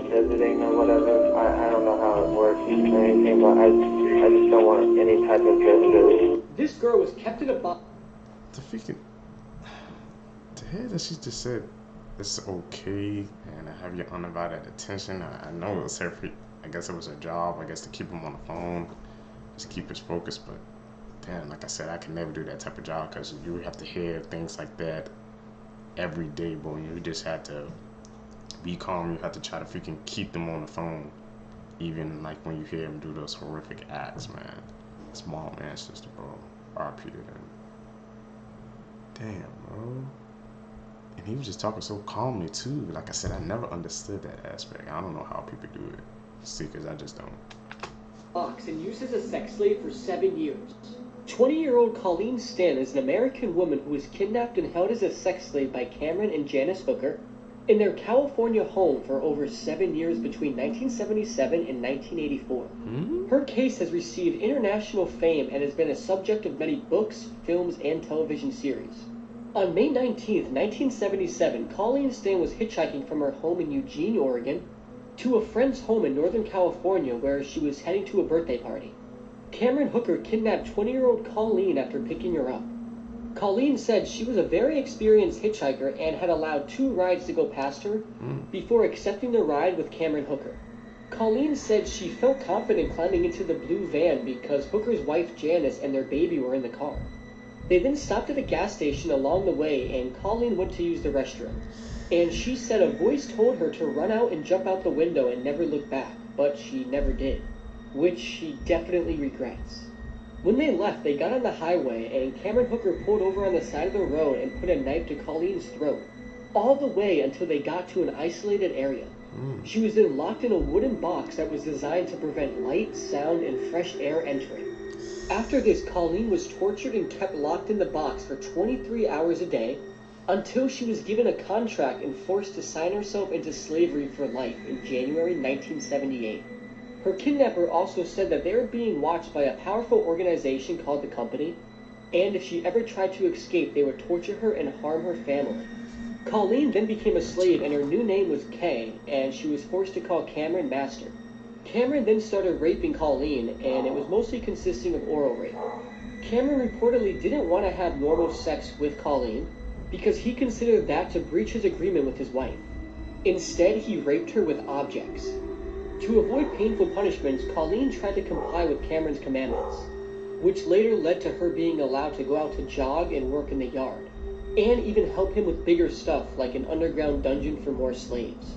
[SPEAKER 17] visiting or whatever. I don't know how it works or anything, but I just don't want any type of visitors.
[SPEAKER 3] This girl was kept in a box.
[SPEAKER 1] The freaking... The head that she just said, it's okay, and I have your undivided attention. I know it was her, I guess it was her job, I guess, to keep him on the phone, just keep his focus, but damn, like I said, I can never do that type of job, because you have to hear things like that every day, boy. You just have to be calm, you have to try to freaking keep them on the phone, even like when you hear them do those horrific acts, man. Small man, sister, bro. RP to them. Damn, bro. And he was just talking so calmly too. Like I said, I never understood that aspect. I don't know how people do it. See, because I just don't.
[SPEAKER 3] Box and used as a sex slave for 7 years. 20-year-old Colleen Stan is an American woman who was kidnapped and held as a sex slave by Cameron and Janice Hooker in their California home for over 7 years between 1977 and 1984. Her case has received international fame and has been a subject of many books, films, and television series. On May 19, 1977, Colleen Stan was hitchhiking from her home in Eugene, Oregon, to a friend's home in Northern California where she was heading to a birthday party. Cameron Hooker kidnapped 20-year-old Colleen after picking her up. Colleen said she was a very experienced hitchhiker and had allowed 2 rides to go past her before accepting the ride with Cameron Hooker. Colleen said she felt confident climbing into the blue van because Hooker's wife Janice and their baby were in the car. They then stopped at a gas station along the way, and Colleen went to use the restroom. And she said a voice told her to run out and jump out the window and never look back, but she never did, which she definitely regrets. When they left, they got on the highway, and Cameron Hooker pulled over on the side of the road and put a knife to Colleen's throat, all the way until they got to an isolated area. She was then locked in a wooden box that was designed to prevent light, sound, and fresh air entering. After this, Colleen was tortured and kept locked in the box for 23 hours a day until she was given a contract and forced to sign herself into slavery for life in January 1978. Her kidnapper also said that they were being watched by a powerful organization called the Company, and if she ever tried to escape, they would torture her and harm her family. Colleen then became a slave, and her new name was Kay, and she was forced to call Cameron Master. Cameron then started raping Colleen, and it was mostly consisting of oral rape. Cameron reportedly didn't want to have normal sex with Colleen because he considered that to breach his agreement with his wife. Instead, he raped her with objects. To avoid painful punishments, Colleen tried to comply with Cameron's commandments, which later led to her being allowed to go out to jog and work in the yard, and even help him with bigger stuff like an underground dungeon for more slaves.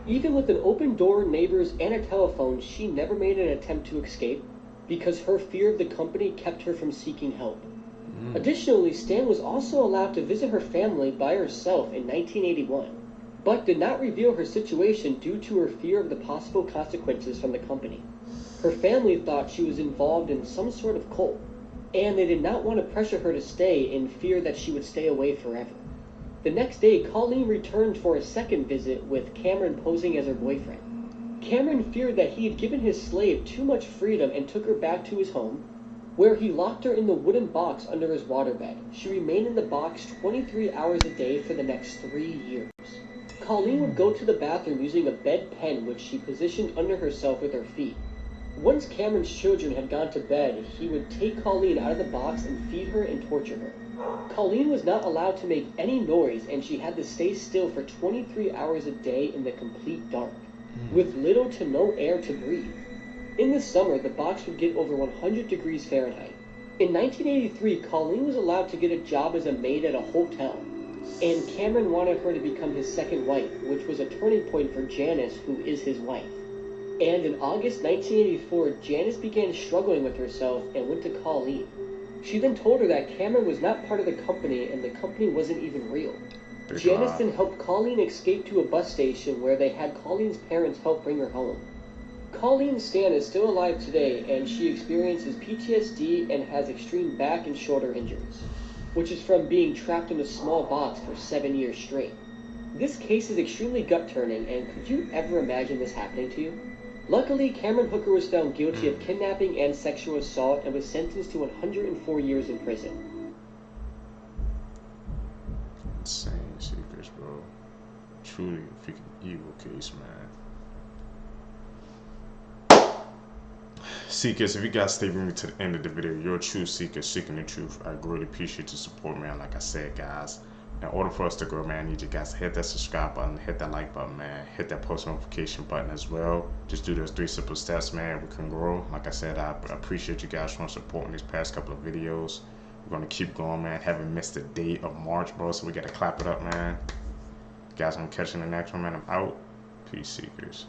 [SPEAKER 3] Even with an open door, neighbors, and a telephone, she never made an attempt to escape because her fear of the Company kept her from seeking help. Additionally, Stan was also allowed to visit her family by herself in 1981, but did not reveal her situation due to her fear of the possible consequences from the Company. Her family thought she was involved in some sort of cult, and they did not want to pressure her to stay in fear that she would stay away forever. The next day, Colleen returned for a second visit with Cameron posing as her boyfriend. Cameron feared that he had given his slave too much freedom and took her back to his home, where he locked her in the wooden box under his waterbed. She remained in the box 23 hours a day for the next 3 years. Colleen would go to the bathroom using a bedpan which she positioned under herself with her feet. Once Cameron's children had gone to bed, he would take Colleen out of the box and feed her and torture her. Colleen was not allowed to make any noise, and she had to stay still for 23 hours a day in the complete dark, with little to no air to breathe. In the summer, the box would get over 100 degrees Fahrenheit. In 1983, Colleen was allowed to get a job as a maid at a hotel, and Cameron wanted her to become his second wife, which was a turning point for Janice, who is his wife. And in August 1984, Janice began struggling with herself and went to Colleen. She then told her that Cameron was not part of the company and the company wasn't even real. Janice then helped Colleen escape to a bus station where they had Colleen's parents help bring her home. Colleen Stan is still alive today, and she experiences PTSD and has extreme back and shoulder injuries, which is from being trapped in a small box for 7 years straight. This case is extremely gut-turning, and could you ever imagine this happening to you? Luckily, Cameron Hooker was found guilty of kidnapping and sexual assault and was sentenced to 104 years in prison.
[SPEAKER 1] Insane secrets, bro. Truly a freaking evil case, man. Seekers, if you guys stay with me to the end of the video, you're a true seeker seeking the truth. I greatly appreciate your support, man. Like I said, guys, in order for us to grow, man, I need you guys to hit that subscribe button, hit that like button, man, hit that post notification button as well. Just do those 3 simple steps, man. We can grow. Like I said, I appreciate you guys for supporting these past couple of videos. We're gonna keep going, man. Haven't missed a day of March, bro, so we gotta clap it up, man. Guys, I'm catching the next one, man. I'm out. Peace, seekers.